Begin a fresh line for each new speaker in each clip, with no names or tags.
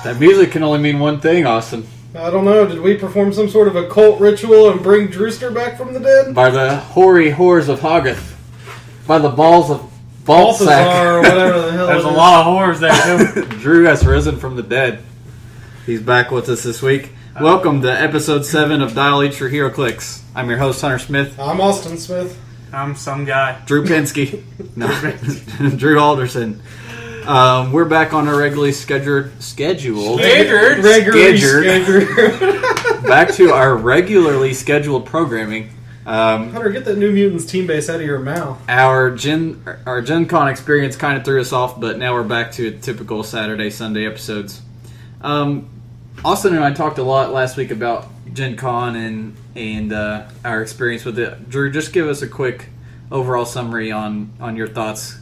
That music can only mean one thing, Austin.
I don't know. Did we perform some sort of occult ritual and bring Drewster back from the dead?
By the hoary whores of Hoggoth. By the balls of Balthazar.
Or whatever the hell.
There's a lot of whores there, too.
Drew has risen from the dead. He's back with us this week. Welcome to episode 7 of Dial H For Heroclix. I'm your host, Hunter Smith.
I'm Austin Smith.
I'm some guy.
Drew Pinsky. No, Drew Alderson. We're back on our regularly scheduled back to our regularly scheduled programming.
Hunter, get that New Mutants team base out of your mouth.
Our Gen Con experience kind of threw us off, but now we're back to typical Saturday, Sunday episodes. Austin and I talked a lot last week about Gen Con and our experience with it. Drew, just give us a quick overall summary on your thoughts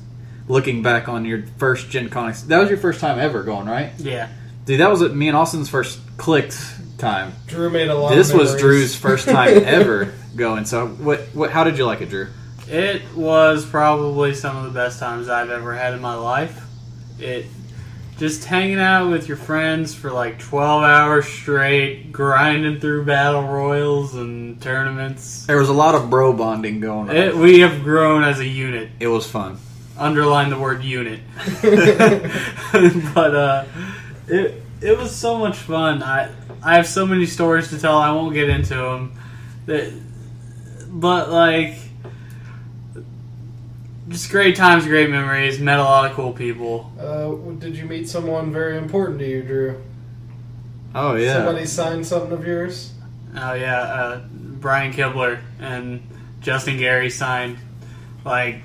looking back on your first Gen Con. That was your first time ever going, right?
Yeah.
Dude, that was me and Austin's first Clix time.
Drew made a lot
This
of memories.
was Drew's first time ever going. So how did you like it, Drew?
It was probably some of the best times I've ever had in my life. Just hanging out with your friends for like 12 hours straight, grinding through battle royals and tournaments.
There was a lot of bro bonding going on.
We have grown as a unit.
It was fun.
Underline the word unit. But it was so much fun. I have so many stories to tell. I won't get into them. But like, just great times, great memories. Met a lot of cool people.
Did you meet someone very important to you, Drew?
Oh yeah.
Somebody signed something of yours?
Oh yeah, Brian Kibler and Justin Gary signed like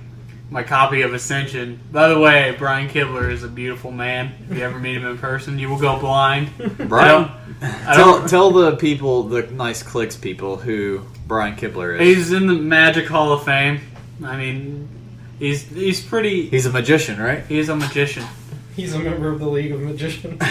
my copy of Ascension. By the way, Brian Kibler is a beautiful man. If you ever meet him in person, you will go blind.
Brian, tell the people, the nice Clix people, who Brian Kibler is.
He's in the Magic Hall of Fame. I mean, he's pretty.
He's a magician, right?
He's a magician.
He's a member of the League of Magicians.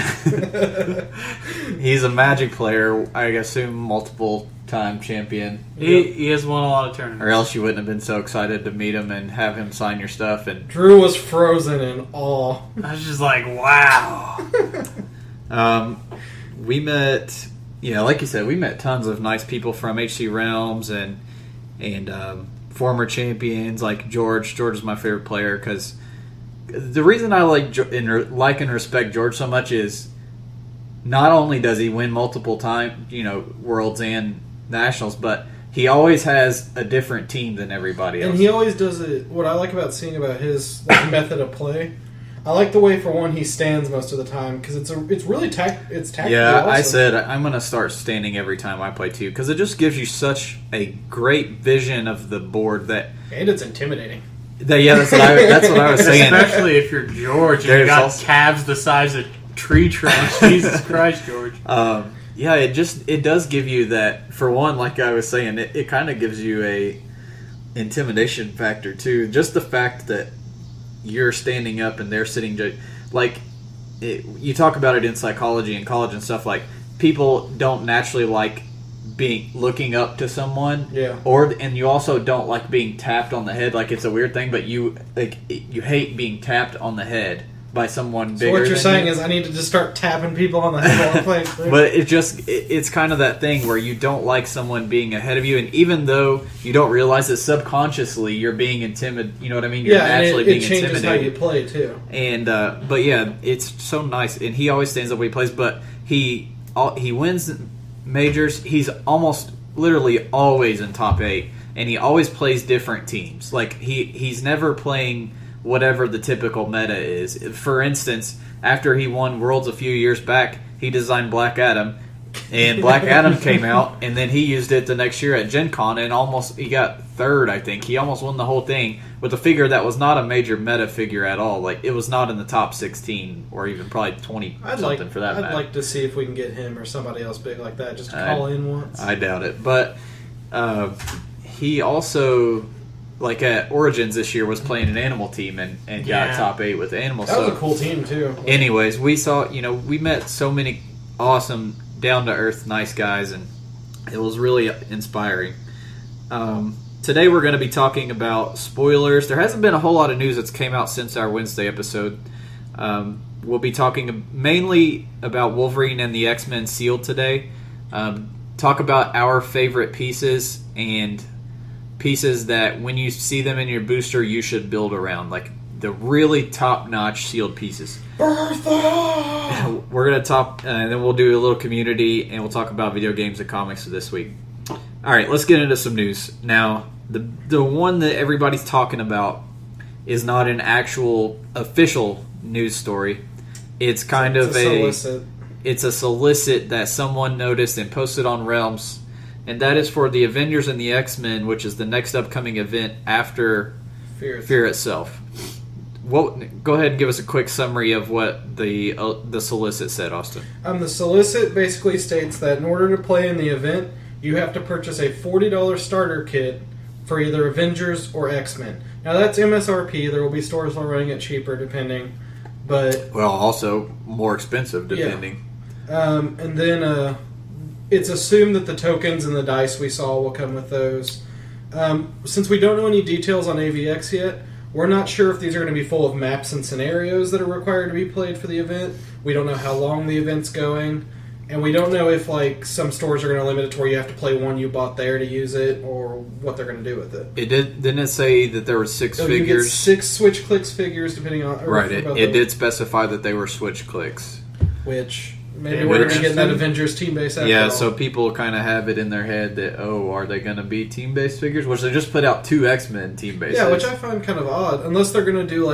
He's a Magic player. I assume multiple-time champion.
He has won a lot of tournaments.
Or else you wouldn't have been so excited to meet him and have him sign your stuff. And
Drew was frozen in awe.
I was just like, wow.
We met, like you said, we met tons of nice people from HC Realms and former champions like George. George is my favorite player because the reason I like and respect George so much is not only does he win multiple times, Worlds and Nationals, but he always has a different team than everybody else.
And he always does it. What I like about seeing about his method of play, I like the way, for one, he stands most of the time because it's really tactical.
Yeah,
also.
I said I'm going to start standing every time I play too because it just gives you such a great vision of the board and
it's intimidating.
That's what I was saying.
Especially if you're George and you got calves the size of tree trunks. Jesus Christ, George.
It does give you that. For one, like I was saying, it kind of gives you a intimidation factor too. Just the fact that you're standing up and they're sitting, you talk about it in psychology and college and stuff. Like people don't naturally like looking up to someone, and you also don't like being tapped on the head. Like it's a weird thing, but you hate being tapped on the head by someone bigger.
So what you're saying
you.
is I need to just start tapping people on the head while I'm playing.
But it's kind of that thing where you don't like someone being ahead of you, and even though you don't realize it subconsciously, you're being intimidated. You know what I mean? You're naturally being intimidated.
It changes how you play too.
And but yeah, it's so nice, and he always stands up when he plays. But he wins majors. He's almost literally always in top 8, and he always plays different teams. Like he's never playing whatever the typical meta is. For instance, after he won Worlds a few years back, he designed Black Adam, and Black Adam came out, and then he used it the next year at Gen Con, and he got third, I think. He almost won the whole thing with a figure that was not a major meta figure at all. Like, it was not in the top 16, or even probably 20 something for that matter.
I'd like to see if we can get him or somebody else big like that just to call in once.
I doubt it. But he also, like at Origins this year, was playing an animal team and got top 8 with animals.
That was a cool team, too.
Anyways, we saw, we met so many awesome, down-to-earth, nice guys, and it was really inspiring. Today we're going to be talking about spoilers. There hasn't been a whole lot of news that's came out since our Wednesday episode. We'll be talking mainly about Wolverine and the X-Men sealed today. Talk about our favorite pieces and pieces that when you see them in your booster, you should build around. Like the really top-notch sealed pieces.
Bertha!
We're going to talk, and then we'll do a little community, and we'll talk about video games and comics this week. All right, let's get into some news. Now, the one that everybody's talking about is not an actual official news story. It's kind of
solicit.
It's a solicit that someone noticed and posted on Realms, and that is for the Avengers and the X-Men, which is the next upcoming event after Fear itself. Go ahead and give us a quick summary of what the solicit said, Austin.
The solicit basically states that in order to play in the event, you have to purchase a $40 starter kit for either Avengers or X-Men. Now that's MSRP. There will be stores that are running it cheaper, depending. But
also more expensive, depending.
Yeah. And then it's assumed that the tokens and the dice we saw will come with those. Since we don't know any details on AVX yet, we're not sure if these are going to be full of maps and scenarios that are required to be played for the event. We don't know how long the event's going. And we don't know if some stores are going to limit it to where you have to play one you bought there to use it, or what they're going to do with it.
Didn't it say that there were 6 figures?
You get 6 Switch Clix figures, depending on...
Right, it did specify that they were Switch Clix.
Which... Maybe we're going to get that Avengers team-based after all.
So people kind of have it in their head that, are they going to be team-based figures? Which they just put out 2 X-Men team-based.
Yeah, which I find kind of odd. Unless they're going to do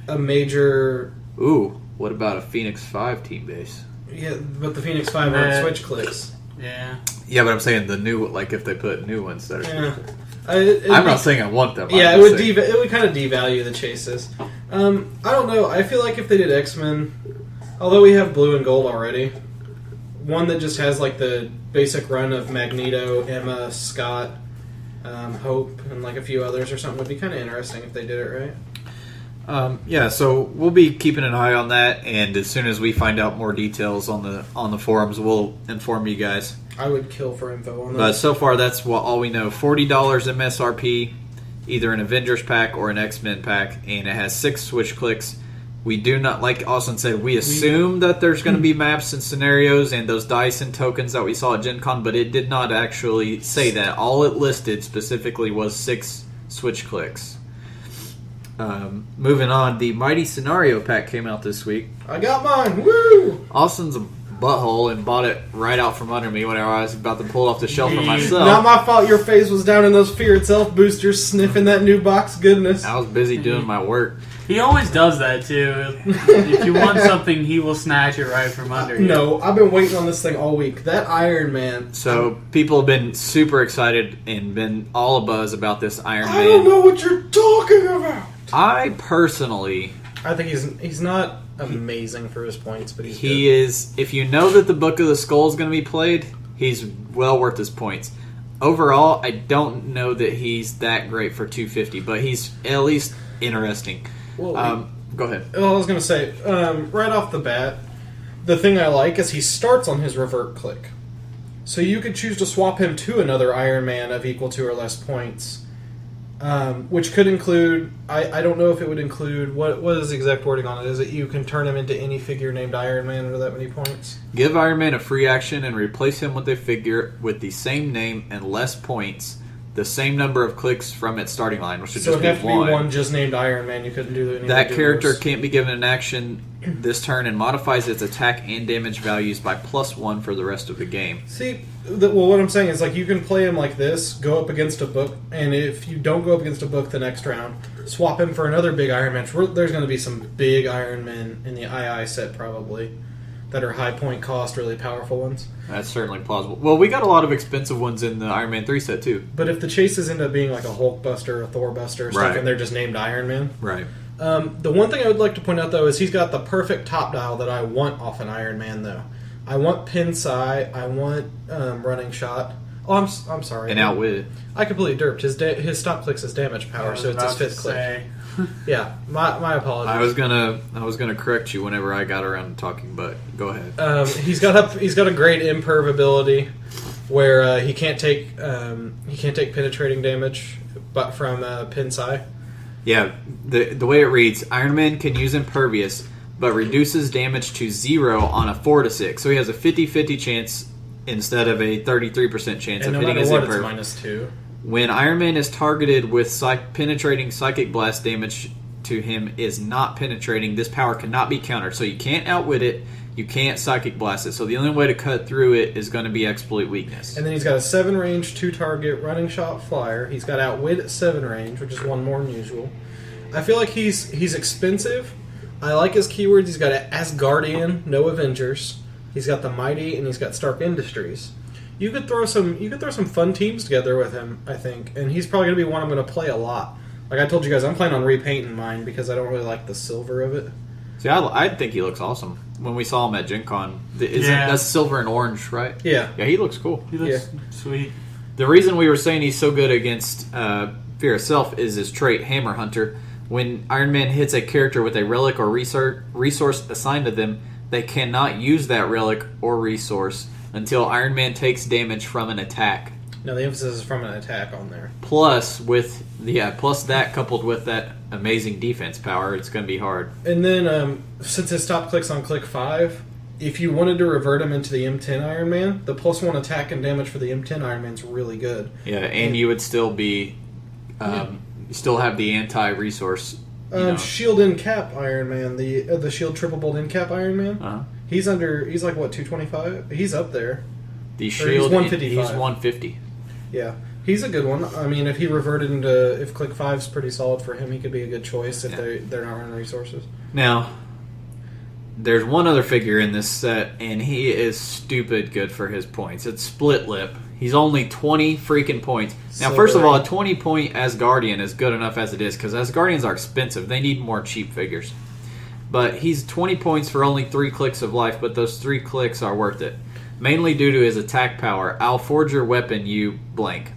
a major...
Ooh, what about a Phoenix 5 team-base?
Yeah, but the Phoenix 5 aren't Switch Clicks.
Yeah.
Yeah, but I'm saying the new, if they put new ones that are...
Yeah.
I'm not saying I want them.
Yeah, it would kind of devalue the chases. I don't know. I feel like if they did X-Men... Although we have blue and gold already, one that just has the basic run of Magneto, Emma, Scott, Hope, and a few others or something would be kind of interesting if they did it right.
So we'll be keeping an eye on that, and as soon as we find out more details on the forums, we'll inform you guys.
I would kill for info on that.
But so far, that's all we know. $40 MSRP, either an Avengers pack or an X-Men pack, and it has 6 Switch Clicks. We do not, like Austin said, we assume that there's going to be maps and scenarios and those dice and tokens that we saw at Gen Con, but it did not actually say that. All it listed specifically was 6 Switch Clicks. Moving on, the Mighty Scenario Pack came out this week.
I got mine! Woo!
Austin's a butthole and bought it right out from under me whenever I was about to pull it off the shelf for myself.
Not my fault your face was down in those Fear Itself boosters sniffing that new box goodness.
I was busy doing my work.
He always does that, too. If you want something, he will snatch it right from under you.
No, I've been waiting on this thing all week. That Iron Man.
So, people have been super excited and been all abuzz about this Iron Man.
I don't know what you're talking about.
I personally...
I think he's not amazing for his points, but
he is... If you know that the Book of the Skull is going to be played, he's well worth his points. Overall, I don't know that he's that great for 250, but he's at least interesting.
Well,
go ahead.
Well, I was going to say, right off the bat, the thing I like is he starts on his revert click. So you could choose to swap him to another Iron Man of equal to or less points, which could include, I don't know if it would include, what is the exact wording on it? Is it you can turn him into any figure named Iron Man under that many points?
Give Iron Man a free action and replace him with a figure with the same name and less points. The same number of clicks from its starting line, which should just be one. So it would have to be
one just named Iron Man. You couldn't do anything.
That character can't be given an action this turn and modifies its attack and damage values by +1 for the rest of the game.
See, what I'm saying is you can play him like this, go up against a book, and if you don't go up against a book the next round, swap him for another big Iron Man. There's going to be some big Iron Men in the II set probably that are high point cost, really powerful ones.
That's certainly plausible. Well, we got a lot of expensive ones in the Iron Man 3 set, too.
But if the chases end up being like a Hulk Buster, a Thor Buster, or stuff, and they're just named Iron Man.
Right.
The one thing I would like to point out, though, is he's got the perfect top dial that I want off an Iron Man, though. I want Pin Psi, I want Running Shot. Oh, I'm sorry.
And Outwitted.
I completely derped. His stop clicks is damage power, so it's his 5th click. Yeah, my apologies.
I was gonna correct you whenever I got around to talking, but go ahead.
He's got a great imperv ability where he can't take penetrating damage, but from Pin Psi.
Yeah, the way it reads, Iron Man can use Impervious, but reduces damage to 0 on a 4 to 6. So he has a 50-50 chance instead of a 33% chance
And
of
no
hitting
matter
his
what,
imperv.
it's -2.
When Iron Man is targeted with penetrating Psychic Blast, damage to him is not penetrating. This power cannot be countered. So you can't outwit it. You can't Psychic Blast it. So the only way to cut through it is going to be Exploit Weakness.
And then he's got a 7 range, 2 target, running shot, flyer. He's got outwit at 7 range, which is 1 more than usual. I feel like he's expensive. I like his keywords. He's got Asgardian, no Avengers. He's got the Mighty, and he's got Stark Industries. You could throw some fun teams together with him, I think, and he's probably going to be one I'm going to play a lot. Like I told you guys, I'm planning on repainting mine because I don't really like the silver of it.
See, I think he looks awesome. When we saw him at Gen Con, that's silver and orange, right?
Yeah.
Yeah, he looks cool.
He looks sweet.
The reason we were saying he's so good against Fear itself is his trait, Hammer Hunter. When Iron Man hits a character with a relic or resource assigned to them, they cannot use that relic or resource until Iron Man takes damage from an attack.
Now the emphasis is from an attack on there.
Plus that coupled with that amazing defense power, it's going to be hard.
And then since his top clicks on click 5, if you wanted to revert him into the M10 Iron Man, the +1 attack and damage for the M10 Iron Man's really good.
Yeah, and you would still be, you still have the anti-resource.
Shield in cap Iron Man, the shield triple bolt in cap Iron Man.
Uh-huh.
He's like what, 225? He's up there.
The
He's
shield,
155.
he's 150.
Yeah, he's a good one. I mean, if he reverted into if click 5's pretty solid for him, he could be a good choice if they're not running resources.
Now, there's one other figure in this set, and he is stupid good for his points. It's Split Lip. He's only 20 freaking points. Now,
So
first of all, a
great.
20-point Asgardian is good enough as it is, because Asgardians are expensive. They need more cheap figures. But he's 20 points for only 3 clicks of life, but those 3 clicks are worth it. Mainly due to his attack power. I'll forge your weapon, you blank.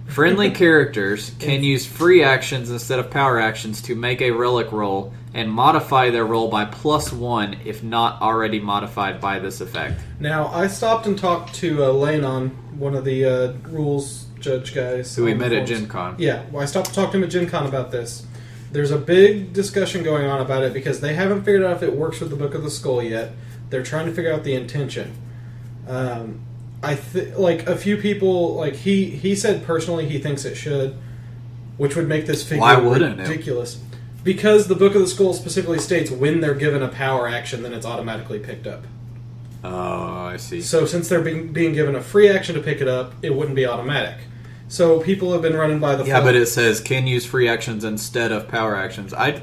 Friendly characters can use free actions instead of power actions to make a relic roll and modify their roll by +1 if not already modified by this effect.
Now, I stopped and talked to Lanon, one of the rules judge guys.
Who we
on the
met at
forums.
Gen Con.
Yeah, well, I stopped to talk to him at Gen Con about this. There's a big discussion going on about it because they haven't figured out if it works with the Book of the Skull yet. They're trying to figure out the intention. Like a few people, like he said personally he thinks it should, which would make this figure
Why wouldn't it?
ridiculous. Because the Book of the Skull specifically states when they're given a power action, then it's automatically picked up.
Oh, I see.
So since they're being given a free action to pick it up, it wouldn't be automatic. So people have been running by the
Yeah, but it says can use free actions instead of power actions. I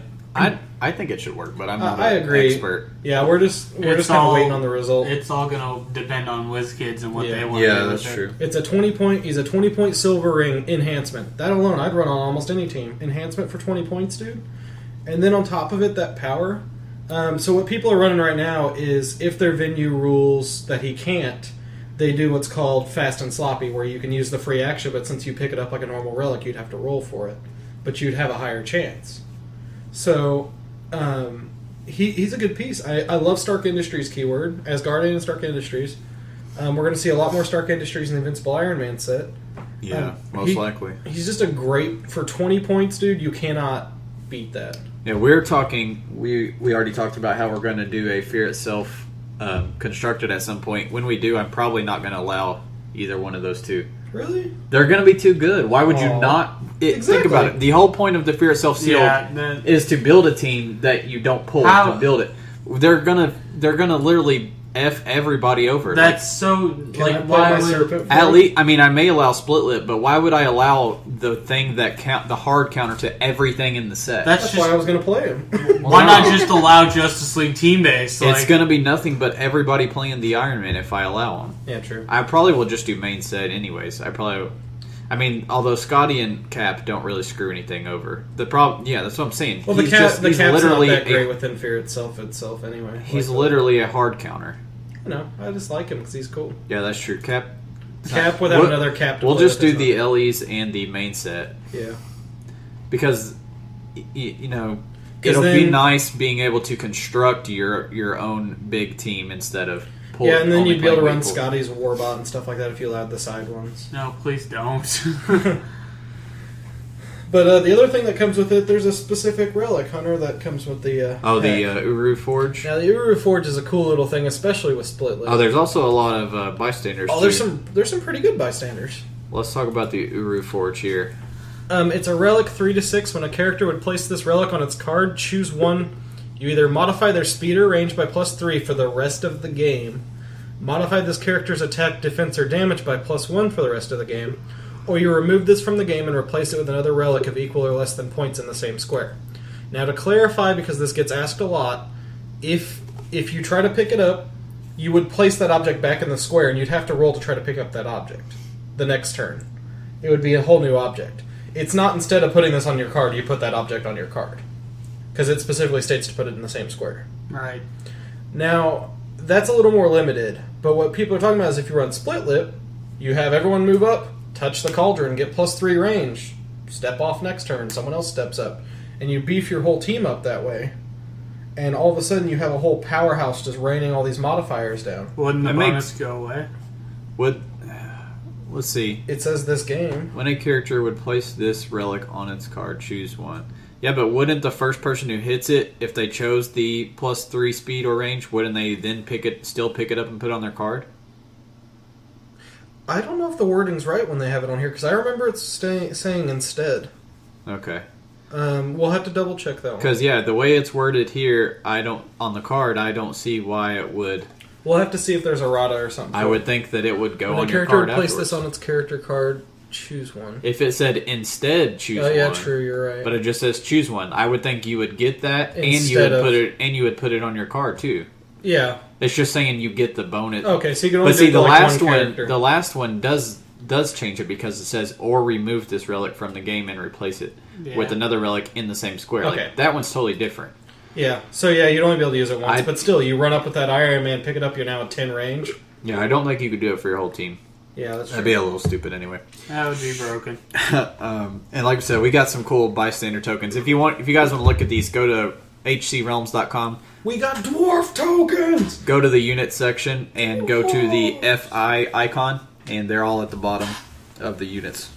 think it should work, but I'm not
I
an
agree.
expert.
Yeah, we're just kind of waiting on the result.
It's all going to depend on WizKids and what
Yeah.
they want to do.
Yeah,
with
that's
it.
true.
It's a 20-point. He's a 20-point silver ring enhancement. That alone, I'd run on almost any team. Enhancement for 20 points, dude. And then on top of it, that power. So what people are running right now is if their venue rules that he can't, they do what's called fast and sloppy, where you can use the free action, but since you pick it up like a normal relic, you'd have to roll for it, but you'd have a higher chance. So he's a good piece. I love Stark Industries keyword, Asgardian and Stark Industries. We're going to see a lot more Stark Industries in the Invincible Iron Man set.
Yeah, most likely.
He's just a great for 20 points, dude. You cannot beat that.
Yeah, we're talking. We already talked about how we're going to do a Fear Itself constructed at some point. When we do, I'm probably not going to allow either one of those two.
Really?
They're going to be too good. Why would you
Aw.
not? Think
Exactly.
about it. The whole point of the Fear Itself seal is to build a team that you don't pull to build it. They're gonna literally F everybody over.
That's so
Can I
like
play
why
my
would
serpent?
At least, I mean, I may allow split lip, but why would I allow the thing that the hard counter to everything in the set?
That's why I was going to play him.
why not just allow Justice League team base? Like,
It's going to be nothing but everybody playing the Iron Man if I allow them.
Yeah, true.
I probably will just do main set anyways. I mean, although Scotty and Cap don't really screw anything over. The problem, yeah, that's what I'm saying.
Well, the
He's
cap's
literally
not that great within Fear itself anyway.
He's
Like,
literally a hard counter.
No, I just like him because he's cool.
Yeah, that's true. Cap
Without another cap to
We'll
play
just
with
do
is
the
not-
LEs and the main set.
Yeah.
Because, you know,
'Cause
it'll be
then-
nice being able to construct your own big team instead of pull.
Yeah, and then
only
you'd be able to
playing
run
weak pull.
Scotty's Warbot and stuff like that if you allowed the side ones.
no, please don't.
But the other thing that comes with it, there's a specific relic, Hunter, that comes with the pack.
Uru Forge.
Now the Uru Forge is a cool little thing, especially with split lip.
Oh, there's also a lot of bystanders.
Oh, there's some pretty good bystanders.
Let's talk about the Uru Forge here.
It's a relic 3-6. When a character would place this relic on its card, choose one. You either modify their speed or range by +3 for the rest of the game, modify this character's attack, defense, or damage by +1 for the rest of the game, or you remove this from the game and replace it with another relic of equal or less than points in the same square. Now, to clarify, because this gets asked a lot, if you try to pick it up, you would place that object back in the square, and you'd have to roll to try to pick up that object the next turn. It would be a whole new object. It's not, instead of putting this on your card, you put that object on your card, because it specifically states to put it in the same square.
Right.
Now, that's a little more limited, but what people are talking about is if you run split lip, you have everyone move up, touch the cauldron, get +3 range, step off next turn, someone else steps up, and you beef your whole team up that way, and all of a sudden you have a whole powerhouse just raining all these modifiers down.
Wouldn't the bonus go away?
Let's see.
It says this game.
When a character would place this relic on its card, choose one. Yeah, but wouldn't the first person who hits it, if they chose the +3 speed or range, wouldn't they then still pick it up and put it on their card?
I don't know if the wording's right when they have it on here, because I remember it's saying instead.
Okay.
We'll have to double check that one.
Because, yeah, the way it's worded here, on the card, I don't see why it would.
We'll have to see if there's a rata or something.
I would think that it would go on your card
afterwards. When a character would place
afterwards.
this on its character card, choose one.
If it said instead choose one.
Oh yeah, true, you're right.
But it just says choose one. I would think you would get that and you would put it on your card too.
Yeah.
It's just saying you get the bonus.
Okay, so you can only
But see,
do
the
like
last
one
one,
character.
the last one does change it because it says or remove this relic from the game and replace it with another relic in the same square.
Okay.
Like, that one's totally different.
Yeah, so yeah, you'd only be able to use it once, but still, you run up with that Iron Man, pick it up, you're now at 10 range.
Yeah, I don't think you could do it for your whole team.
Yeah, that's true.
That'd be a little stupid anyway.
That would be broken.
And like I said, we got some cool bystander tokens. If you guys want to look at these, go to hcrealms.com.
We got dwarf tokens!
Go to the unit section and go to the FI icon, and they're all at the bottom of the units.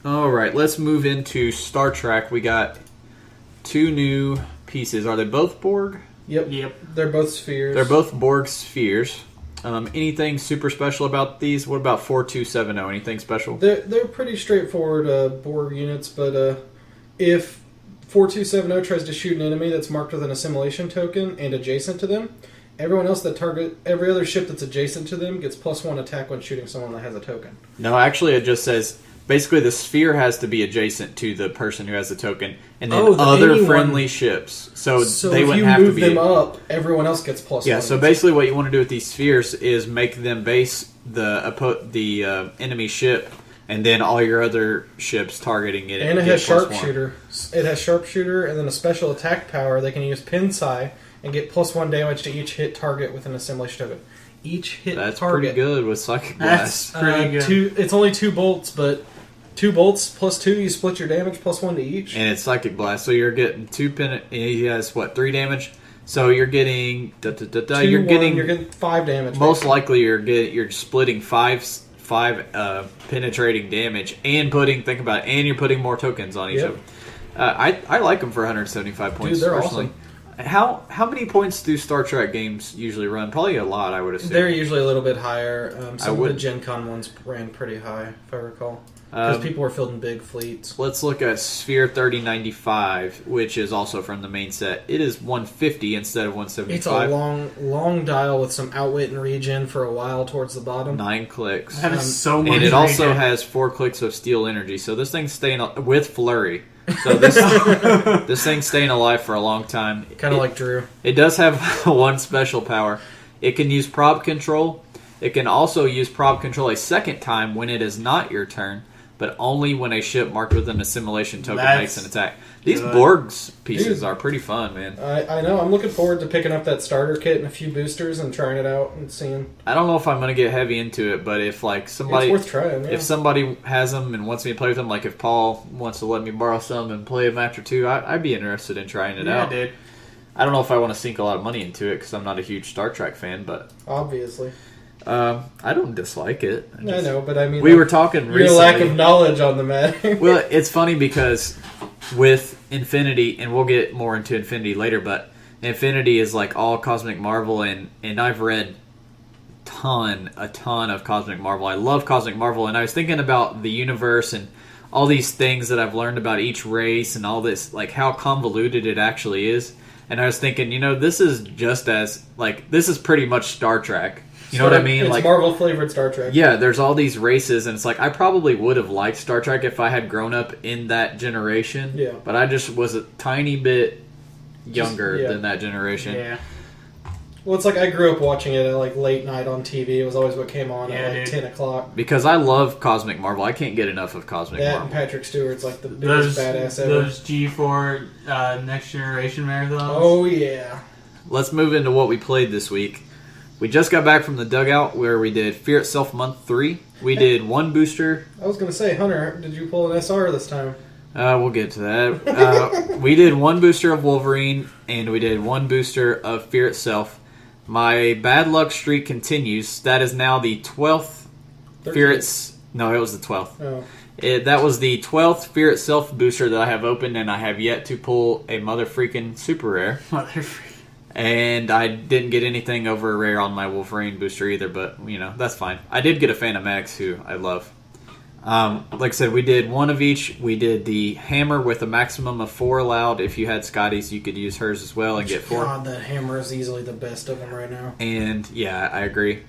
Alright, let's move into Star Trek. We got 2 new pieces. Are they both Borg?
Yep. They're both spheres.
They're both Borg spheres. Anything super special about these? What about 4270? Anything special?
They're pretty straightforward Borg units, but if 4270 tries to shoot an enemy that's marked with an assimilation token and adjacent to them, every other ship that's adjacent to them gets +1 attack when shooting someone that has a token.
No, actually it just says basically the sphere has to be adjacent to the person who has the token, and then other friendly ships. So they wouldn't have to be.
If you move them up, everyone else gets +1.
Yeah, so basically what you want to do with these spheres is make them base the enemy ship, and then all your other ships targeting it.
And it has sharpshooter. It has sharpshooter and then a special attack power. They can use Pinsai and get +1 damage to each hit target with an assimilation token. Each hit
That's
target.
pretty good with Psychic Blast.
That's pretty good.
It's only 2 bolts, but 2 bolts +2, you split your damage +1 to each.
And it's Psychic Blast, so you're getting 2 he has 3 damage. So you're getting you're getting
5 damage.
Most likely you're splitting 5 penetrating damage and you're putting more tokens on each of them. I like them for 175 points.
Dude, they're
personally.
awesome.
How many points do Star Trek games usually run? Probably a lot, I would assume.
They're usually a little bit higher. Some of the Gen Con ones ran pretty high, if I recall. Because people were fielding big fleets.
Let's look at Sphere 3095, which is also from the main set. It is 150 instead of 175.
It's a long dial with some outwit and regen for a while towards the bottom.
9 clicks.
That is so much.
And it also has 4 clicks of steel energy. So this thing's staying with flurry. So this thing's staying alive for a long time.
Kind of like Drew.
It does have one special power. It can use prob control. It can also use prob control a second time when it is not your turn, but only when a ship marked with an assimilation token makes an attack. These Borg's pieces are pretty fun, man.
I know. I'm looking forward to picking up that starter kit and a few boosters and trying it out and seeing.
I don't know if I'm going to get heavy into it, but if somebody,
it's worth trying. Yeah.
If somebody has them and wants me to play with them, like if Paul wants to let me borrow some and play a match or two, I'd be interested in trying it out.
Yeah, dude.
I don't know if I want to sink a lot of money into it because I'm not a huge Star Trek fan, but
obviously.
I don't dislike it.
I know, but I mean...
We were talking recently...
Your lack of knowledge on the matter.
Well, it's funny because with Infinity, and we'll get more into Infinity later, but Infinity is like all Cosmic Marvel, and I've read a ton of Cosmic Marvel. I love Cosmic Marvel, and I was thinking about the universe and all these things that I've learned about each race and all this, like how convoluted it actually is. And I was thinking, this is just as, like, this is pretty much Star Trek. You know what I mean?
It's
like
Marvel-flavored Star Trek.
Yeah, there's all these races, and it's like, I probably would have liked Star Trek if I had grown up in that generation.
Yeah.
But I just was a tiny bit younger than that generation.
Yeah.
Well, it's like I grew up watching it at like late night on TV. It was always what came on at like 10 o'clock.
Because I love Cosmic Marvel. I can't get enough of Cosmic Marvel.
And Patrick Stewart's like the biggest badass ever.
Those G4 Next Generation marathons.
Oh, yeah.
Let's move into what we played this week. We just got back from the dugout where we did Fear Itself Month 3. We did one booster.
I was going to say, Hunter, did you pull an SR this time?
We'll get to that. We did one booster of Wolverine, and we did one booster of Fear Itself. My bad luck streak continues. That is now the 12th
13th.
Fear It's... No, it was the 12th.
Oh.
That was the 12th Fear Itself booster that I have opened, and I have yet to pull a mother freaking super rare. And I didn't get anything over a rare on my Wolverine booster either, but, that's fine. I did get a Phantom X, who I love. Like I said, we did one of each. We did the hammer with a maximum of 4 allowed. If you had Scotty's, you could use hers as well and get 4.
God, that hammer is easily the best of them right now.
And, yeah, I agree.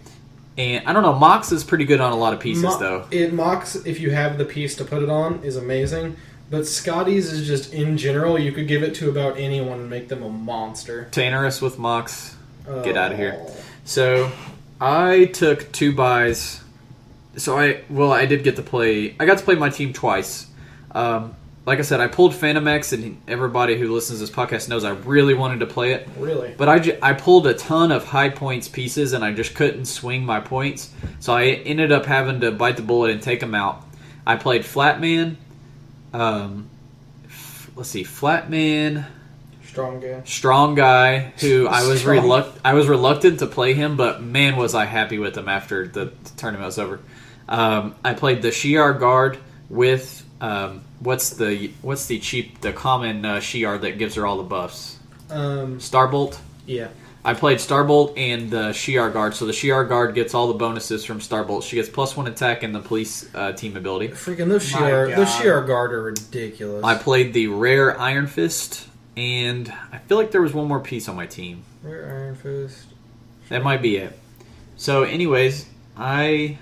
And, I don't know, Mox is pretty good on a lot of pieces, though.
Mox, if you have the piece to put it on, is amazing. But Scotty's is just, in general, you could give it to about anyone and make them a monster.
Tannerus with Mox. Get out of here. So, I took 2 buys. So, I did get to play... I got to play my team twice. Like I said, I pulled Phantom X, and everybody who listens to this podcast knows I really wanted to play it.
Really?
But I pulled a ton of high points pieces, and I just couldn't swing my points. So, I ended up having to bite the bullet and take them out. I played Flatman... let's see, Flatman, Strong Guy, who I was reluctant to play him, but man was I happy with him after the tournament was over. I played the Shi'ar Guard with what's the common Shi'ar that gives her all the buffs? Starbolt.
Yeah.
I played Starbolt and the Shi'ar Guard. So the Shi'ar Guard gets all the bonuses from Starbolt. She gets +1 attack and the police team ability.
Freaking those Shi'ar Guard are ridiculous.
I played the rare Iron Fist, and I feel like there was one more piece on my team.
Rare Iron Fist.
That might be it. So, anyways, I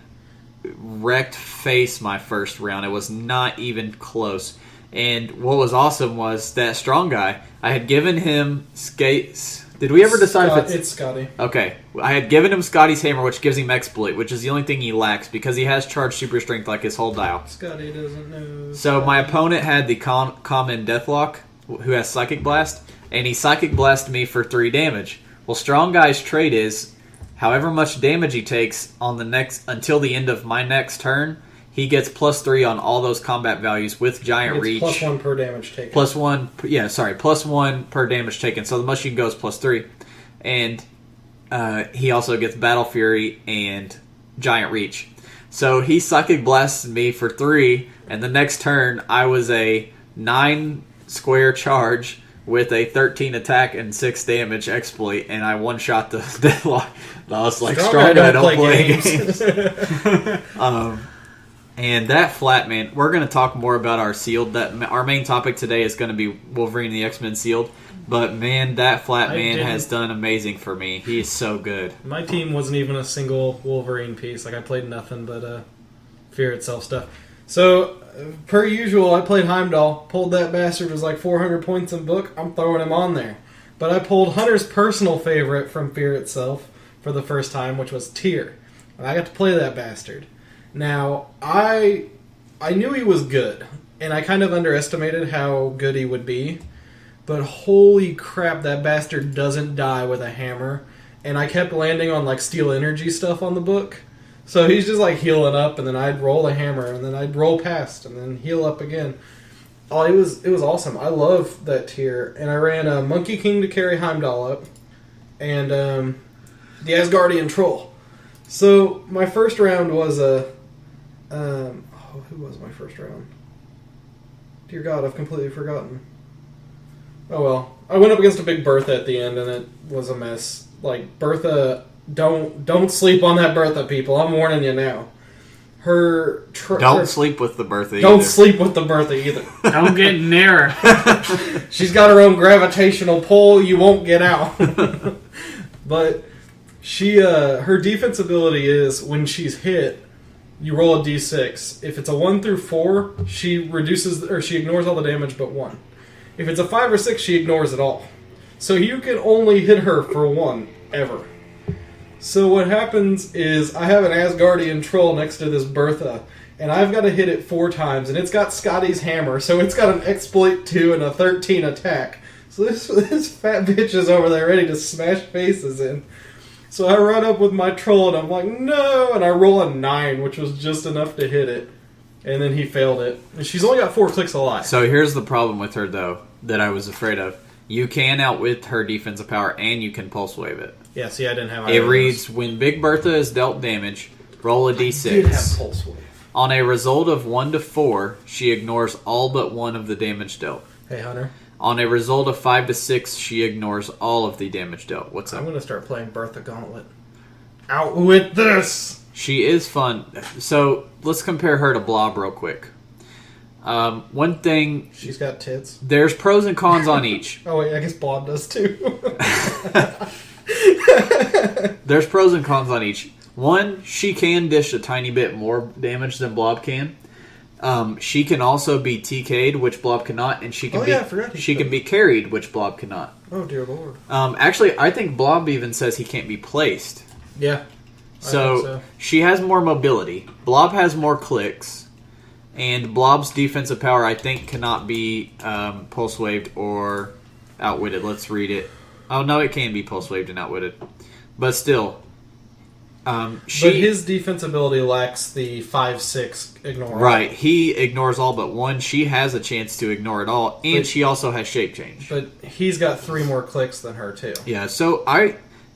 wrecked Face my first round. It was not even close. And what was awesome was that Strong Guy, I had given him skates. Did we ever decide if
it's Scotty?
Okay. I had given him Scotty's hammer, which gives him exploit, which is the only thing he lacks because he has charged super strength like his whole dial.
Scotty doesn't know.
So my opponent had the common Deathlock, who has Psychic Blast, and he Psychic Blasted me for 3 damage. Well, Strong Guy's trait is, however much damage he takes on until the end of my next turn, he gets +3 on all those combat values with Giant Reach.
+1 per damage taken.
+1 per damage taken. So the most you can go is +3. And he also gets Battle Fury and Giant Reach. So he Psychic Blasted me for 3, and the next turn I was a 9 square charge with a 13 attack and 6 damage exploit, and I one-shot the Deathlock. I was like, Strong Guy don't play games. And that Flatman, we're going to talk more about our sealed. Our main topic today is going to be Wolverine and the X-Men sealed. But man, that Flatman has done amazing for me. He is so good.
My team wasn't even a single Wolverine piece. Like I played nothing but Fear Itself stuff. So, per usual, I played Heimdall. Pulled that bastard, was like 400 points in book. I'm throwing him on there. But I pulled Hunter's personal favorite from Fear Itself for the first time, which was Tyr. And I got to play that bastard. Now, I knew he was good, and I kind of underestimated how good he would be, but holy crap, that bastard doesn't die with a hammer, and I kept landing on, like, steel energy stuff on the book, so he's just, like, healing up, and then I'd roll a hammer, and then I'd roll past, and then heal up again. Oh, it was awesome. I love that tier, and I ran a Monkey King to carry Heimdall up, and the Asgardian Troll. So my first round was who was my first round? Dear God, I've completely forgotten. Oh well, I went up against a big Bertha at the end, and it was a mess. Like Bertha, don't sleep on that Bertha, people. I'm warning you now.
Don't sleep with the Bertha either.
Don't sleep with the Bertha either.
Don't get near her.
She's got her own gravitational pull. You won't get out. But her defense ability is when she's hit, you roll a d6. If it's a 1 through 4, she ignores all the damage but 1. If it's a 5 or 6, she ignores it all. So you can only hit her for 1 ever. So what happens is I have an Asgardian troll next to this Bertha, and I've got to hit it 4 times, and it's got Scotty's hammer, so it's got an exploit 2 and a 13 attack. So this fat bitch is over there ready to smash faces in. So I run up with my troll, and I'm like, no! And I roll a 9, which was just enough to hit it. And then he failed it. And she's only got 4 clicks alive.
So here's the problem with her, though, that I was afraid of. You can outwit her defensive power, and you can pulse wave it.
Yeah, see, I didn't have
It reads, when Big Bertha is dealt damage, roll a d6.
I did have pulse wave.
On a result of 1 to 4, she ignores all but 1 of the damage dealt.
Hey, Hunter.
On a result of 5 to 6, she ignores all of the damage dealt. What's up?
I'm going to start playing Bertha Gauntlet. Outwit this!
She is fun. So, let's compare her to Blob real quick. One thing...
She's got tits.
There's pros and cons on each.
Oh, wait, I guess Blob does too.
There's pros and cons on each. One, she can dish a tiny bit more damage than Blob can. She can also be TK'd, which Blob cannot, and she can be carried, which Blob cannot.
Oh dear Lord!
Actually, I think Blob even says he can't be placed.
Yeah.
So she has more mobility. Blob has more clicks, and Blob's defensive power, I think, cannot be pulse waved or outwitted. Let's read it. Oh no, it can be pulse waved and outwitted, but still.
But his defense ability lacks the 5-6 ignore.
Right, he ignores all but 1. She has a chance to ignore it all, and she also has shape change.
But he's got 3 more clicks than her too.
Yeah, so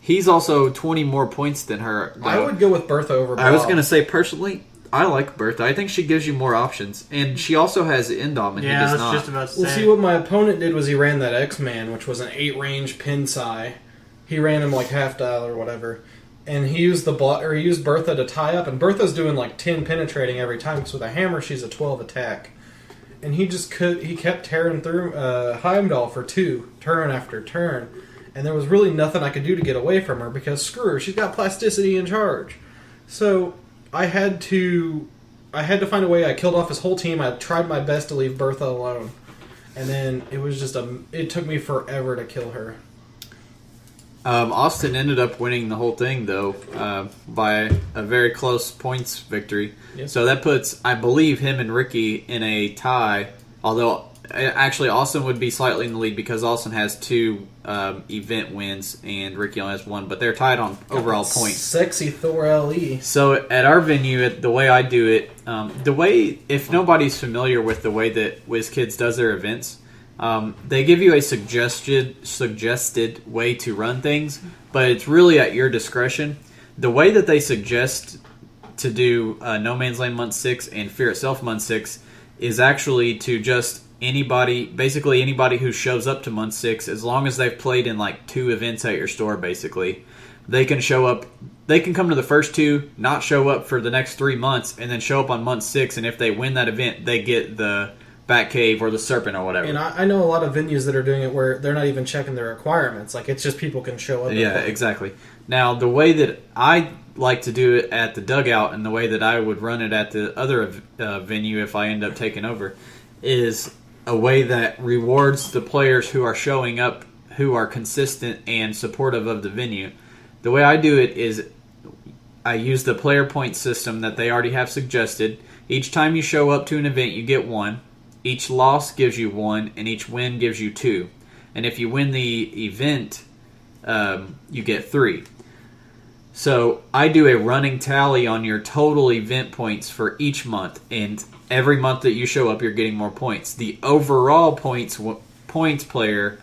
he's also 20 more points than her. Though.
I would go with Bertha over Bob.
I was going to say, personally, I like Bertha. I think she gives you more options, and she also has Endom, and he does not.
Just about to say.
Well, see, what my opponent did was he ran that X-Man, which was an 8-range Pinsai. He ran him like half dial or whatever. And he used he used Bertha to tie up, and Bertha's doing like 10 penetrating every time, because with a hammer she's a 12 attack. And he kept tearing through Heimdall for 2, turn after turn. And there was really nothing I could do to get away from her, because screw her, she's got plasticity in charge. So I had to find a way. I killed off his whole team. I tried my best to leave Bertha alone. And then it was just it took me forever to kill her.
Austin ended up winning the whole thing, though, by a very close points victory. Yep. So that puts, I believe, him and Ricky in a tie. Although, actually, Austin would be slightly in the lead because Austin has 2 event wins and Ricky only has 1. But they're tied on overall points.
Sexy Thor LE.
So at our venue, the way I do it, if nobody's familiar with the way that WizKids does their events, they give you a suggested way to run things, but it's really at your discretion. The way that they suggest to do No Man's Land Month 6 and Fear Itself Month 6 is actually to just basically anybody who shows up to Month 6, as long as they've played in like 2 events at your store, basically, they can show up. They can come to the first 2, not show up for the next 3 months, and then show up on Month 6, and if they win that event, they get the Batcave or the Serpent or whatever.
And I know a lot of venues that are doing it where they're not even checking their requirements. Like, it's just people can show up.
Yeah, exactly. Now, the way that I like to do it at the Dugout and the way that I would run it at the other venue if I end up taking over is a way that rewards the players who are showing up, who are consistent and supportive of the venue. The way I do it is I use the player point system that they already have suggested. Each time you show up to an event, you get 1. Each loss gives you 1, and each win gives you 2. And if you win the event, you get 3. So I do a running tally on your total event points for each month, and every month that you show up, you're getting more points. The overall points player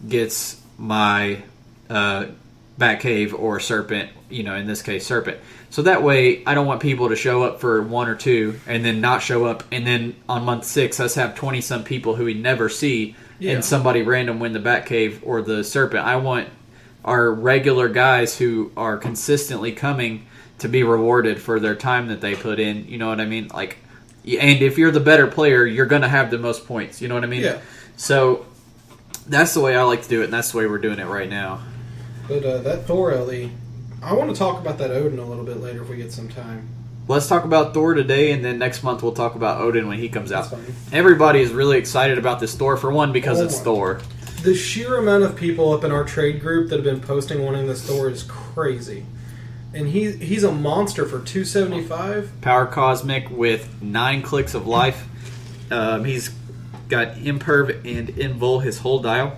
gets my Batcave or Serpent in this case, Serpent. So that way, I don't want people to show up for 1 or 2 and then not show up, and then on month 6, us have 20-some people who we never see, and somebody random win the Batcave or the Serpent. I want our regular guys who are consistently coming to be rewarded for their time that they put in. You know what I mean? Like, and if you're the better player, you're going to have the most points. You know what I mean?
Yeah.
So that's the way I like to do it, and that's the way we're doing it right now.
But that Thor LE, I want to talk about that Odin a little bit later if we get some time.
Let's talk about Thor today, and then next month we'll talk about Odin when he comes out.
That's fine.
Everybody is really excited about this Thor, for one, because it's Thor.
The sheer amount of people up in our trade group that have been posting wanting this Thor is crazy. And he's a monster for 275.
Power Cosmic with 9 clicks of life. He's got Imperv and Invul his whole dial.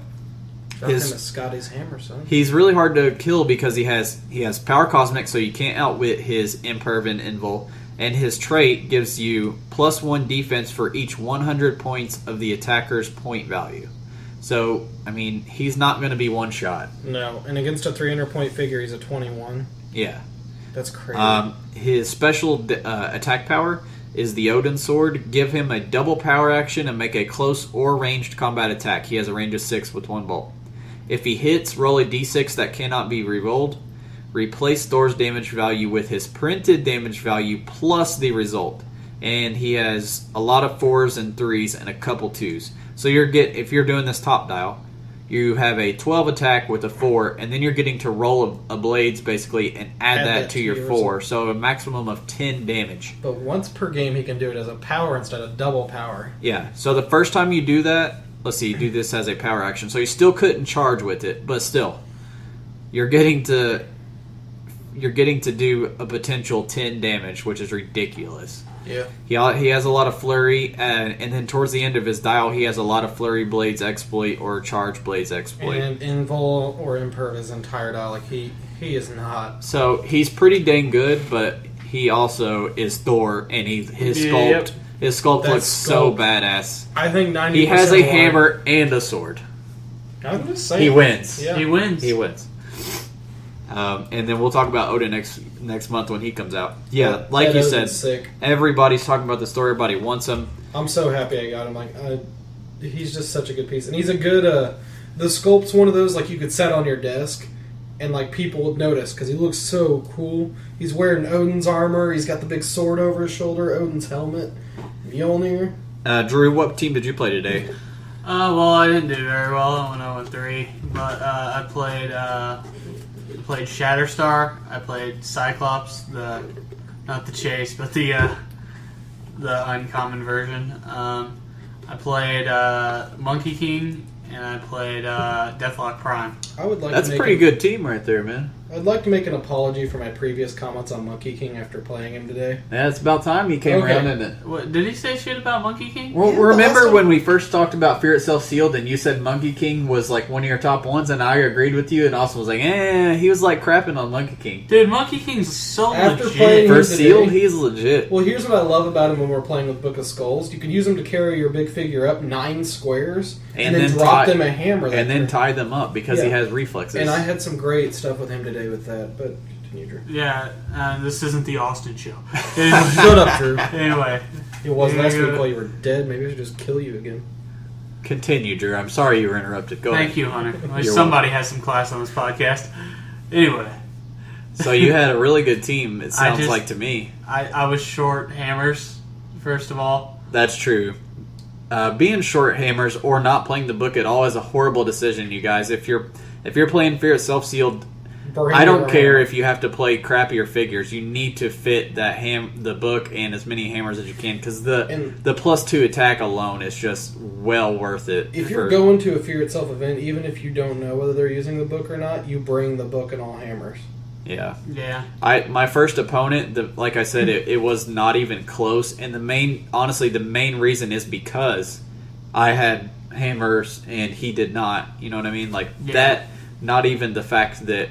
Got him as Scotty's hammer, son.
He's really hard to kill because he has Power Cosmic, so you can't outwit his Imperv and Invul. And his trait gives you +1 defense for each 100 points of the attacker's point value. So, I mean, he's not going to be one shot.
No, and against a 300-point figure, he's a 21.
Yeah.
That's crazy.
His special attack power is the Odin Sword. Give him a double power action and make a close or ranged combat attack. He has a range of 6 with 1 bolt. If he hits, roll a d6 that cannot be rerolled. Replace Thor's damage value with his printed damage value plus the result. And he has a lot of 4s and 3s and a couple 2s. So if you're doing this top dial, you have a 12 attack with a 4, and then you're getting to roll a blades basically and add that to your 4. So a maximum of 10 damage.
But once per game, he can do it as a power instead of double power.
Yeah. So the first time you do that, let's see, you do this as a power action. So you still couldn't charge with it, but still, you're getting to do a potential 10 damage, which is ridiculous.
Yeah.
He has a lot of flurry, and then towards the end of his dial, he has a lot of flurry blades exploit or charge blades exploit.
And Invul or Imperv his entire dial, like he is not.
So he's pretty dang good, but he also is Thor, and his sculpt looks so badass.
I think 90%.
He has a hammer and a sword.
I'm just saying.
He wins.
Yeah.
He wins.
He wins. And then we'll talk about Odin next month when he comes out. Yeah, like you said,
sick.
Everybody's talking about the story. Everybody wants him.
I'm so happy I got him. Like, he's just such a good piece, and he's a good. The sculpt's one of those like you could set on your desk, and like people would notice because he looks so cool. He's wearing Odin's armor. He's got the big sword over his shoulder. Odin's helmet. Mjolnir.
Drew, what team did you play today?
Well, I didn't do very well. I went 0-3, but I played Shatterstar. I played Cyclops, not the chase, but the uncommon version. I played Monkey King, and I played Deathlock Prime.
That's a pretty good team right there, man.
I'd like to make an apology for my previous comments on Monkey King after playing him today.
Yeah, it's about time he came around, isn't it?
What, did he say shit about Monkey King?
Well, remember when we first talked about Fear Itself Sealed, and you said Monkey King was like one of your top ones, and I agreed with you, and Austin was like, he was like crapping on Monkey King.
Dude, Monkey King's so
After
legit.
playing
For
him
Sealed,
today-
he's legit.
Well, here's what I love about him when we're playing with Book of Skulls. You can use him to carry your big figure up 9 squares, and then drop them a hammer.
And then tie them up because he has reflexes.
And I had some great stuff with him today with that, but continue, Drew.
Yeah, this isn't the Austin show.
Shut up, Drew.
Anyway.
It was last week while you were dead. Maybe I should just kill you again.
Continue, Drew. I'm sorry you were interrupted. Go ahead.
Thank you, Hunter. Somebody has some class on this podcast. Anyway.
So you had a really good team, it sounds like to me.
I was short hammers, first of all.
That's true. Being short hammers or not playing the book at all is a horrible decision, you guys. If you're playing Fear Itself Sealed, I don't care if you have to play crappier figures. You need to fit the book and as many hammers as you can because the +2 attack alone is just well worth it.
If you're going to a Fear Itself event, even if you don't know whether they're using the book or not, you bring the book and all hammers.
Yeah.
Yeah.
My first opponent, like I said, it was not even close. And the main reason is because I had hammers and he did not. You know what I mean? That. Not even the fact that,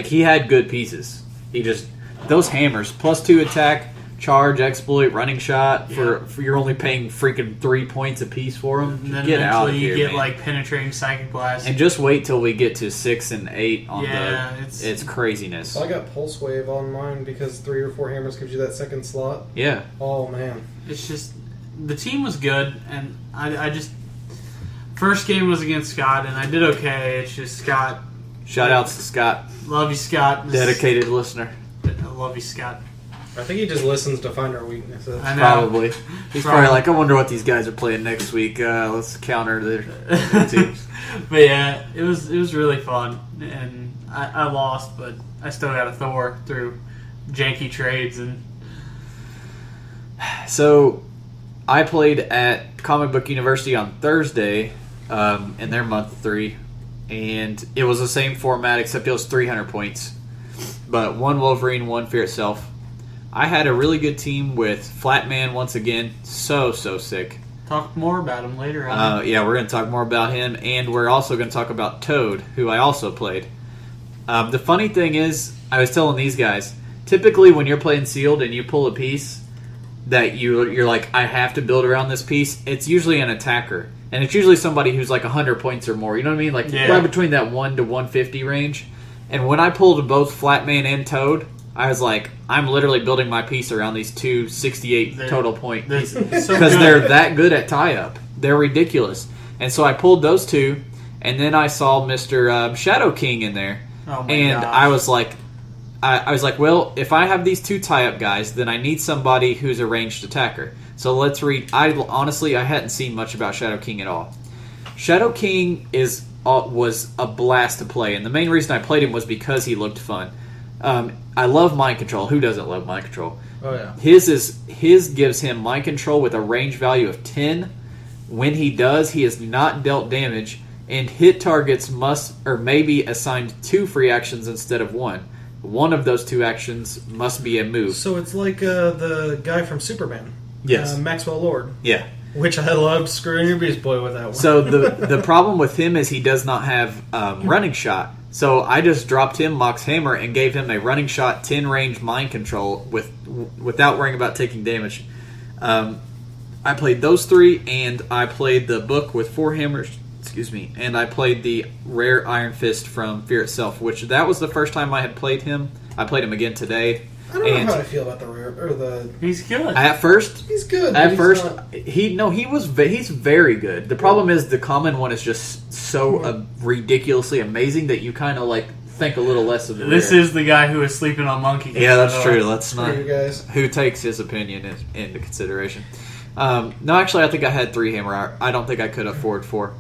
he had good pieces. He just those hammers +2 attack, charge, exploit, running shot for you're only paying freaking 3 points a piece for them.
And then
Get out of
eventually
here,
you get
man.
like penetrating psychic blast.
And just wait till we get to 6 and 8 on
it's
craziness.
I got Pulse Wave on mine because 3 or 4 hammers gives you that second slot.
Yeah.
Oh, man.
It's just the team was good, and I just first game was against Scott, and I did okay. It's just Scott.
Shout outs to Scott.
Love you, Scott.
Dedicated listener.
I love you, Scott.
I think he just listens to find our weaknesses.
I know.
Probably. He's probably like, I wonder what these guys are playing next week. Let's counter their teams.
But yeah, it was really fun, and I lost, but I still got a Thor through janky trades. And
So, I played at Comic Book University on Thursday in their month 3, and it was the same format except it was 300 points. But 1 Wolverine, 1 Fear Itself. I had a really good team with Flatman once again. So sick.
talk more about him later on.
Yeah, we're going to talk more about him, and we're also going to talk about Toad, who I also played. The funny thing is, I was telling these guys, typically when you're playing sealed and you pull a piece that you're like, I have to build around this piece, it's usually an attacker. And it's usually somebody who's like 100 points or more. You know what I mean? Like right between that 1 to 150 range. And when I pulled both Flatman and Toad, I was like, I'm literally building my piece around these 268 total point pieces. Because they're that good at tie-up. They're ridiculous. And so I pulled those two, and then I saw Mr. Shadow King in there.
Oh my
and
gosh.
I was like, well, if I have these 2 tie-up guys, then I need somebody who's a ranged attacker. So let's read. I hadn't seen much about Shadow King at all. Shadow King was a blast to play, and the main reason I played him was because he looked fun. I love mind control. Who doesn't love mind control?
Oh yeah.
His gives him mind control with a range value of 10. When he does, he is not dealt damage, and hit targets may be assigned 2 free actions instead of 1. One of those 2 actions must be a move.
So it's like the guy from Superman.
Yes.
Maxwell Lord.
Yeah.
Which I loved screwing your Beast Boy with that one.
So the problem with him is he does not have running shot. So I just dropped him Mox Hammer and gave him a running shot 10 range mind control without worrying about taking damage. I played those 3, and I played the book with 4 hammers. Excuse me. And I played the rare Iron Fist from Fear Itself, which that was the first time I had played him. I played him again today.
I don't know how I feel about the rare or the.
He's good.
At first,
He's good.
At
he's
first,
not-
he's very good. The problem is the common one is just so ridiculously amazing that you kind of like think a little less of the
This
rare.
is the guy who was sleeping on Monkey King.
Yeah, that's
by the way.
true. Let's not.
Screw you guys.
Who takes his opinion into consideration? No, actually, I think I had 3 hammer. I don't think I could afford 4.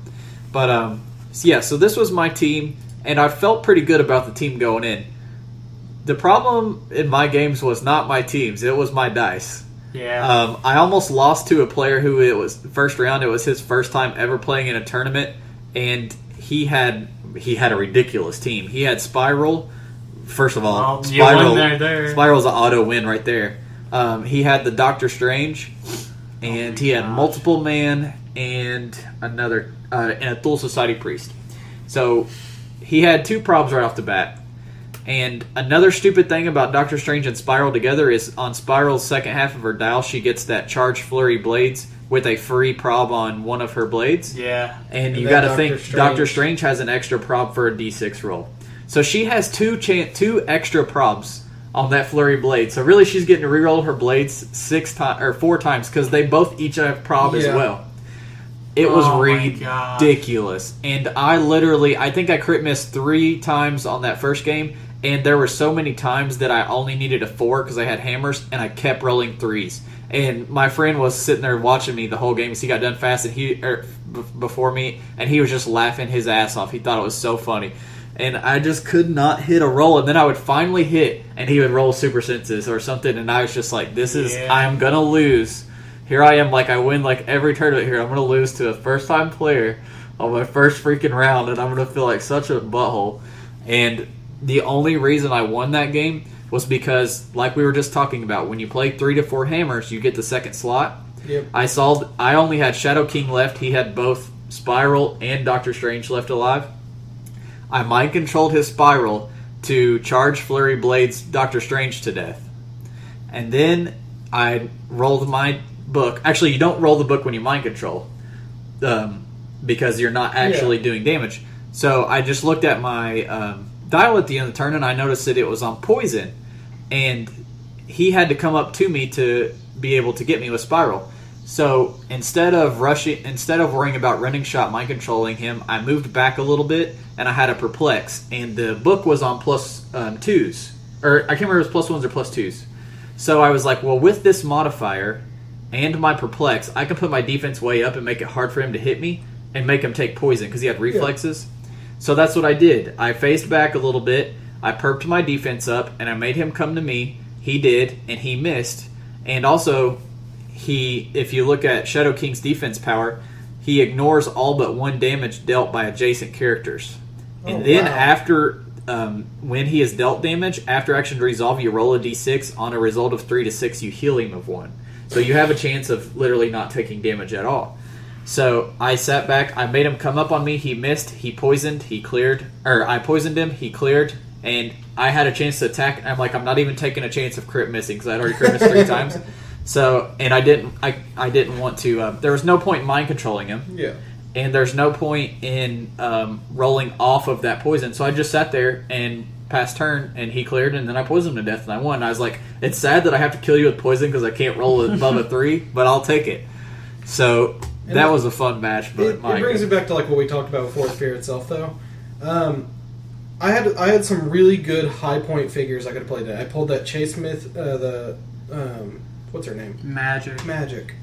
But so this was my team, and I felt pretty good about the team going in. The problem in my games was not my teams; it was my dice.
Yeah.
I almost lost to a player who it was first round. It was his first time ever playing in a tournament, and he had a ridiculous team. He had Spiral. First of all,
Well, you won there.
Spiral's an auto win right there. He had the Doctor Strange, and he had multiple man and another and a Thule Society priest. So he had 2 probs right off the bat. And another stupid thing about Doctor Strange and Spiral together is on Spiral's second half of her dial, she gets that Charge Flurry Blades with a free prob on one of her blades.
Yeah.
And you
then
got to think
Doctor
Doctor Strange has an extra prob for a D6 roll. So she has 2 extra probs on that Flurry Blade. So really she's getting to reroll her blades 4 times because they both each have prob as well. It was ridiculous. And I think I crit missed 3 times on that first game. And there were so many times that I only needed a 4 because I had hammers, and I kept rolling 3s. And my friend was sitting there watching me the whole game because he got done fast before me, and he was just laughing his ass off. He thought it was so funny. And I just could not hit a roll. And then I would finally hit, and he would roll super senses or something, and I was just like, I'm going to lose. Here I am, like I win like every tournament here. I'm going to lose to a first-time player on my first freaking round, and I'm going to feel like such a butthole. And the only reason I won that game was because, like we were just talking about, when you play 3 to 4 hammers, you get the second slot.
Yep.
I only had Shadow King left. He had both Spiral and Doctor Strange left alive. I mind controlled his Spiral to charge Flurry Blades Doctor Strange to death. And then I rolled my book. Actually, you don't roll the book when you mind control, because you're not actually doing damage. So I just looked at my dial at the end of the turn, and I noticed that it was on poison, and he had to come up to me to be able to get me with Spiral. So instead of worrying about running shot, mind controlling him, I moved back a little bit, and I had a Perplex, and the book was on plus 2s, or I can't remember if it was plus 1s or plus 2s. So I was like, well, with this modifier and my Perplex, I can put my defense way up and make it hard for him to hit me and make him take poison because he had reflexes. So that's what I did. I faced back a little bit, I perped my defense up, and I made him come to me. He did, and he missed. And also, if you look at Shadow King's defense power, he ignores all but 1 damage dealt by adjacent characters. And then after, when he is dealt damage, after action to resolve, you roll a d6. On a result of 3 to 6, you heal him of 1. So you have a chance of literally not taking damage at all. So I sat back, I made him come up on me, he missed, he poisoned, he cleared, or I poisoned him, he cleared, and I had a chance to attack, and I'm like, I'm not even taking a chance of crit missing, because I'd already crit missed 3 times. So, and I didn't want to, there was no point in mind controlling him.
Yeah.
And there's no point in rolling off of that poison. So I just sat there and passed turn, and he cleared, and then I poisoned him to death, and I won. And I was like, it's sad that I have to kill you with poison because I can't roll above a 3, but I'll take it. So that was a fun match. But
it brings me back to like what we talked about before Fear itself, though. I had some really good high point figures I could have played today. I pulled that Chase Myth, what's her name? Magic.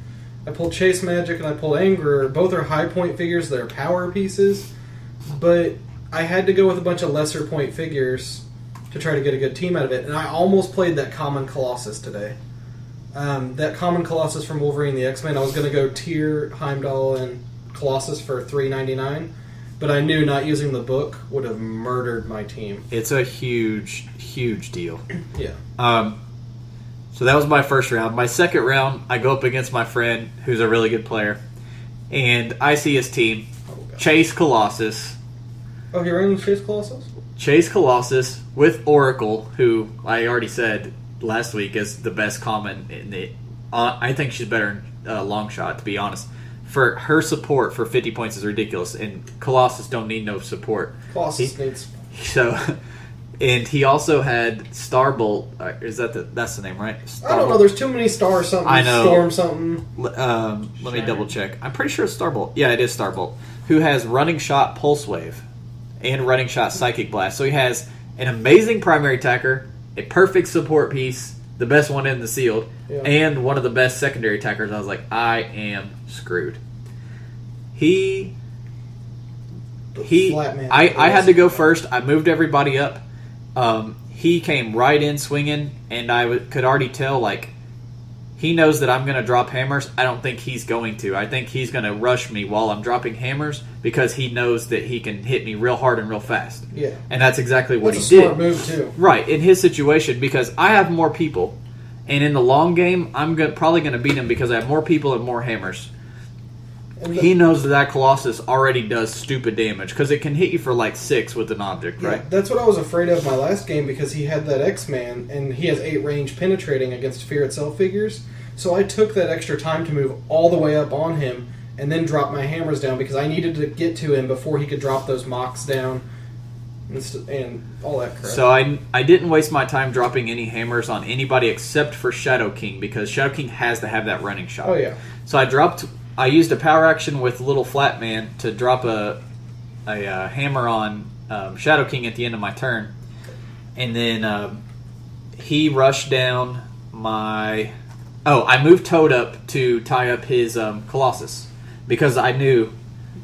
I pulled Chase Magic and I pulled Angerer. Both are high point figures. They're power pieces. But I had to go with a bunch of lesser point figures to try to get a good team out of it. And I almost played that Common Colossus today. That Common Colossus from Wolverine the X-Men. I was going to go Tyr, Heimdall, and Colossus for $3.99. But I knew not using the book would have murdered my team.
It's a huge, huge deal.
Yeah.
So that was my first round. My second round, I go up against my friend, who's a really good player. And I see his team. Chase Colossus.
Oh, he ran Chase Colossus?
Chase Colossus with Oracle, who I already said last week is the best common in the... I think she's better in long shot, to be honest. For her support for 50 points is ridiculous, and Colossus don't need no support.
Colossus needs...
So... And he also had Starbolt. That's the name, right? Starbolt.
I don't know. There's too many stars. Something.
I know.
Storm something.
Let me double check. I'm pretty sure it's Starbolt. Yeah, it is Starbolt. Who has Running Shot, Pulse Wave, and Running Shot, Psychic Blast. So he has an amazing primary attacker, a perfect support piece, the best one in the sealed, and one of the best secondary attackers. I was like, I am screwed. I had to go first. I moved everybody up. He came right in swinging, and I could already tell, like, he knows that I'm going to drop hammers. I don't think he's going to. I think he's going to rush me while I'm dropping hammers because he knows that he can hit me real hard and real fast.
Yeah.
And that's exactly what he did.
That's a smart move, too.
Right, in his situation, because I have more people, and in the long game, I'm probably going to beat him because I have more people and more hammers. He knows that Colossus already does stupid damage because it can hit you for like 6 with an object, right?
That's what I was afraid of my last game because he had that X-Man and he has 8 range penetrating against Fear itself figures. So I took that extra time to move all the way up on him and then drop my hammers down because I needed to get to him before he could drop those mocks down and all that crap.
So I didn't waste my time dropping any hammers on anybody except for Shadow King because Shadow King has to have that running shot.
Oh, yeah.
So I used a power action with Little Flat Man to drop a hammer on Shadow King at the end of my turn. And then he rushed down my... Oh, I moved Toad up to tie up his Colossus. Because I knew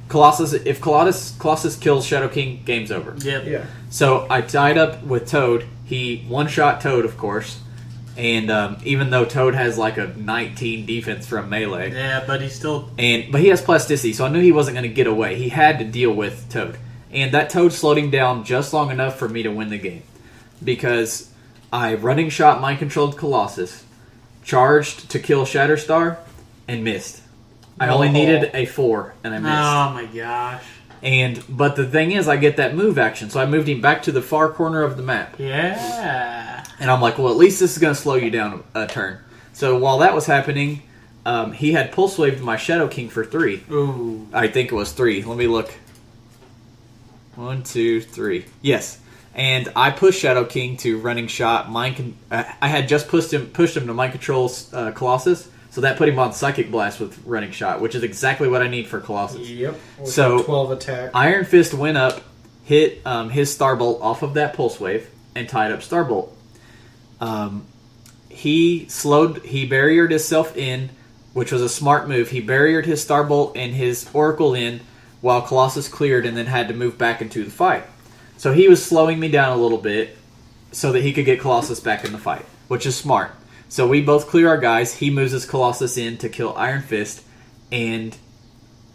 if Colossus kills Shadow King, game's over.
Yep.
Yeah.
So I tied up with Toad. He one-shot Toad, of course. And even though Toad has like a 19 defense from melee,
yeah, but he's still
but he has plasticity, so I knew he wasn't going to get away. He had to deal with Toad, and that Toad slowed him down just long enough for me to win the game because I running shot mind controlled Colossus, charged to kill Shatterstar, and missed. I only needed a 4, and I missed.
Oh my gosh!
But the thing is, I get that move action, so I moved him back to the far corner of the map.
Yeah.
And I'm like, well, at least this is going to slow you down a turn. So while that was happening, he had pulse waved my Shadow King for 3.
Ooh.
I think it was 3. Let me look. 1, 2, 3. Yes. And I pushed Shadow King to running shot. I had just pushed him to Mind Control's Colossus, so that put him on Psychic Blast with running shot, which is exactly what I need for Colossus.
Yep.
So
12 attack.
Iron Fist went up, hit his Starbolt off of that Pulse Wave, and tied up Starbolt. He barriered himself in, which was a smart move. He barriered his Starbolt and his Oracle in while Colossus cleared and then had to move back into the fight. So he was slowing me down a little bit so that he could get Colossus back in the fight, which is smart. So we both clear our guys. He moves his Colossus in to kill Iron Fist, and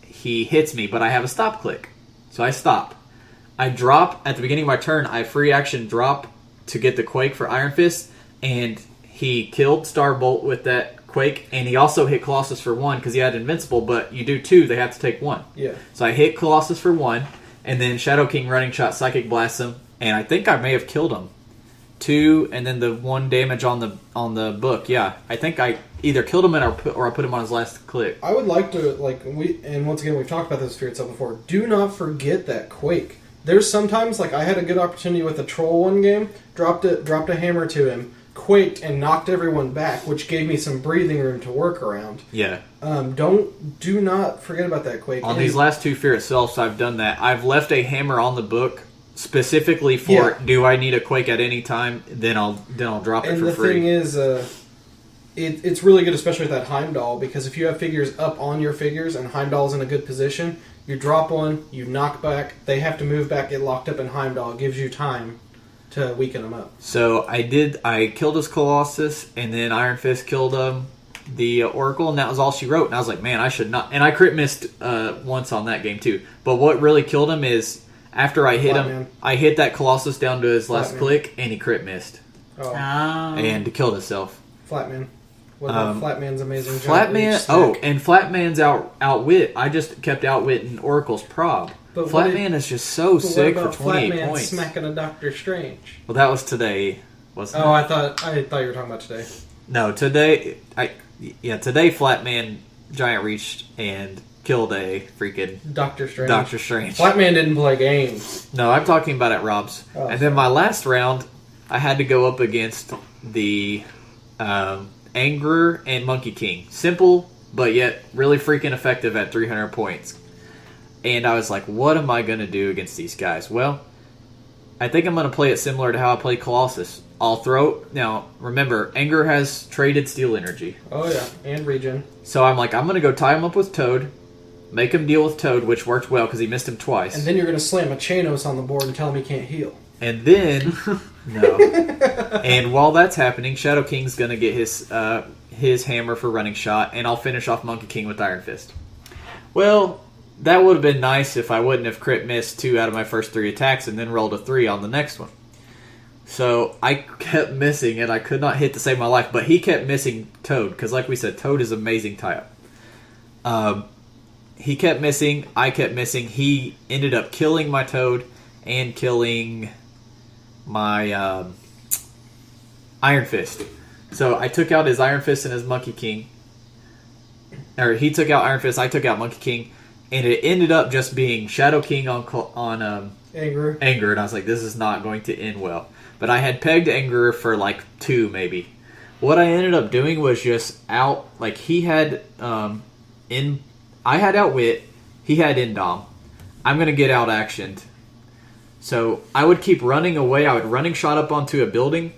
he hits me, but I have a stop click. So I stop. I drop at the beginning of my turn. I free action drop to get the Quake for Iron Fist, and he killed Starbolt with that Quake, and he also hit Colossus for 1 because he had Invincible, but you do 2, they have to take 1.
Yeah.
So I hit Colossus for 1, and then Shadow King running shot Psychic Blast him, and I think I may have killed him. 2, and then the 1 damage on the book. Yeah, I think I either killed him or I put him on his last click.
I would like to, and once again, we've talked about this Fear itself before, do not forget that Quake. There's sometimes, I had a good opportunity with a Troll one game, dropped a hammer to him, quaked, and knocked everyone back, which gave me some breathing room to work around.
Yeah.
Do not forget about that Quake.
On these last 2 Fear Itselfs, I've done that. I've left a hammer on the book specifically for, do I need a Quake at any time? Then I'll drop it for free. And the
thing is, it's really good, especially with that Heimdall, because if you have figures up on your figures and Heimdall's in a good position, you drop one, you knock back, they have to move back, get locked up in Heimdall. It gives you time to weaken them up.
So I killed his Colossus, and then Iron Fist killed the Oracle, and that was all she wrote. And I was like, man, I should not. And I crit missed once on that game too. But what really killed him is after I hit him, I hit that Colossus down to his last click, and he crit missed.
Oh.
And killed himself.
Flatman. What about Flatman's amazing
Flatman? And Flatman's outwit. I just kept outwitting Oracle's prob. But Flatman is just so sick for 28
Flatman
points.
Smacking a Doctor Strange.
Well, that was today, wasn't it?
I thought you were talking about today.
No, today. Today Flatman giant reached and killed a freaking
Doctor Strange.
Flatman
didn't play games.
No, I'm talking about at Rob's. And then my last round, I had to go up against the Angerer and Monkey King. Simple, but yet really freaking effective at 300 points. And I was like, what am I going to do against these guys? Well, I think I'm going to play it similar to how I played Colossus. I'll throw... Now, remember, Angerer has traded Steel Energy.
Oh, yeah, and regen.
So I'm like, I'm going to go tie him up with Toad, make him deal with Toad, which worked well because he missed him twice.
And then you're going to slam a Chanos on the board and tell him he can't heal.
And then... No. And while that's happening, Shadow King's going to get his hammer for running shot, and I'll finish off Monkey King with Iron Fist. Well... That would have been nice if I wouldn't have crit missed 2 out of my first 3 attacks and then rolled a 3 on the next one. So I kept missing and I could not hit to save my life, but he kept missing Toad, because like we said, Toad is amazing tie-up. He kept missing, I kept missing. He ended up killing my Toad and killing my Iron Fist. So I took out his Iron Fist and his Monkey King. Or he took out Iron Fist, I took out Monkey King. And it ended up just being Shadow King on
Angerer.
And I was like, this is not going to end well. But I had pegged Angerer for 2 maybe. What I ended up doing was just he had I had outwit, he had indom. I'm going to get out actioned. So I would keep running away. I would running shot up onto a building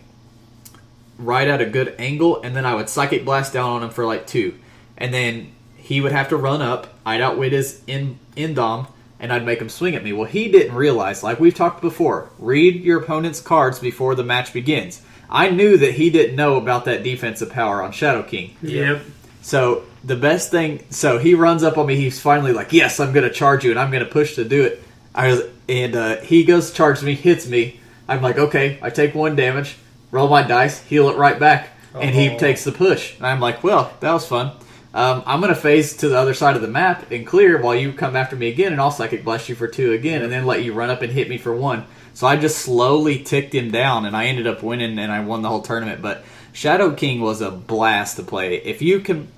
right at a good angle, and then I would Psychic Blast down on him for 2. And then he would have to run up. I'd outwit his indom, and I'd make him swing at me. Well, he didn't realize, like we've talked before, read your opponent's cards before the match begins. I knew that he didn't know about that defensive power on Shadow King.
Yep.
So the best thing, so he runs up on me. He's finally like, yes, I'm going to charge you, and I'm going to push to do it. He goes to charge me, hits me. I'm like, okay, I take 1 damage, roll my dice, heal it right back, and he takes the push. And I'm like, well, that was fun. I'm going to phase to the other side of the map and clear while you come after me again, and I'll Psychic Blast you for 2 again, and then let you run up and hit me for 1. So I just slowly ticked him down, and I ended up winning, and I won the whole tournament. But Shadow King was a blast to play. If you can,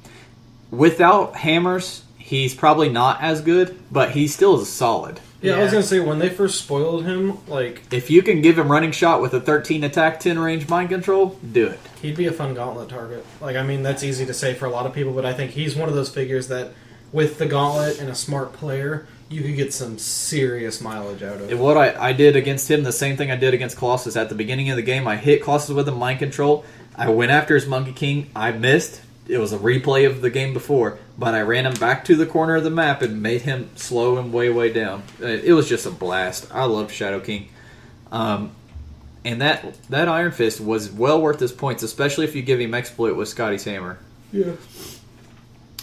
without hammers, he's probably not as good, but he still is solid.
Yeah, I was going to say, when they first spoiled him, like...
If you can give him running shot with a 13 attack, 10 range mind control, do it.
He'd be a fun gauntlet target. Like, I mean, that's easy to say for a lot of people, but I think he's one of those figures that, with the gauntlet and a smart player, you could get some serious mileage out of.
And what I did against him, the same thing I did against Colossus. At the beginning of the game, I hit Colossus with a mind control. I went after his Monkey King. I missed. It was a replay of the game before, but I ran him back to the corner of the map and made him slow him way, way down. It was just a blast. I loved Shadow King. And that Iron Fist was well worth his points, especially if you give him Exploit with Scotty's Hammer.
Yeah.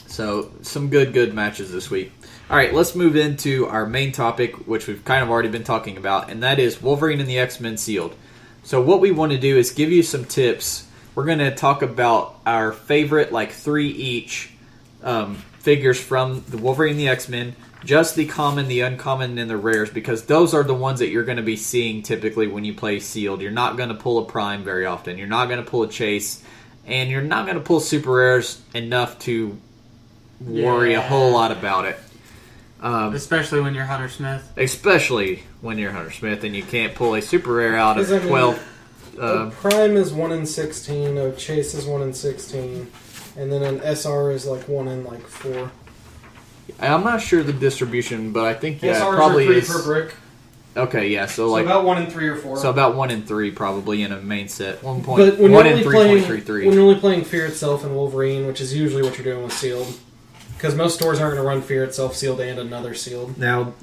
So, some good matches this week. All right, let's move into our main topic, which we've kind of already been talking about, and that is Wolverine and the X-Men Sealed. So what we want to do is give you some tips. We're going to talk about our favorite, 3 each figures from the Wolverine and the X-Men, just the common, the uncommon, and the rares, because those are the ones that you're going to be seeing typically when you play Sealed. You're not going to pull a Prime very often. You're not going to pull a Chase, and you're not going to pull super rares enough to worry a whole lot about it.
Especially when you're Hunter Smith.
Especially when you're Hunter Smith and you can't pull a super rare out of 12.
Prime is 1 in 16, a Chase is 1 in 16, and then an SR is 1 in 4.
I'm not sure the distribution, but I think
SRs
probably
are 3
is
per brick.
Okay, yeah, so
about 1 in 3 or 4.
So about 1 in 3 probably in a main set.
But when you're only playing
3.33.
when you're only playing Fear Itself and Wolverine, which is usually what you're doing with Sealed, because most stores aren't going to run Fear Itself, Sealed, and another Sealed.
Now,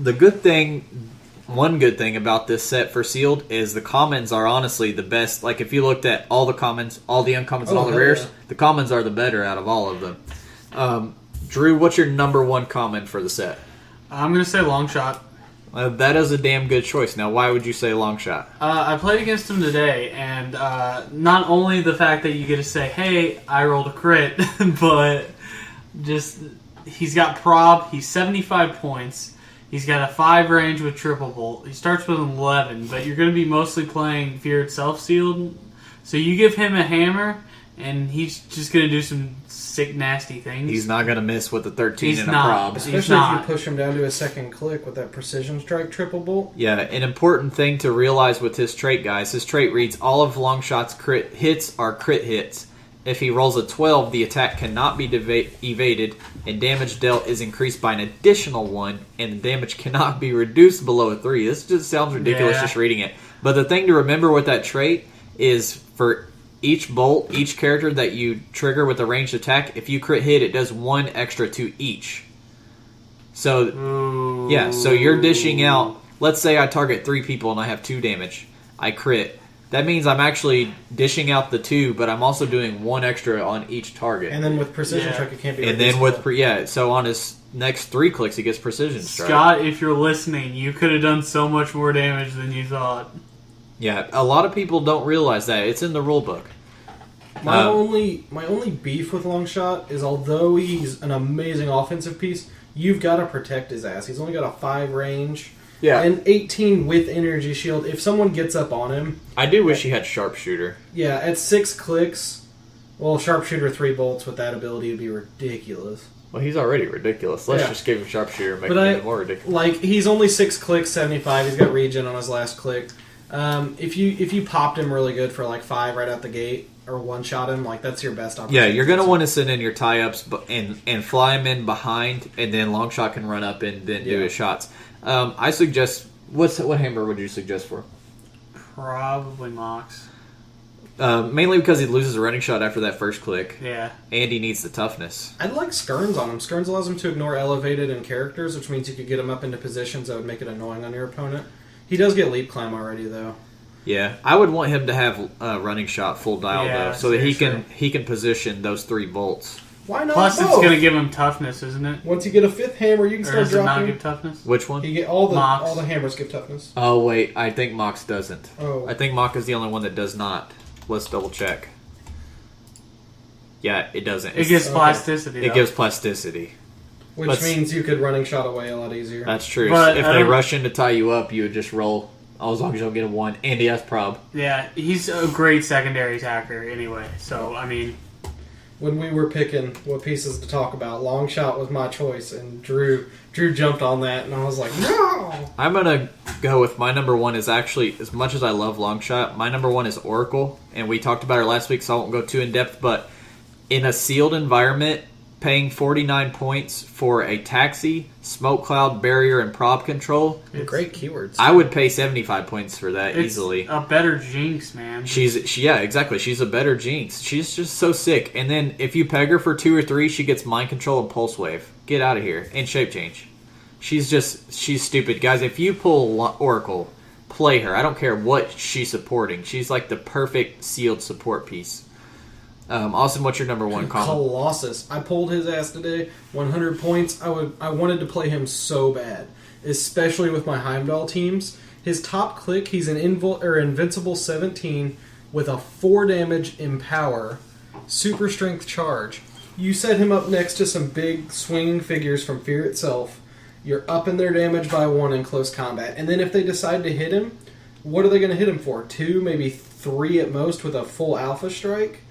one good thing about this set for Sealed is the commons are honestly the best. Like, if you looked at all the commons, all the uncommons, and all the rares, the commons are the better out of all of them. Drew, what's your number 1 common for the set?
I'm going to say Long Shot.
That is a damn good choice. Now, why would you say Long Shot?
I played against him today, and not only the fact that you get to say, hey, I rolled a crit, but just... He's got prob, he's 75 points, he's got a 5 range with triple bolt, he starts with an 11, but you're going to be mostly playing Fear Itself Sealed, so you give him a hammer, and he's just going to do some sick, nasty things.
He's not going to miss with the 13
he's
and
not.
a prob.
Especially if you push him down to a second click with that Precision Strike triple bolt.
Yeah, an important thing to realize with his trait, guys, his trait reads, all of Longshot's crit hits are crit hits. If he rolls a 12, the attack cannot be evaded, and damage dealt is increased by an additional 1, and the damage cannot be reduced below a 3. This just sounds ridiculous just reading it. But the thing to remember with that trait is for each bolt, each character that you trigger with a ranged attack, if you crit hit, it does 1 extra to each. So, yeah, so you're dishing out, let's say I target 3 people and I have 2 damage. I crit. That means I'm actually dishing out the 2, but I'm also doing 1 extra on each target.
And then with Precision Strike, it can't be.
And then with so on his next 3 clicks, he gets Precision Strike.
Scott, if you're listening, you could have done so much more damage than you thought.
Yeah, a lot of people don't realize that. It's in the rule book.
My only beef with Longshot is, although he's an amazing offensive piece, you've got to protect his ass. He's only got a 5 range.
Yeah.
And 18 with Energy Shield. If someone gets up on him...
I do wish he had Sharpshooter.
Yeah, at 6 clicks, well, Sharpshooter 3 bolts with that ability would be ridiculous.
Well, he's already ridiculous. Let's just give him Sharpshooter and make him even more ridiculous.
Like, he's only 6 clicks, 75. He's got regen on his last click. If you popped him really good for 5 right out the gate, or one-shot him, that's your best opportunity.
Yeah, you're going to want to send in your tie-ups and fly him in behind, and then Longshot can run up and then do his shots. I suggest... What hammer would you suggest for?
Probably Mox.
Mainly because he loses a running shot after that first click.
Yeah.
And he needs the toughness.
I'd like Skerns on him. Skerns allows him to ignore elevated and characters, which means you could get him up into positions that would make it annoying on your opponent. He does get leap climb already, though.
Yeah, I would want him to have running shot full dial, though, so that he can position those 3 bolts.
Why not?
Plus, it's going to give him toughness, isn't it?
Once you get a 5th hammer, you can start
dropping. Does it not
dropping.
give toughness?
Which one?
You get all the hammers give toughness.
Oh wait, I think Mox doesn't.
Oh.
I think Mox is the only one that does not. Let's double check. Yeah, it doesn't.
It gives plasticity.
It gives plasticity.
Which means you could running shot away a lot easier.
That's true. But if they rush in to tie you up, you would just roll as long as you don't get a 1. Andy has prob.
Yeah, he's a great secondary attacker anyway. So, I mean...
When we were picking what pieces to talk about, long shot was my choice, and Drew jumped on that, and I was like, no!
I'm going to go with my number 1 is actually, as much as I love long shot, my number 1 is Oracle, and we talked about her last week, so I won't go too in-depth, but in a sealed environment, paying 49 points for a taxi, smoke cloud, barrier, and prob control.
Great keywords.
I would pay 75 points for that easily.
A better Jinx, man.
Yeah, exactly. She's a better Jinx. She's just so sick. And then if you peg her for 2 or 3, she gets mind control and pulse wave. Get out of here. And shape change. She's stupid. Guys, if you pull Oracle, play her. I don't care what she's supporting. She's like the perfect sealed support piece. Austin, what's your number 1 comment?
Colossus. I pulled his ass today. 100 points. I wanted to play him so bad, especially with my Heimdall teams. His top click, he's an invincible 17 with a 4 damage empower, super strength charge. You set him up next to some big swinging figures from Fear itself. You're upping their damage by 1 in close combat. And then if they decide to hit him, what are they going to hit him for? 2, maybe 3 at most with a full alpha strike?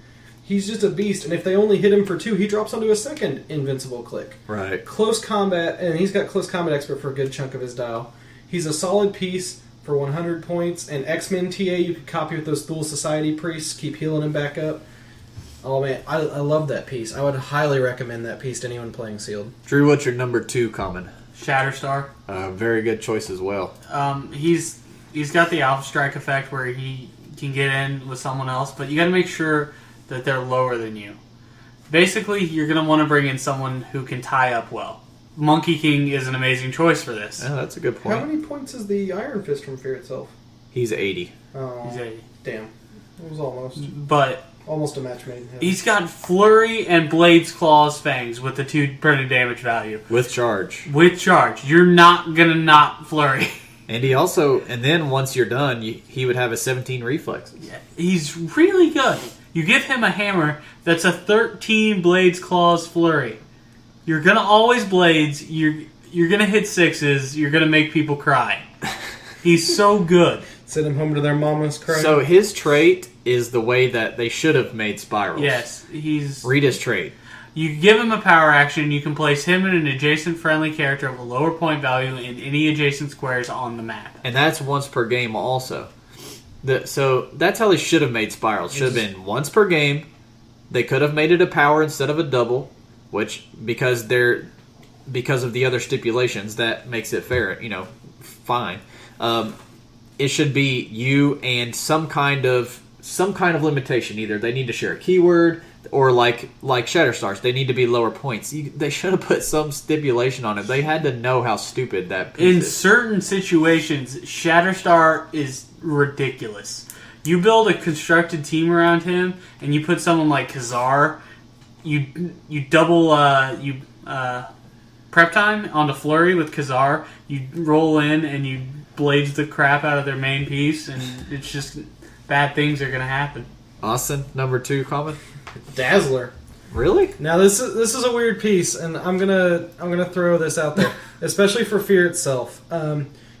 He's just a beast, and if they only hit him for 2, he drops onto a second invincible click.
Right.
Close combat, and he's got close combat expert for a good chunk of his dial. He's a solid piece for 100 points, and X-Men TA you could copy with those Thule Society priests, keep healing him back up. Oh man, I love that piece. I would highly recommend that piece to anyone playing Sealed.
Drew, what's your number 2 comment?
Shatterstar.
Very good choice as well.
He's got the Alpha Strike effect where he can get in with someone else, but you got to make sure that they're lower than you. Basically, you're going to want to bring in someone who can tie up well. Monkey King is an amazing choice for this.
Yeah, that's a good point.
How many points is the Iron Fist from Fear itself?
He's 80.
Oh,
He's 80.
damn. It was almost a match made in heaven.
He's got Flurry and Blade's Claws Fangs with the 2 printed damage value.
With charge.
You're not going to not Flurry.
And he also, and then once you're done, he would have a 17 reflexes.
Yeah, he's really good. You give him a hammer that's a 13 Blades Claws Flurry. You're going to always Blades. You're going to hit 6s. You're going to make people cry. He's so good.
Send him home to their mamas crying.
So his trait is the way that they should have made spirals.
Yes.
Read his trait.
You give him a power action. You can place him in an adjacent friendly character of a lower point value in any adjacent squares on the map.
And that's once per game also. So that's how they should have made spirals. Should have been once per game. They could have made it a power instead of a double, which because of the other stipulations that makes it fair. Fine. It should be you and some kind of limitation. Either they need to share a keyword, or like Shatterstars, they need to be lower points. They should have put some stipulation on it. They had to know how stupid that piece
In
is.
certain situations, Shatterstar is ridiculous. You build a constructed team around him, and you put someone like Khazar. You double prep time onto Flurry with Khazar. You roll in and you blades the crap out of their main piece, and it's just bad things are going to happen.
Austin, number 2 comment.
Dazzler.
Really?
Now this is a weird piece, and I'm gonna throw this out there, especially for Fear itself.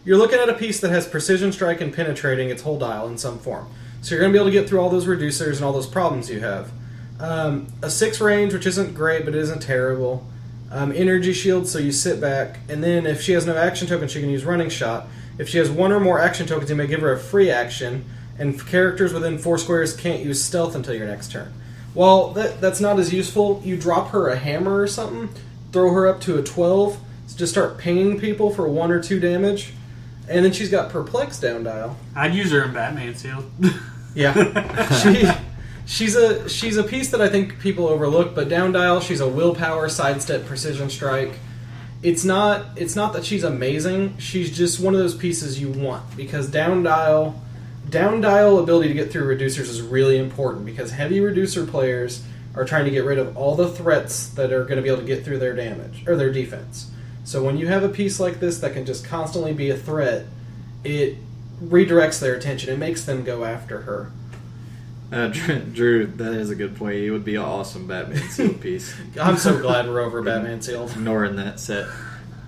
You're looking at a piece that has precision strike and penetrating its whole dial in some form, so you're gonna be able to get through all those reducers and all those problems you have. A 6 range, which isn't great, but it isn't terrible. Energy shield, so you sit back, and then if she has no action token, she can use running shot. If she has 1 or more action tokens, you may give her a free action, and characters within 4 squares can't use stealth until your next turn. Well, that's not as useful. You drop her a hammer or something, throw her up to a 12, just start pinging people for 1 or 2 damage, and then she's got Perplex down dial.
I'd use her in Batman Sealed.
Yeah. She's a piece that I think people overlook, but down dial, she's a willpower, sidestep, precision strike. It's not that she's amazing, she's just one of those pieces you want, because down dial ability to get through reducers is really important, because heavy reducer players are trying to get rid of all the threats that are going to be able to get through their damage or their defense. So when you have a piece like this that can just constantly be a threat, it redirects their attention. It makes them go after her.
Drew, that is a good point. It would be an awesome Batman Sealed piece.
I'm so glad we're over Batman Sealed.
Nor in that set.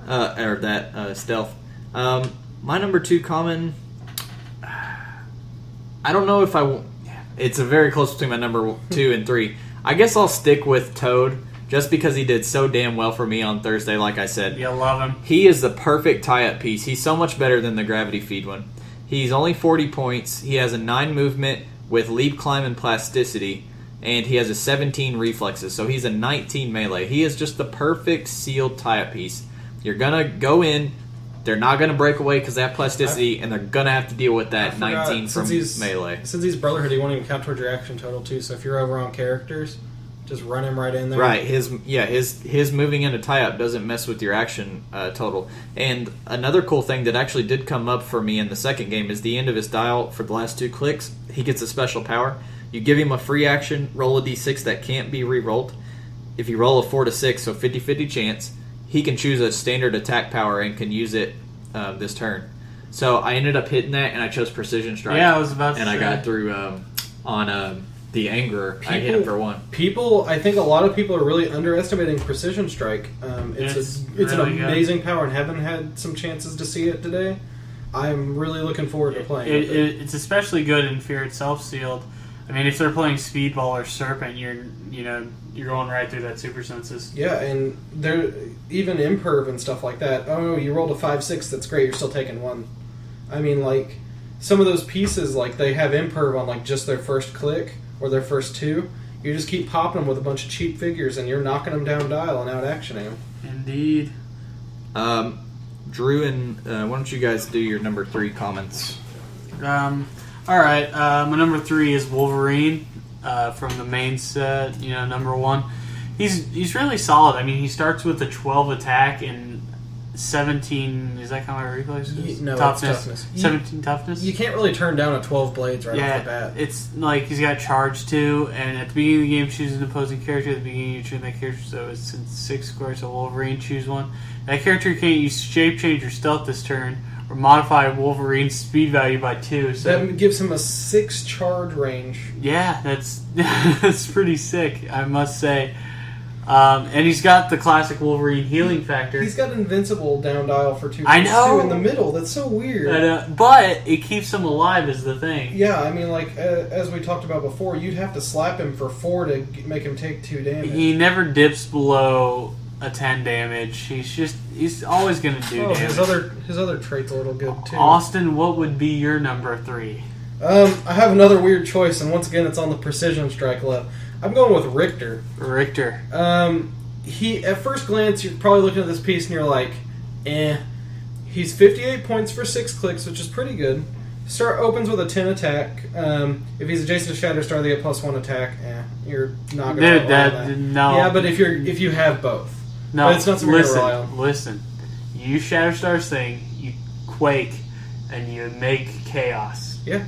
Or that stealth. My number 2 common... I don't know if it's a very close between my number 2 and 3. I guess I'll stick with Toad just because he did so damn well for me on Thursday, like I said.
You love him.
He is the perfect tie-up piece. He's so much better than the Gravity Feed one. He's only 40 points. He has a 9 movement with Leap, Climb, and Plasticity, and he has a 17 reflexes, so he's a 19 melee. He is just the perfect sealed tie-up piece. You're going to go in, they're not going to break away because they have Plasticity, and they're going to have to deal with that 19 from melee.
Since he's Brotherhood, he won't even count towards your action total, too, so if you're over on characters, just run him right in there.
Right, his moving into tie-up doesn't mess with your action total. And another cool thing that actually did come up for me in the second game is the end of his dial for the last 2 clicks. He gets a special power. You give him a free action, roll a d6 that can't be re-rolled. If you roll a 4 to 6, so 50-50 chance, he can choose a standard attack power and can use it this turn. So I ended up hitting that, and I chose Precision Strike.
Yeah, I was about to
and
say.
I got through on the Angerer. I hit him for 1.
I think a lot of people are really underestimating Precision Strike. It's an amazing power, and haven't had some chances to see it today. I'm really looking forward to playing it.
It's especially good in Fear Itself Sealed. I mean, if they're playing Speedball or Serpent, you're going right through that Super Senses.
Yeah, and they're even Imperv and stuff like that. Oh, you rolled a 5-6, that's great, you're still taking 1. I mean, like, some of those pieces, like, they have Imperv on, like, just their first click, or their first 2. You just keep popping them with a bunch of cheap figures, and you're knocking them down dial and out-actioning them.
Indeed.
Drew, and why don't you guys do your number 3 comments?
Alright, my number 3 is Wolverine from the main set, number 1. He's really solid. I mean, he starts with a 12 attack and 17, is that kind of my reflexes?
No,
toughness.
It's toughness.
17 toughness?
You can't really turn down a 12 blades right off the bat.
It's like he's got charge too, and at the beginning of the game, choose an opposing character. At the beginning, you choose that character, so it's in 6 squares, so Wolverine, choose one. That character can't use shape change or stealth this turn, or modify Wolverine's speed value by 2. So
that gives him a 6 charge range.
Yeah, that's pretty sick, I must say. And he's got the classic Wolverine healing factor.
He's got invincible down dial for 2
I know!
in the middle. That's so weird.
But it keeps him alive is the thing.
Yeah, I mean, like, as we talked about before, you'd have to slap him for 4 to make him take 2 damage.
He never dips below a 10 damage. He's always going to do damage.
His other trait's a little good, too.
Austin, what would be your number 3?
I have another weird choice, and once again, it's on the Precision Strike level. I'm going with Richter. He, at first glance, you're probably looking at this piece and you're like, eh. He's 58 points for 6 clicks, which is pretty good. Opens with a 10 attack. If he's adjacent to Shatterstar, they get +1 attack. You're not going to rely on that.
No.
Yeah, but if you have both.
No,
but it's not something to rely on.
Listen. You use Shatterstar's thing, you quake, and you make chaos.
Yeah.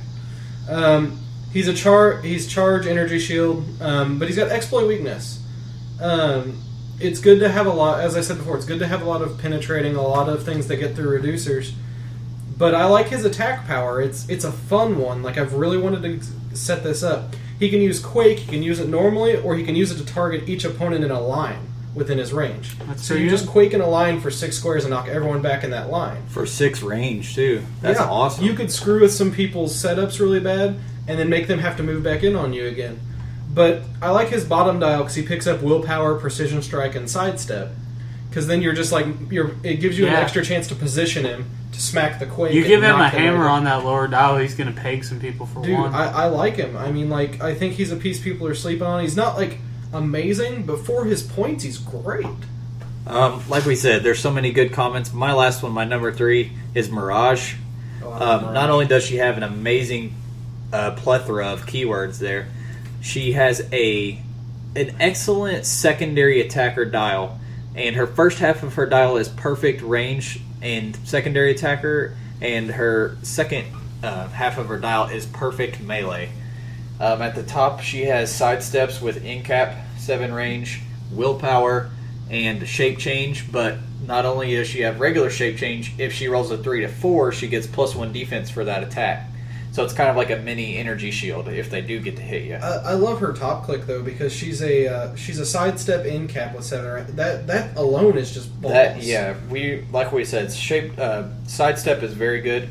He's charge, energy shield, but he's got exploit weakness. It's good to have a lot, as I said before, it's good to have a lot of penetrating, a lot of things that get through reducers. But I like his attack power. It's a fun one. Like, I've really wanted to set this up. He can use Quake, he can use it normally, or he can use it to target each opponent in a line within his range. So you just Quake in a line for 6 squares and knock everyone back in that line.
For 6 range, too. That's awesome.
You could screw with some people's setups really bad, and then make them have to move back in on you again. But I like his bottom dial because he picks up Willpower, Precision Strike, and Sidestep. Because then you're just like, it gives you an extra chance to position him to smack the Quake.
You give him a hammer on that lower dial, he's going to peg some people for 1.
Dude, I like him. I mean, like, I think he's a piece people are sleeping on. He's not, like, amazing, but for his points, he's great.
Like we said, there's so many good comments. My last one, my number 3, is Mirage. Not only does she have an amazing plethora of keywords there, she has an excellent secondary attacker dial, and her first half of her dial is perfect range and secondary attacker, and her second half of her dial is perfect melee. At the top, she has sidesteps with Incap, 7 range, willpower, and shape change, but not only does she have regular shape change, if she rolls a 3 to 4, she gets +1 defense for that attack. So it's kind of like a mini energy shield if they do get to hit you.
I love her top click though because she's a sidestep in cap with 7. That alone is just balls.
Like we said, sidestep is very good.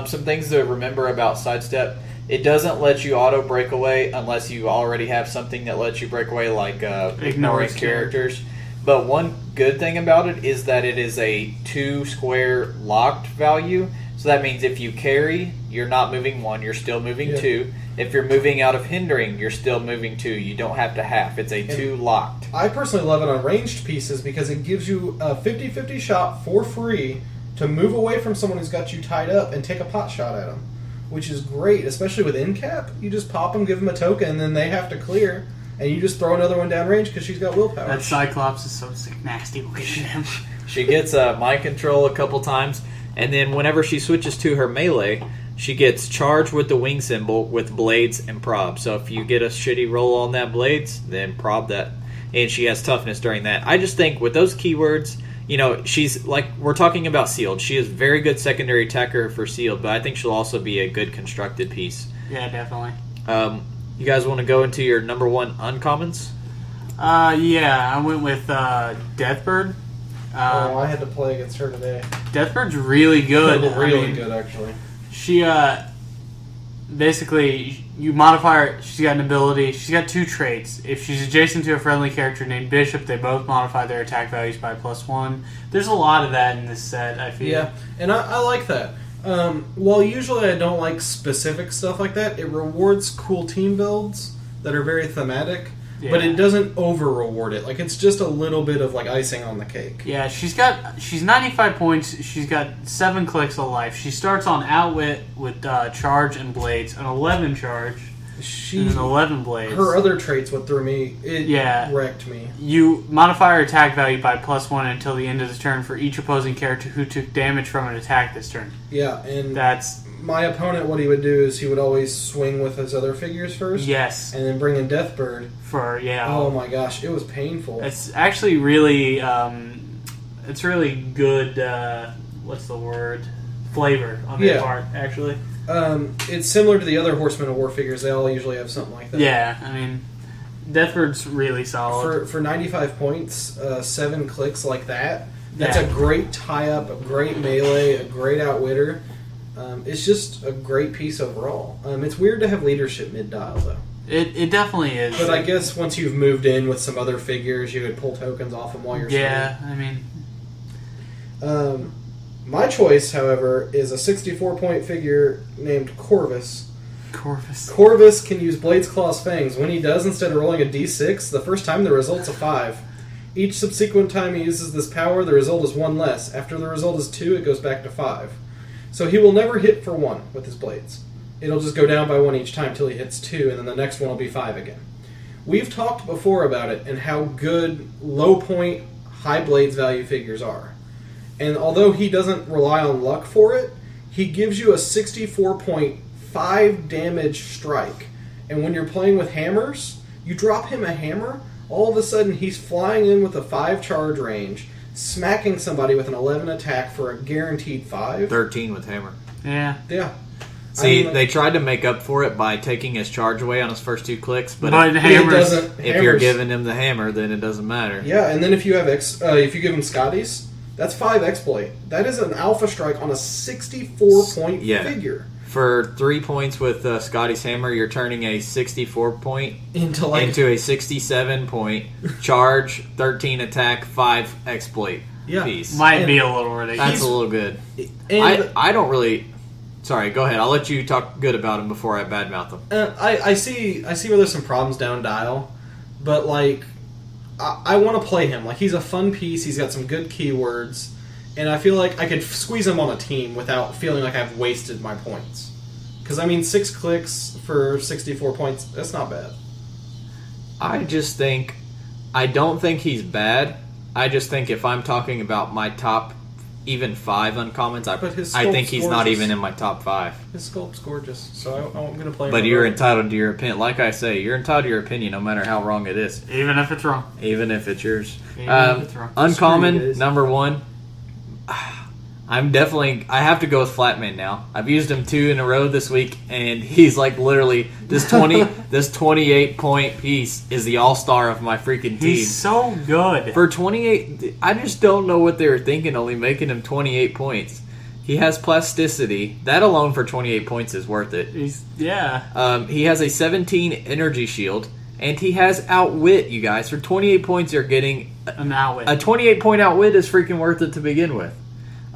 Some things to remember about sidestep: It doesn't let you auto break away unless you already have something that lets you break away, like ignoring characters. But one good thing about it is that it is a 2-square locked value. So that means if you carry, you're not moving 1, you're still moving 2. If you're moving out of hindering, you're still moving 2. You don't have to half. It's a 2 locked.
I personally love it on ranged pieces because it gives you a 50-50 shot for free to move away from someone who's got you tied up and take a pot shot at them, which is great, especially with end cap. You just pop them, give them a token, and then they have to clear, and you just throw another one down range because she's got willpower.
That Cyclops is so sick, nasty looking at him.
She gets mind control a couple times, and then whenever she switches to her melee, she gets charged with the wing symbol with blades and prob. So if you get a shitty roll on that blades, then prob that. And she has toughness during that. I just think with those keywords, she's like, we're talking about sealed. She is very good secondary attacker for sealed, but I think she'll also be a good constructed piece.
Yeah, definitely.
You guys want to go into your number 1 uncommons?
Yeah, I went with Deathbird.
I had to play against her today.
Deathbird's really good.
Really good, actually.
She, basically, you modify her. She's got an ability. She's got 2 traits. If she's adjacent to a friendly character named Bishop, they both modify their attack values by +1. There's a lot of that in this set, I feel.
Yeah, and I like that. While usually I don't like specific stuff like that, it rewards cool team builds that are very thematic. Yeah. But it doesn't over-reward it. Like, it's just a little bit of, like, icing on the cake.
Yeah, she's 95 points. She's got 7 clicks of life. She starts on Outwit with charge and blades, an 11 charge, and an 11 blades.
Her other traits, what threw me, wrecked me.
You modify her attack value by +1 until the end of the turn for each opposing character who took damage from an attack this turn.
Yeah, and
that's...
My opponent, what he would do is he would always swing with his other figures first.
Yes.
And then bring in Deathbird.
Oh
my gosh, it was painful.
It's actually really, it's really good, what's the word? Flavor on their part, actually.
It's similar to the other Horsemen of War figures. They all usually have something like that.
Yeah, I mean, Deathbird's really solid.
For 95 points, 7 clicks like that, that's a great tie-up, a great melee, a great outwitter. It's just a great piece overall. It's weird to have leadership mid-dial, though.
It definitely is.
But I guess once you've moved in with some other figures, you could pull tokens off them while you're
swinging. I
mean... my choice, however, is a 64-point figure named Corvus. Corvus can use Blades, Claws, Fangs. When he does, instead of rolling a d6, the first time the result's a 5. Each subsequent time he uses this power, the result is 1 less. After the result is 2, it goes back to 5. So he will never hit for 1 with his blades. It'll just go down by 1 each time till he hits 2, and then the next one will be 5 again. We've talked before about it and how good low point, high blades value figures are. And although he doesn't rely on luck for it, he gives you a 64.5 damage strike. And when you're playing with hammers, you drop him a hammer, all of a sudden he's flying in with a 5 charge range, smacking somebody with an 11 attack for a guaranteed 5.
13 with hammer.
Yeah.
See, they tried to make up for it by taking his charge away on his first 2 clicks, but if you're giving him the hammer, then it doesn't matter.
Yeah, and then if you have if you give him Scotty's, that's 5 exploit. That is an alpha strike on a 64-point figure.
For 3 points with Scotty's hammer, you're turning a 64-point into a 67-point charge, 13 attack, 5 exploit piece.
Might be a little ridiculous.
That's a little good. I don't really... Sorry, go ahead. I'll let you talk good about him before I badmouth him.
I see where there's some problems down dial, but like I want to play him. Like, he's a fun piece. He's got some good keywords, and I feel like I could squeeze him on a team without feeling like I've wasted my points. Because, I mean, 6 clicks for 64 points, that's not bad.
I don't think he's bad. I just think if I'm talking about my top even 5 uncommons, I think he's not even in my top 5.
His sculpt's gorgeous, so I'm going to play him.
But you're entitled to your opinion. Like I say, you're entitled to your opinion no matter how wrong it is.
Even if it's wrong.
Even if it's yours. Uncommon, number 1. I have to go with Flatman now. I've used him 2 in a row this week, and he's like literally this 28-point piece is the all-star of my freaking team.
He's so good.
For 28, I just don't know what they were thinking, only making him 28 points. He has plasticity. That alone for 28 points is worth it. He has a 17 energy shield, and he has outwit. You guys, for 28 points, you're getting
an outwit.
A 28 point outwit is freaking worth it to begin with.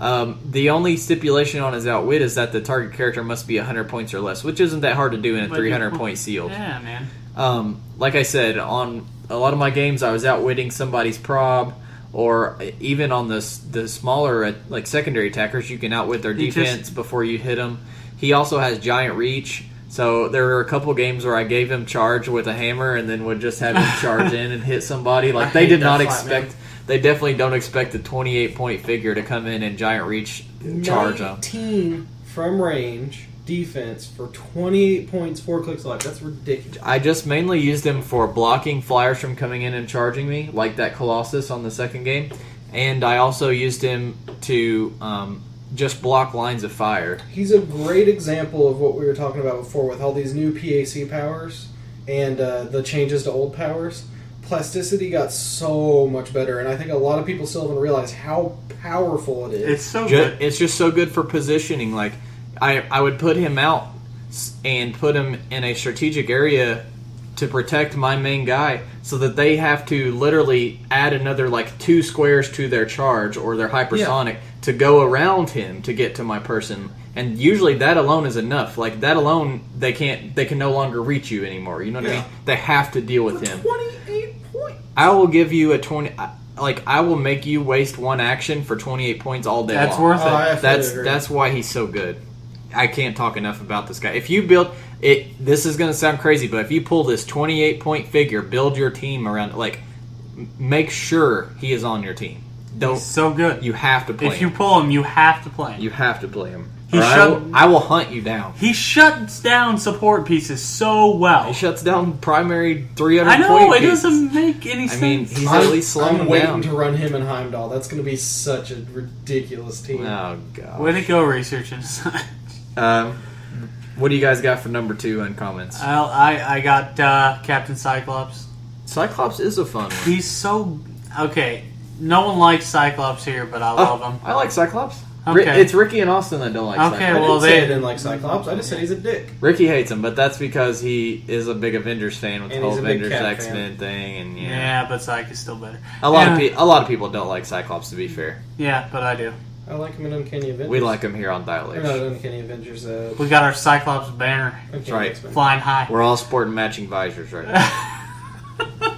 The only stipulation on his outwit is that the target character must be 100 points or less, which isn't that hard to do in a 300 point sealed.
Yeah, man.
Like I said, on a lot of my games, I was outwitting somebody's prob. Or even on the smaller, like secondary attackers, you can outwit their defense before you hit them. He also has giant reach, so there were a couple games where I gave him charge with a hammer and then would just have him charge in and hit somebody. Like they did not expect, they definitely don't expect a 28 point figure to come in and giant reach charge them.
19 from range. Defense for 28 points, 4 clicks left. That's ridiculous.
I just mainly used him for blocking flyers from coming in and charging me, like that Colossus on the second game. And I also used him to just block lines of fire.
He's a great example of what we were talking about before with all these new PAC powers and the changes to old powers. Plasticity got so much better, and I think a lot of people still haven't realized how powerful it is.
It's so good.
It's just so good for positioning. Like, I would put him out and put him in a strategic area to protect my main guy so that they have to literally add another like 2 squares to their charge or their hypersonic to go around him to get to my person. And usually that alone is enough. Like that alone, they can no longer reach you anymore. You know what I mean? They have to deal with him.
28 points.
I will give you a 20. Like I will make you waste one action for 28 points all day long.
That's worth it.
That's why he's so good. I can't talk enough about this guy. If you build it, this is going to sound crazy, but if you pull this 28 point figure, build your team around. Like, make sure he is on your team.
He's so good.
You have to play him.
If you pull him, you have to play him.
You have to play him.
I
will hunt you down.
He shuts down support pieces so well.
He shuts down primary 300
I know,
point
it
pieces.
doesn't make any sense.
I mean, he's at least slowing
I'm
him
waiting
down.
to run him and Heimdall. That's going to be such a ridiculous team.
Oh, God.
Way to go, Research Inside.
What do you guys got for number 2 in comments?
I got Captain Cyclops.
Cyclops is a fun one.
He's so... Okay, no one likes Cyclops here, but I love him.
I like Cyclops.
Okay.
It's Ricky and Austin that don't like Cyclops.
I didn't say I didn't like Cyclops. I just said he's a dick.
Ricky hates him, but that's because he is a big Avengers fan with
And
the
he's
whole
a big
Avengers
Cat
X-Men thing. And
Yeah, but Cyc is still better.
a lot of people don't like Cyclops, to be fair.
Yeah, but I do.
I like him in Uncanny Avengers.
We like him here on Dial
Or not
H.
Uncanny Avengers.
We got our Cyclops banner
Uncanny
right.
X-Men.
flying high.
We're all sporting matching visors right now.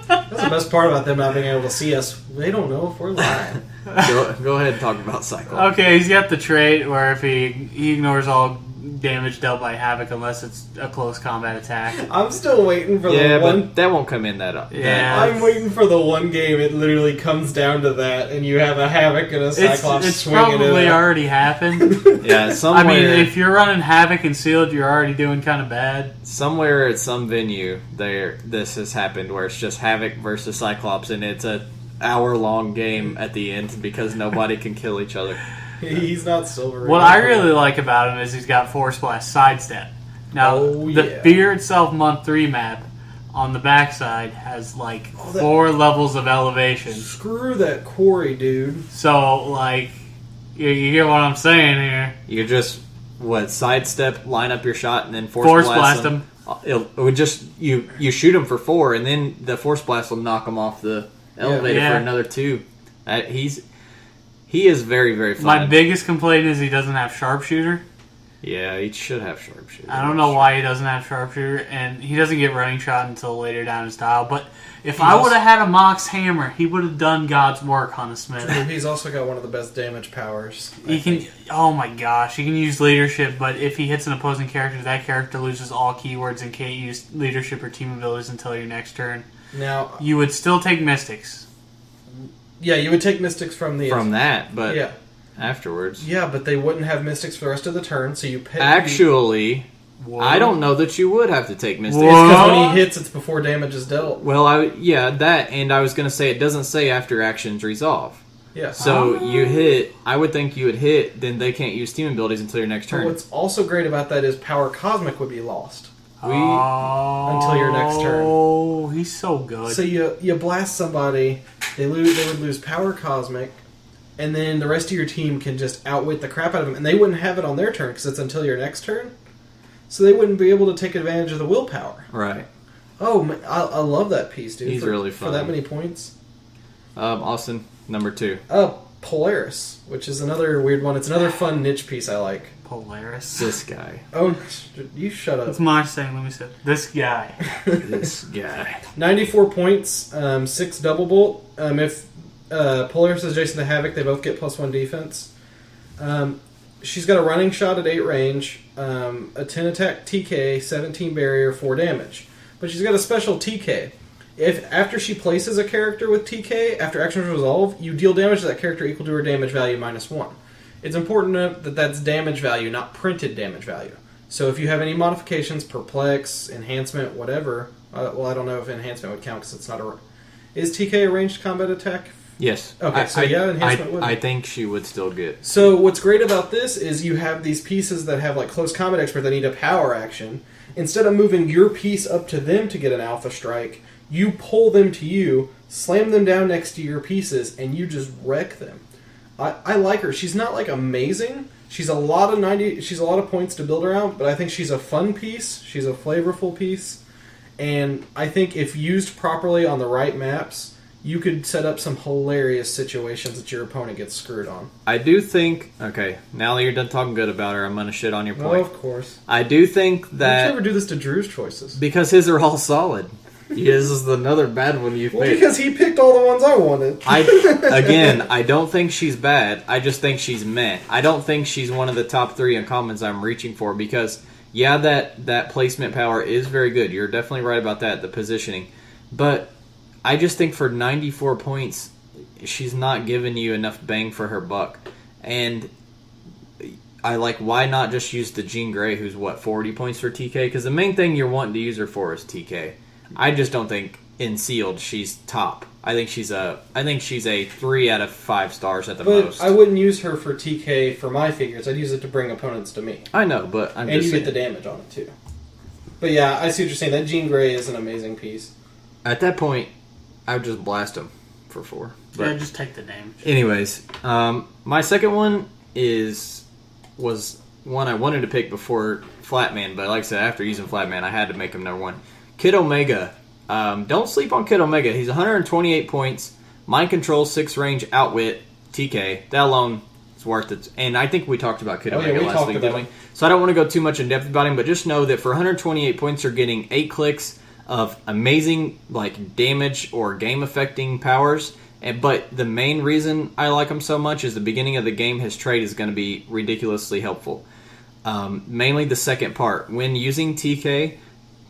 That's the best part about them not being able to see us. They don't know if we're lying.
Go ahead and talk about Cyclops.
Okay, he's got the trait where if he ignores all damage dealt by Havoc unless it's a close combat attack.
I'm still waiting for the one.
But that won't come in that up.
Yeah.
I'm waiting for the one game. It literally comes down to that, and you have a Havoc and a Cyclops
It's
swinging
probably
it.
already happened.
Yeah, somewhere.
I mean, if you're running Havoc and Sealed, you're already doing kind of bad.
Somewhere at some venue, this has happened where it's just Havoc versus Cyclops, and it's a hour-long game at the end because nobody can kill each other.
He's not silver.
What I really like about him is he's got Force Blast Sidestep. Now, the Fear Itself Month 3 map on the backside has like 4 levels of elevation.
Screw that quarry, dude.
So, like, you get what I'm saying here.
You just sidestep, line up your shot, and then force blast them. It would just you shoot him for 4, and then the force blast will knock him off the elevator for another 2. He is very, very fun.
My biggest complaint is he doesn't have Sharpshooter.
Yeah, he should have Sharpshooter.
I don't know why he doesn't have Sharpshooter, and he doesn't get Running Shot until later down his style. But if I would have had a Mox Hammer, he would have done God's work on a Smith.
He's also got one of the best damage powers.
He can. Oh my gosh, he can use leadership, but if he hits an opposing character, that character loses all keywords and can't use leadership or team abilities until your next turn.
Now
you would still take Mystics.
Yeah, you would take Mystics from
that, but afterwards.
Yeah, but they wouldn't have Mystics for the rest of the turn, so you pick...
Actually, I don't know that you would have to take Mystics.
Because when he hits, it's before damage is dealt.
Well, and I was going to say, it doesn't say after actions resolve.
Yeah.
So you hit, I would think you would hit, then they can't use team abilities until your next turn.
What's also great about that is Power Cosmic would be lost.
Until
your next turn.
Oh, he's so good.
So you blast somebody, they would lose Power Cosmic, and then the rest of your team can just outwit the crap out of him, and they wouldn't have it on their turn because it's until your next turn, so they wouldn't be able to take advantage of the willpower.
Right.
Oh, man, I love that piece, dude.
He's really fun
for that many points.
Austin, number 2.
Polaris, which is another weird one. It's another fun niche piece I like.
Polaris.
This guy.
Oh, you shut up.
That's my saying. Let me say this guy.
This guy.
94 points, 6 double bolt. If Polaris is Jason the Havoc, they both get +1 defense. She's got a running shot at 8 range, a 10 attack TK, 17 barrier, 4 damage. But she's got a special TK. If after she places a character with TK, after actions resolve, you deal damage to that character equal to her damage value -1. It's important to note that that's damage value, not printed damage value. So if you have any modifications, perplex, enhancement, whatever, well, I don't know if enhancement would count because it's not a... Is TK a ranged combat attack?
Yes.
Okay, enhancement would.
I think she would still get.
So what's great about this is you have these pieces that have like close combat expert that need a power action. Instead of moving your piece up to them to get an alpha strike, you pull them to you, slam them down next to your pieces, and you just wreck them. I like her. She's not like amazing. She's a lot of points to build around, but I think she's a fun piece. She's a flavorful piece, and I think if used properly on the right maps, you could set up some hilarious situations that your opponent gets screwed on.
I do think. Okay, now that you're done talking good about her, I'm going to shit on your point.
Oh, of course.
I do think
Why
that.
don't you ever do this to Drew's choices?
Because his are all solid. This is another bad one you've picked.
Because he picked all the ones I wanted.
I don't think she's bad. I just think she's meh. I don't think she's one of the top 3 uncommons I'm reaching for because, yeah, that placement power is very good. You're definitely right about that, the positioning. But I just think for 94 points, she's not giving you enough bang for her buck. And why not just use the Jean Grey, who's, 40 points for TK? Because the main thing you're wanting to use her for is TK. I just don't think in sealed she's top. I think she's a 3 out of 5 stars at the most.
I wouldn't use her for TK for my figures. I'd use it to bring opponents to me.
I know, but I'm
and
just
you
saying.
get the damage on it too. But yeah, I see what you're saying. That Jean Grey is an amazing piece.
At that point, I would just blast him for 4. But
Yeah, just take the damage.
anyways, my second one was one I wanted to pick before Flatman, but like I said, after using Flatman, I had to make him number 1. Kid Omega. Don't sleep on Kid Omega. He's 128 points, mind control, 6 range, outwit, TK. That alone is worth it. And I think we talked about Kid Omega last week, didn't we? So I don't want to go too much in depth about him, but just know that for 128 points, you're getting 8 clicks of amazing damage or game affecting powers. But the main reason I like him so much is the beginning of the game. His trade is going to be ridiculously helpful. Mainly the second part. When using TK,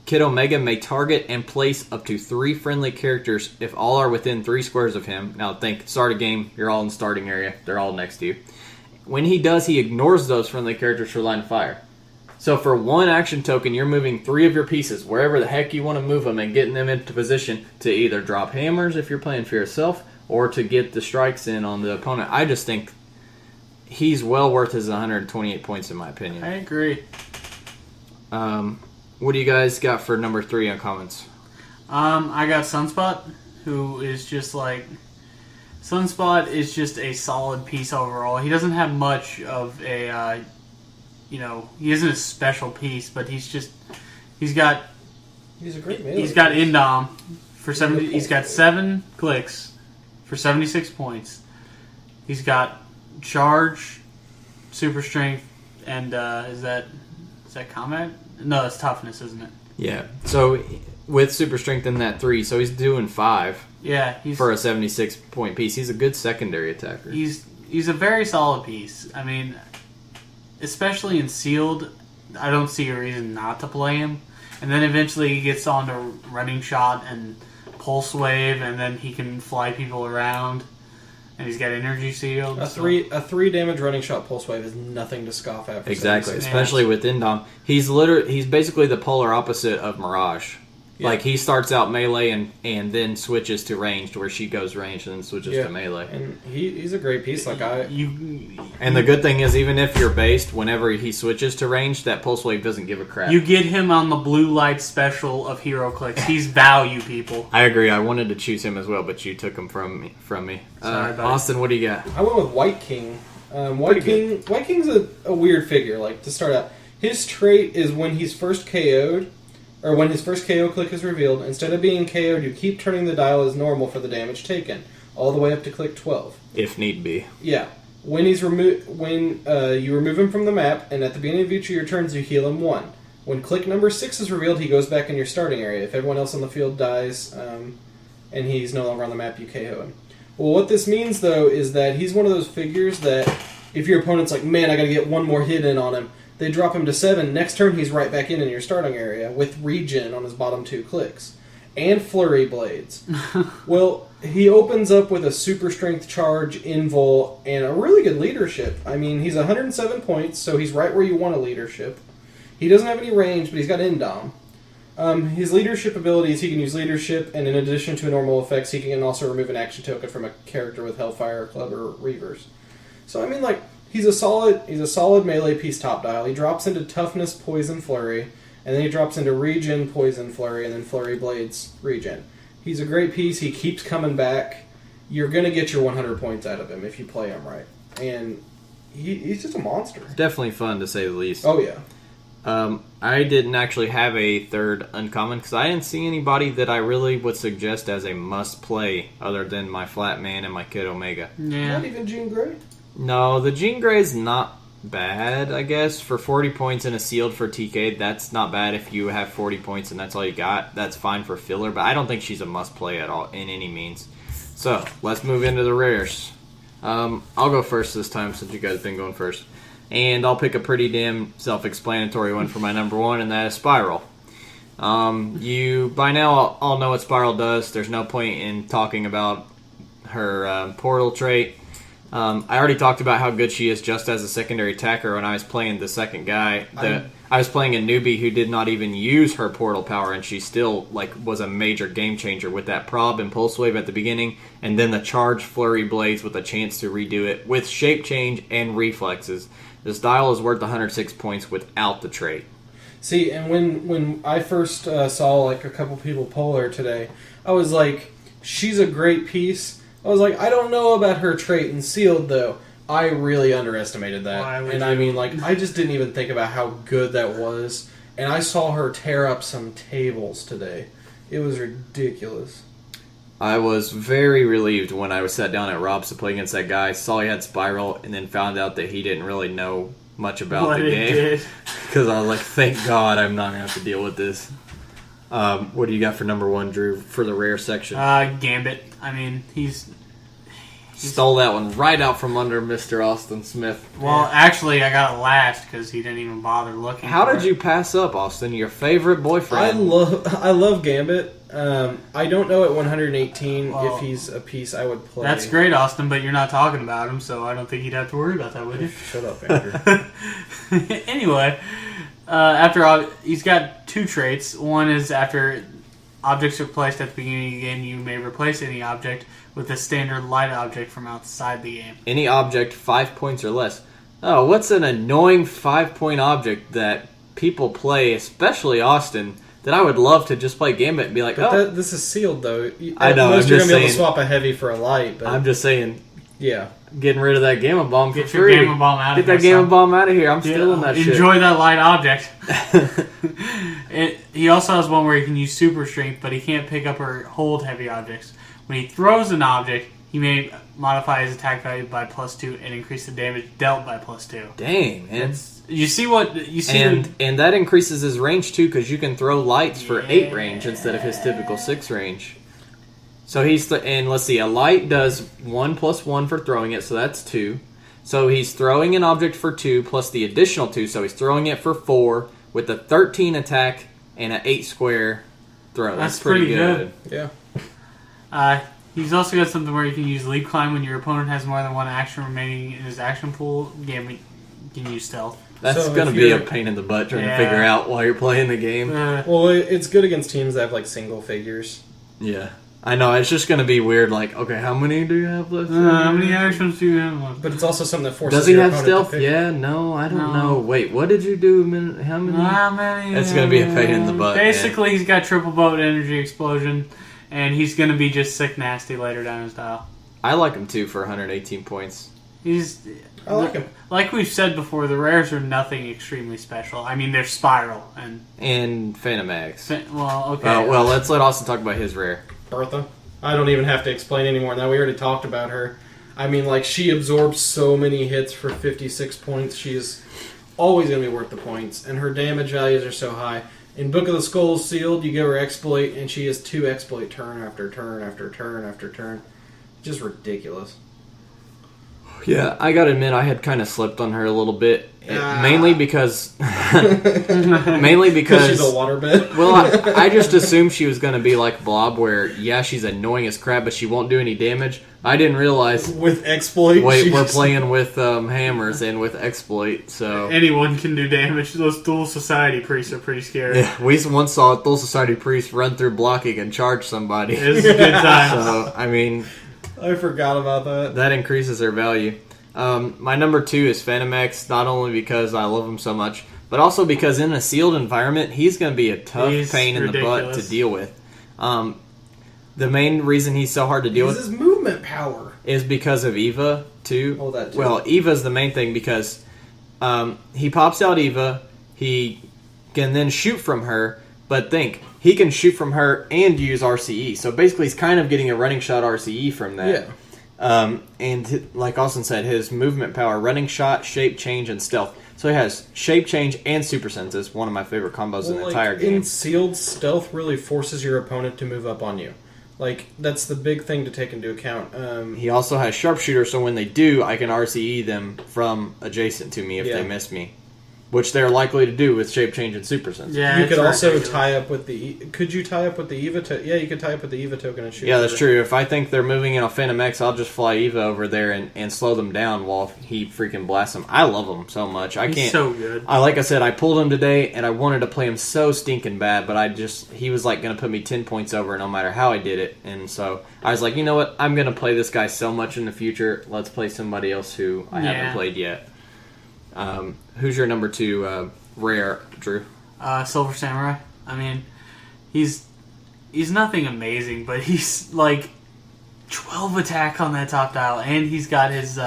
Kid Omega may target and place up to 3 friendly characters if all are within 3 squares of him. Now think, start a game, you're all in the starting area, they're all next to you. When he does, he ignores those friendly characters for line of fire. So for 1 action token, you're moving 3 of your pieces, wherever the heck you want to move them, and getting them into position to either drop hammers if you're playing for yourself, or to get the strikes in on the opponent. I just think he's well worth his 128 points in my opinion.
I agree.
What do you guys got for number 3 on comments?
I got Sunspot, who is just Sunspot is just a solid piece overall. He doesn't have much of a, he isn't a special piece, but he's got
He's a great melee.
He's got Indom for 70. He's got 7 clicks for 76 points. He's got Charge, Super Strength, and is that combat? No, it's toughness, isn't it?
Yeah. So with super strength in that 3, so he's doing 5.
Yeah,
for a 76 point piece. He's a good secondary attacker.
He's a very solid piece. I mean, especially in sealed, I don't see a reason not to play him. And then eventually he gets on to running shot and pulse wave, and then he can fly people around. And he's got energy shield.
A 3 damage running shot pulse wave is nothing to scoff at.
Exactly, especially with Indom. He's basically the polar opposite of Mirage.
Yeah.
Like, he starts out melee and then switches to ranged, where she goes ranged and then switches to melee.
And he's a great piece. Like
And the good thing is, even if you're based, whenever he switches to ranged, that pulse wave doesn't give a crap.
You get him on the blue light special of HeroClix. He's value, people.
I agree. I wanted to choose him as well, but you took him from me.
Sorry,
Austin, what do you got?
I went with White King. White King's a weird figure. Like, to start out, his trait is when he's first KO'd, or when his first KO click is revealed, instead of being KO'd, you keep turning the dial as normal for the damage taken, all the way up to click 12.
If need be.
Yeah. When you remove him from the map, and at the beginning of each of your turns, you heal him 1. When click number 6 is revealed, he goes back in your starting area. If everyone else on the field dies, and he's no longer on the map, you KO him. Well, what this means, though, is that he's one of those figures that if your opponent's like, man, I gotta get one more hit in on him, they drop him to 7. Next turn, he's right back in your starting area with regen on his bottom 2 clicks. And flurry blades. Well, he opens up with a super strength charge, invul, and a really good leadership. I mean, he's 107 points, so he's right where you want a leadership. He doesn't have any range, but he's got Indom. His leadership abilities, he can use leadership, and in addition to normal effects, he can also remove an action token from a character with Hellfire, Club, or Reavers. So, I mean, like, he's a solid melee piece top dial. He drops into toughness, poison, flurry, and then he drops into regen, poison, flurry, and then flurry blades, regen. He's a great piece. He keeps coming back. You're going to get your 100 points out of him if you play him right. And he's just a monster.
Definitely fun, to say the least.
Oh, yeah.
I didn't actually have a third uncommon, because I didn't see anybody that I really would suggest as a must-play other than my Flatman and my Kid Omega.
Yeah.
Not even Jean Grey?
No, the Jean Grey's not bad, I guess. For 40 points and a sealed for TK, that's not bad if you have 40 points and that's all you got. That's fine for filler, but I don't think she's a must-play at all, in any means. So, let's move into the rares. I'll go first this time, since you guys have been going first. And I'll pick a pretty damn self-explanatory one for my number 1, and that is Spiral. You, by now, all know what Spiral does. There's no point in talking about her portal trait. I already talked about how good she is just as a secondary attacker when I was playing the second guy. I was playing a newbie who did not even use her portal power, and she still was a major game changer with that prob and pulse wave at the beginning, and then the charge flurry blades with a chance to redo it with shape change and reflexes. This dial is worth 106 points without the trait.
See, and when I first saw a couple people pull her today, I was like, she's a great piece. I was like, I don't know about her trait in sealed, though. I really underestimated that. I mean, I just didn't even think about how good that was. And I saw her tear up some tables today. It was ridiculous.
I was very relieved when I sat down at Rob's to play against that guy, saw he had Spiral, and then found out that he didn't really know much about the game. Because I was like, thank God I'm not going to have to deal with this. What do you got for number 1, Drew, for the rare section?
Gambit. I mean, he's
stole that one right out from under Mr. Austin Smith.
Well, actually, I got it last because he didn't even bother looking.
How did you pass up, Austin? Your favorite boyfriend.
I love Gambit. I don't know at 118 if he's a piece I would play.
That's great, Austin, but you're not talking about him, so I don't think you'd have to worry about that, would you?
Shut up, Andrew.
Anyway, he's got 2 traits. One is after objects are placed at the beginning of the game, you may replace any object with a standard light object from outside the game.
Any object 5 points or less. Oh, what's an annoying 5-point object that people play, especially Austin, that I would love to just play Gambit and be like,
this is sealed, though.
I know,
most
I'm
you're
just
going to be able to
saying.
swap a heavy for a light. But
I'm just saying,
yeah.
Getting rid of that Gamma Bomb for
Get
free.
your Gamma Bomb out of
Get
here.
that Gamma Bomb out of here. I'm stealing that shit.
Enjoy that light object. He also has one where he can use super strength, but he can't pick up or hold heavy objects. When he throws an object, he may modify his attack value by +2 and increase the damage dealt by +2.
Dang, man.
You see what you see,
and that increases his range too, because you can throw lights for 8 range instead of his typical 6 range. So and let's see, a light does 1 + 1 for throwing it, so that's 2. So he's throwing an object for 2 plus the additional 2, so he's throwing it for 4 with a 13 attack and an 8 square throw. That's pretty good.
Yeah.
He's also got something where you can use Leap Climb when your opponent has more than 1 action remaining in his action pool. Game can use Stealth.
That's
So
going to
if
be a
you're-
pain in the butt trying to
Yeah.
figure out while you're playing the game.
Well, it's good against teams that have like single figures.
Yeah. I know, it's just going to be weird, like, okay, how many do you have left?
How many actions do you have?
But it's also something that forces
Does he
your
have
opponent
stealth?
to pick.
Yeah, no, I don't
No.
know. Wait, what did you do? How many?
How many?
That's gonna be a pain in the butt,
Basically, he's got triple boat energy explosion, and he's going to be just sick nasty later down his dial.
I like him too for 118 points.
He's.
I like him.
Like we've said before, the rares are nothing extremely special. I mean, they're Spiral
And Phantom Mags.
well, okay.
Well, let's let Austin talk about his rare.
Bertha. I don't even have to explain anymore. Now we already talked about her. I mean, like, she absorbs so many hits for 56 points. She is always going to be worth the points, and her damage values are so high. In Book of the Skulls Sealed, you give her Exploit, and she has 2 Exploit turn after turn after turn after turn. Just ridiculous.
Yeah, I gotta admit, I had kind of slipped on her a little bit. Mainly because...
Because she's a waterbed.
Well, I just assumed she was going to be like Blob, where, yeah, she's annoying as crap, but she won't do any damage. I didn't realize...
With Exploit,
Wait, we're
she's-
playing with hammers and with Exploit, so...
Anyone can do damage. Those Dual Society priests are pretty scary.
Yeah, we once saw a Dual Society priest run through blocking and charge somebody.
It's a good time.
So, I mean,
I forgot about that.
that increases their value. My number 2 is Phantom X, not only because I love him so much, but also because in a sealed environment, he's going to be a tough
He's
pain in the butt
ridiculous.
to deal with. The main reason he's so hard to deal
This
with
is movement power.
is because of Eva, too.
Oh, that too.
Well, Eva's the main thing because he pops out Eva, he can then shoot from her, but think, he can shoot from her and use RCE. So basically, he's kind of getting a running shot RCE from that.
Yeah.
And like Austin said, his movement power, running shot, shape change, and stealth. So he has shape change and super senses, one of my favorite combos in the entire game.
In sealed, stealth really forces your opponent to move up on you. Like, that's the big thing to take into account.
He also has sharpshooter, so when they do, I can RCE them from adjacent to me if
Yeah.
they miss me. Which they're likely to do with shape change and super sense.
Yeah,
you
it's
could also
ridiculous.
tie up with the... Could you tie up with the Eva token? Yeah, you could tie up with the Eva token and shoot.
Yeah, that's
her.
true. If I think they're moving in a Phantom X, I'll just fly Eva over there and slow them down while he freaking blasts them. I love him so much. I
He's
can't.
so good.
Like I said, I pulled him today, and I wanted to play him so stinking bad, but he was like going to put me 10 points over no matter how I did it. And so I was like, you know what? I'm going to play this guy so much in the future. Let's play somebody else who I haven't played yet. Who's your number 2 rare, Drew?
Silver Samurai. I mean, he's nothing amazing, but he's like 12 attack on that top dial, and he's got his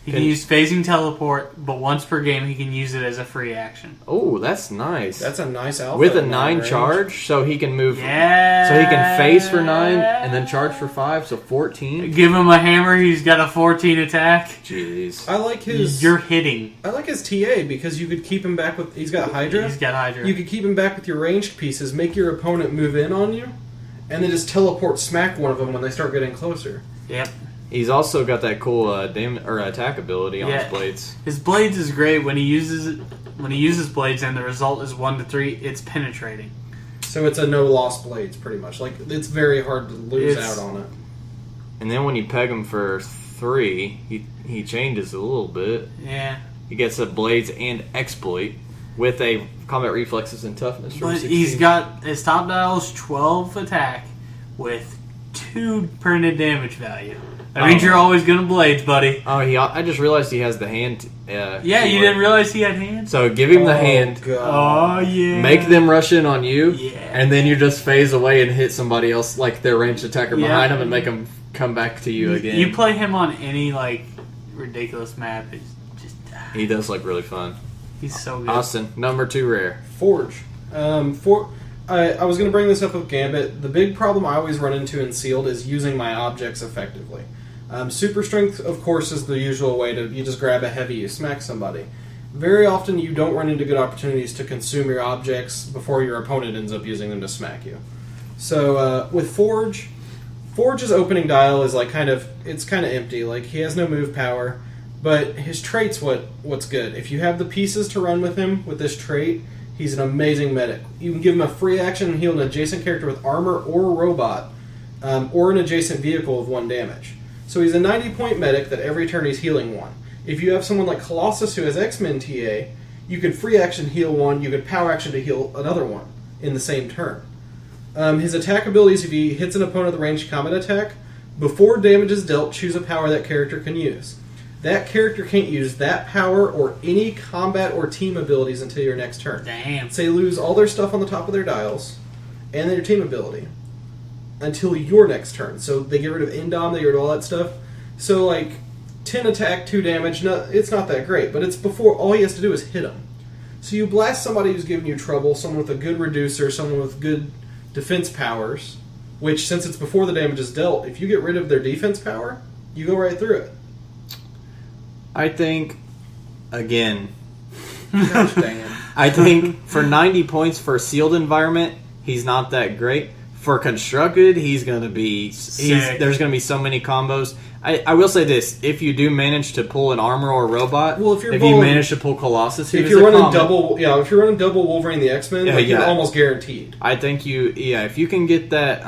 he can use phasing teleport, but once per game he can use it as a free action.
Oh, that's nice.
That's a nice alpha.
With a
in that
9
range.
charge, so he can move.
Yeah.
So he can phase for 9 and then charge for 5, so 14.
Give him a hammer. He's got a 14 attack.
Jeez.
I like his...
You're hitting.
I like his TA because you could keep him back with... He's got Hydra.
He's got Hydra.
You could keep him back with your ranged pieces, make your opponent move in on you, and then just teleport smack one of them when they start getting closer.
Yep.
He's also got that cool attack ability on his blades.
His blades is great when he uses blades, and the result is 1 to 3. It's penetrating.
So it's a no loss blades, pretty much. Like, it's very hard to lose out on it.
And then when you peg him for 3, he changes a little bit.
Yeah.
He gets a blades and exploit with a combat reflexes and toughness from
But
16.
he's got his top dial's 12 attack with 2 printed damage value. That means you're always gonna blades, buddy.
Oh, I just realized he has the hand.
Yeah,
keyword.
you didn't realize he had hands?
So give him the hand.
God.
Oh, yeah.
Make them rush in on you,
Yeah.
and then you just phase away and hit somebody else, like their ranged attacker
Yeah.
behind them, and make them come back to you again.
You play him on any, like, ridiculous map. It's just...
He does look really fun.
He's so good.
Austin, number 2 rare.
Forge. I was going to bring this up with Gambit. The big problem I always run into in Sealed is using my objects effectively. Super Strength, of course, is the usual way to... You just grab a heavy, you smack somebody. Very often you don't run into good opportunities to consume your objects before your opponent ends up using them to smack you. So with Forge's opening dial is like kind of empty. Like, he has no move power, but his trait's what's good. If you have the pieces to run with him with this trait, he's an amazing medic. You can give him a free action and heal an adjacent character with armor or a robot, or an adjacent vehicle of 1 damage. So he's a 90-point medic that every turn he's healing 1. If you have someone like Colossus who has X-Men TA, you could free action heal one, you could power action to heal another one in the same turn. His attack abilities, if he hits an opponent with a ranged combat attack, before damage is dealt, choose a power that character can use. That character can't use that power or any combat or team abilities until your next turn.
Damn.
So they lose all their stuff on the top of their dials, and their team ability, until your next turn. So they get rid of Indom, they get rid of all that stuff. So, like, 10 attack, 2 damage, it's not that great, but it's before all he has to do is hit him. So you blast somebody who's giving you trouble, someone with a good reducer, someone with good defense powers, which, since it's before the damage is dealt, if you get rid of their defense power, you go right through it.
I think, again,
Gosh dang it.
I think for 90 points for a sealed environment, he's not that great. For constructed, he's going to be... There's going to be so many combos. I will say this. If you do manage to pull an armor or a robot,
well, if you
manage to pull Colossus,
if you're running double Wolverine the X-Men, you're almost guaranteed.
I think if you can get that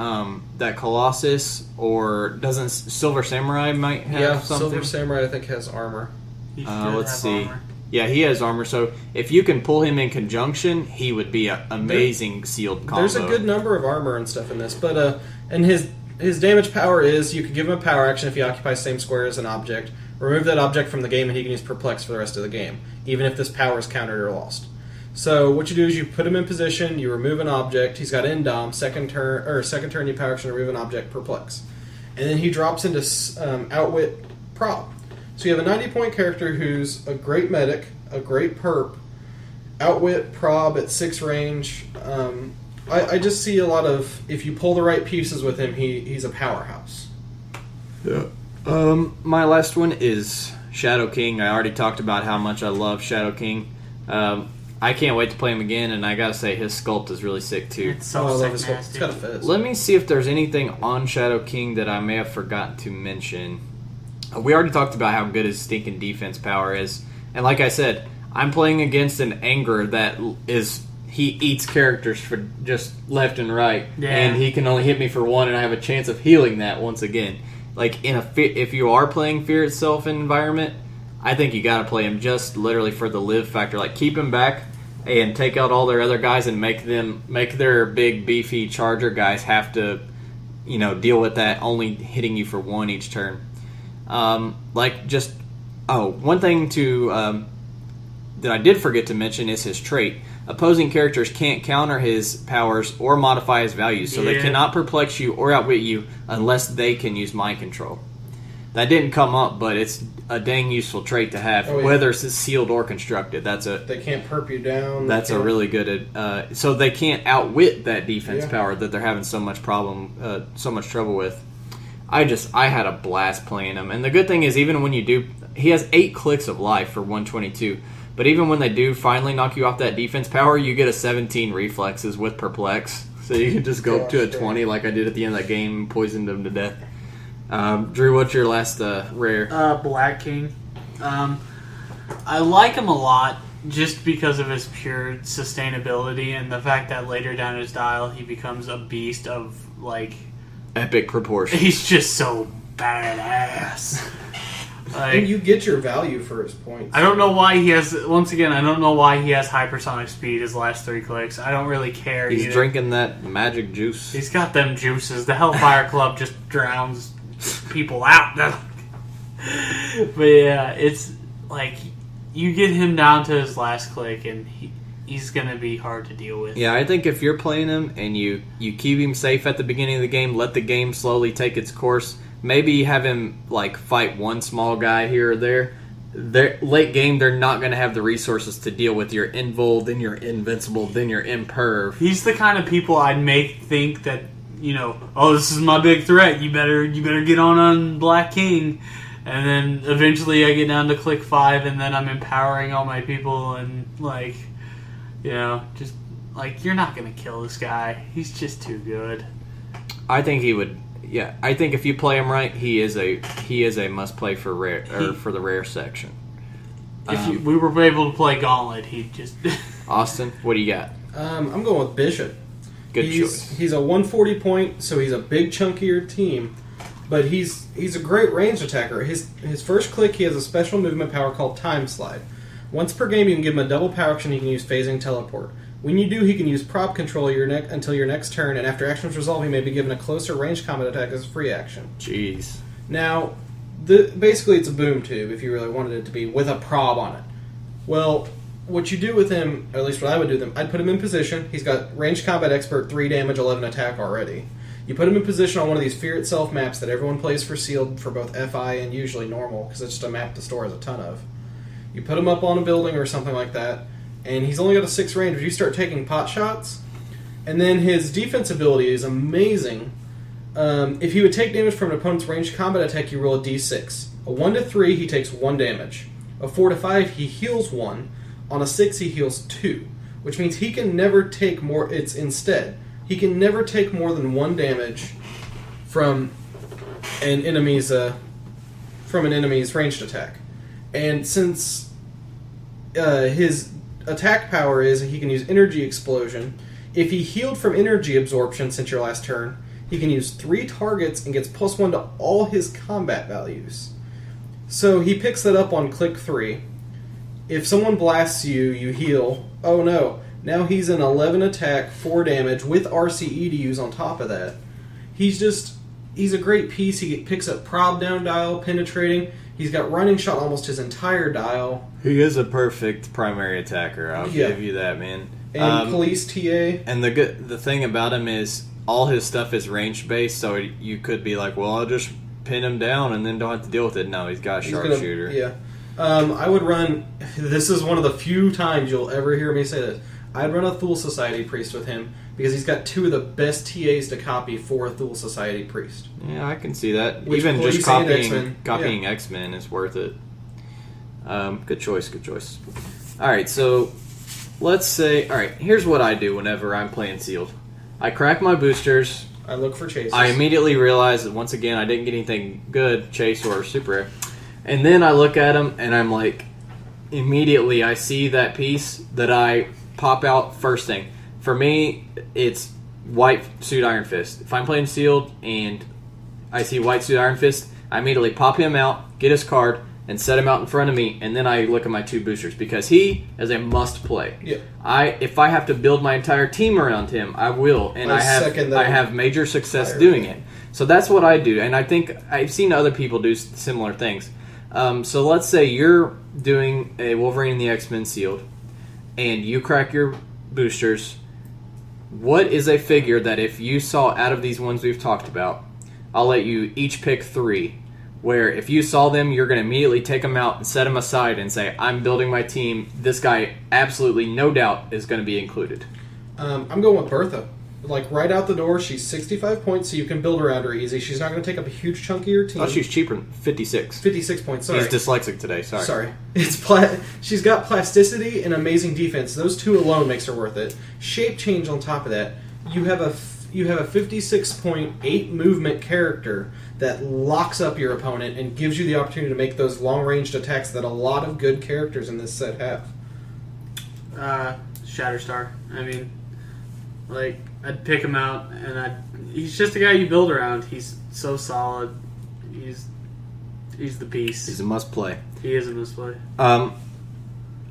that Colossus, or doesn't Silver Samurai might have something?
Silver Samurai I think has armor.
Let's see. Armor. Yeah, he has armor, so if you can pull him in conjunction, he would be an amazing sealed combo.
There's a good number of armor and stuff in this, but and his damage power is you can give him a power action if he occupies the same square as an object. Remove that object from the game, and he can use Perplex for the rest of the game, even if this power is countered or lost. So what you do is you put him in position, you remove an object. He's got Indom. Second turn, you power action remove an object, Perplex, and then he drops into Outwit Prob. So you have a 90-point character who's a great medic, a great perp, Outwit, Prob at 6 range. I just see a lot of, if you pull the right pieces with him, he's a powerhouse.
Yeah. My last one is Shadow King. I already talked about how much I love Shadow King. I can't wait to play him again, and I gotta say his sculpt is really sick too.
It's so sick, nasty.
It's got a fizz.
Let me see if there's anything on Shadow King that I may have forgotten to mention. We already talked about how good his stinking defense power is. And like I said, I'm playing against an Anger that he eats characters for just left and right. Yeah. And he can only hit me for 1, and I have a chance of healing that once again. Like, if you are playing Fear itself in environment, I think you gotta play him just literally for the live factor. Like, keep him back and take out all their other guys and make their big, beefy charger guys have to, deal with that, only hitting you for 1 each turn. One thing that I did forget to mention is his trait. Opposing characters can't counter his powers or modify his values, so they cannot perplex you or outwit you unless they can use mind control. That didn't come up, but it's a dang useful trait to have, whether it's sealed or constructed.
They can't perp you down.
That's a really good... so they can't outwit that defense power that they're having so much trouble with. I had a blast playing him. And the good thing is, even when you do... He has 8 clicks of life for 122. But even when they do finally knock you off that defense power, you get a 17 reflexes with Perplex. So you can just go up to a 20 like I did at the end of that game and poisoned him to death. Drew, what's your last rare?
Black King. I like him a lot just because of his pure sustainability and the fact that later down his dial he becomes a beast of, like...
epic proportions.
He's just so badass.
And you get your value for his points.
I don't know why he has... Once again, I don't know why he has hypersonic speed his last 3 clicks. I don't really care.
He's drinking that magic juice.
He's got them juices. The Hellfire Club just drowns people out. But yeah, it's like... You get him down to his last click, and he's going to be hard to deal with.
Yeah, I think if you're playing him and you keep him safe at the beginning of the game, let the game slowly take its course, maybe have him fight one small guy here or there. Late game, they're not going to have the resources to deal with your invul, then your invincible, then your imperv.
He's the kind of people I'd make think that, this is my big threat. You better get on Black King. And then eventually I get down to click 5, and then I'm empowering all my people, and you're not going to kill this guy. He's just too good.
I think he would. Yeah, I think if you play him right, he is a must play for rare for the rare section.
If we were able to play Gauntlet, he'd just.
Austin, what do you got?
I'm going with Bishop.
Good choice.
He's a 140 point, so he's a big chunkier team. But he's a great ranged attacker. His first click, he has a special movement power called Time Slide. Once per game, you can give him a double power action. He can use Phasing Teleport. When you do, he can use Prop Control until your next turn, and after actions resolve, he may be given a closer range combat attack as a free action.
Jeez.
Now, basically it's a boom tube, if you really wanted it to be, with a prob on it. Well, what you do with him, or at least what I would do with him, I'd put him in position. He's got Ranged Combat Expert, 3 damage, 11 attack already. You put him in position on one of these Fear Itself maps that everyone plays for sealed for both FI and usually normal, because it's just a map the store has a ton of. You put him up on a building or something like that, and he's only got a 6 range, but you start taking pot shots, and then his defense ability is amazing. If he would take damage from an opponent's ranged combat attack, you roll a d6. A 1 to 3, he takes 1 damage. A 4 to 5, he heals 1. On a 6, he heals 2, which means he can never take more. He can never take more than 1 damage from an enemy's ranged attack. And since his attack power is he can use Energy Explosion, if he healed from Energy Absorption since your last turn, he can use 3 targets and gets +1 to all his combat values. So he picks that up on click 3. If someone blasts you, you heal. Oh no. Now he's an 11 attack, 4 damage, with RCE to use on top of that. He's a great piece. He picks up prob down dial, penetrating. He's got running shot almost his entire dial.
He is a perfect primary attacker. I'll give you that, man.
And police TA.
And the thing about him is all his stuff is range based, so you could be like, well, I'll just pin him down and then don't have to deal with it. No, he's got a sharpshooter.
Yeah. I would run... This is one of the few times you'll ever hear me say this. I'd run a Thule Society Priest with him because he's got 2 of the best TAs to copy for a Thule Society Priest.
Yeah, I can see that.
Which
even just copying
yeah.
X-Men is worth it. Good choice. Alright, so let's say... Alright, here's what I do whenever I'm playing sealed. I crack my boosters.
I look for chases.
I immediately realize that once again I didn't get anything good, chase or super rare. And then I look at them and I'm like, immediately I see that piece that I pop out first thing. For me, it's White Suit Iron Fist. If I'm playing sealed and I see White Suit Iron Fist, I immediately pop him out, get his card, and set him out in front of me, and then I look at my 2 boosters because he is a must play.
Yeah.
If I have to build my entire team around him, I will, and I have major success doing it. So that's what I do, and I think I've seen other people do similar things. So let's say you're doing a Wolverine and the X-Men sealed, and you crack your boosters. What is a figure that if you saw out of these ones we've talked about, I'll let you each pick 3, where if you saw them, you're going to immediately take them out and set them aside and say, I'm building my team. This guy, absolutely no doubt, is going to be included.
I'm going with Bertha. Like, right out the door, she's 65 points, so you can build around her easy. She's not going to take up a huge chunk of your team.
Oh, she's cheaper than 56.
56 points, sorry.
He's dyslexic today, sorry.
She's got plasticity and amazing defense. Those 2 alone makes her worth it. Shape change on top of that. You have a 56.8 movement character that locks up your opponent and gives you the opportunity to make those long-ranged attacks that a lot of good characters in this set have.
Shatterstar. I mean, like, I'd pick him out, and he's just a guy you build around. He's so solid. He's the piece.
He's a must-play.
He is a must-play.
I'm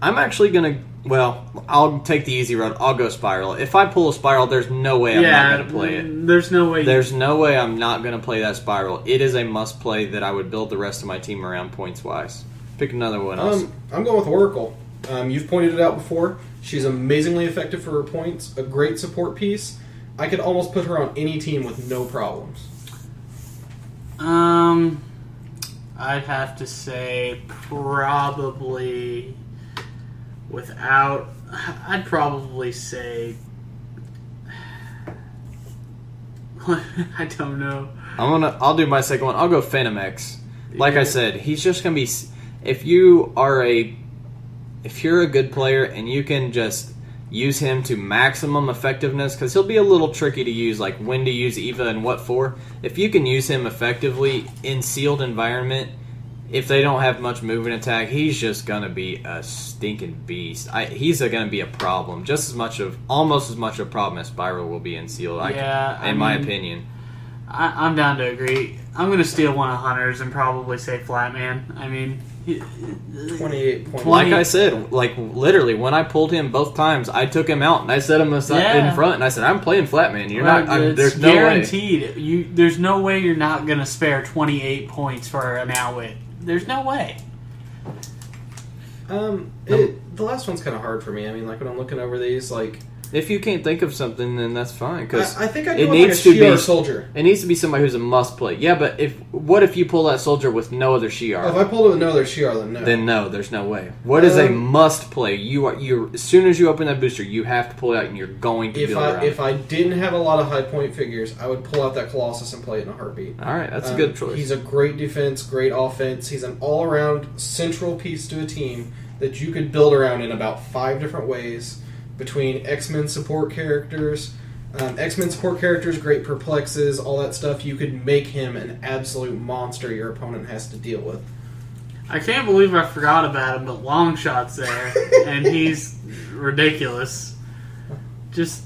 actually going to... Well, I'll take the easy road. I'll go Spiral. If I pull a Spiral, there's no way I'm not going to play it.
There's no way.
There's no way I'm not going to play that Spiral. It is a must-play that I would build the rest of my team around points-wise. Pick another one else.
I'm going with Oracle. You've pointed it out before. She's amazingly effective for her points. A great support piece. I could almost put her on any team with no problems.
I'd have to say probably without... I'd probably say... I don't know.
I'll do my second one. I'll go Phantom X. Like I said, he's just gonna be... If you're a good player and you can just use him to maximum effectiveness, because he'll be a little tricky to use, like when to use Eva and what for. If you can use him effectively in sealed environment, if they don't have much movement attack, he's just gonna be a stinking beast. He's gonna be a problem, almost as much a problem as Spyro will be in sealed. In my opinion,
I'm down to agree. I'm going to steal one of Hunter's and probably say Flatman. I mean,
28 points.
Like I said, like literally, when I pulled him both times, I took him out and I set him aside in front, and I said, "I'm playing Flatman. You're not. There's no
guaranteed. Way. There's no way you're not going to spare 28 points for an outwit. There's no way."
The last one's kind of hard for me. I mean, like when I'm looking over these, like.
If you can't think of something, then that's fine. Because
I think I go with like a Shi'ar soldier.
It needs to be somebody who's a must play. Yeah, but what if you pull that soldier with no other Shi'ar?
If I pull it with no other Shi'ar, then no.
Then no, there's no way. What is a must play? You as soon as you open that booster, you have to pull it out, and you're going to build around.
If I didn't have a lot of high point figures, I would pull out that Colossus and play it in a heartbeat.
All right, that's a good choice.
He's a great defense, great offense. He's an all around central piece to a team that you could build around in about 5 different ways. Between X-Men support characters, great perplexes, all that stuff, you could make him an absolute monster your opponent has to deal with.
I can't believe I forgot about him, but Longshot's there, and he's ridiculous. Just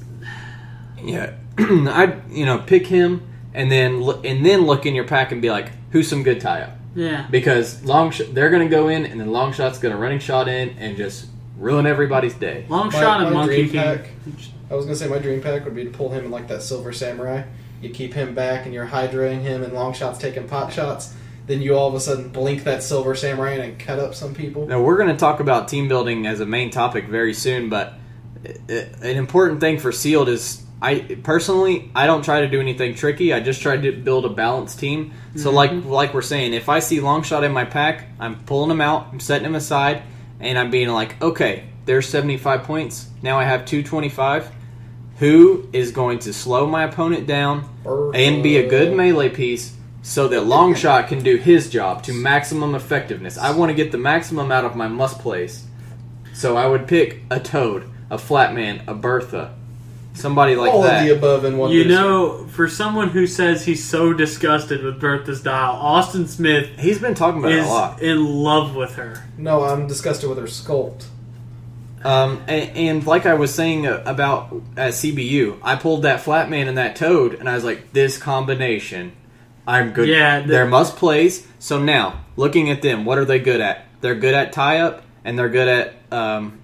yeah, I'd pick him and then look in your pack and be like, who's some good tie-up?
Yeah,
because they're going to go in, and then Longshot's going to running shot in and just ruin everybody's day.
Longshot and Monkey King.
I was going to say my dream pack would be to pull him in like that Silver Samurai. You keep him back and you're hydraing him and Longshot's taking pot shots. Then you all of a sudden blink that Silver Samurai and cut up some people.
Now, we're going to talk about team building as a main topic very soon, but an important thing for Sealed is, I don't try to do anything tricky. I just try to build a balanced team. So like we're saying, if I see Longshot in my pack, I'm pulling him out, I'm setting him aside, and I'm being like, okay, there's 75 points. Now I have 225. Who is going to slow my opponent down and be a good melee piece so that Longshot can do his job to maximum effectiveness? I want to get the maximum out of my must plays. So I would pick a Toad, a Flatman, a Bertha, somebody like
all
that.
All of the above in one.
For someone who says he's so disgusted with Bertha's Dial, Austin Smith,
he's been talking about it a lot.
In love with her.
No, I'm disgusted with her sculpt.
And like I was saying about at CBU, I pulled that Flatman and that Toad, and I was like, this combination, I'm good.
Yeah,
they're must plays. So now, looking at them, what are they good at? They're good at tie-up, and they're good at, and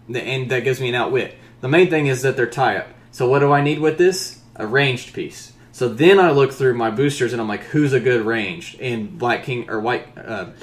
that gives me an outwit. The main thing is that they're tie-up. So what do I need with this? A ranged piece. So then I look through my boosters and I'm like, who's a good ranged? And Black King or White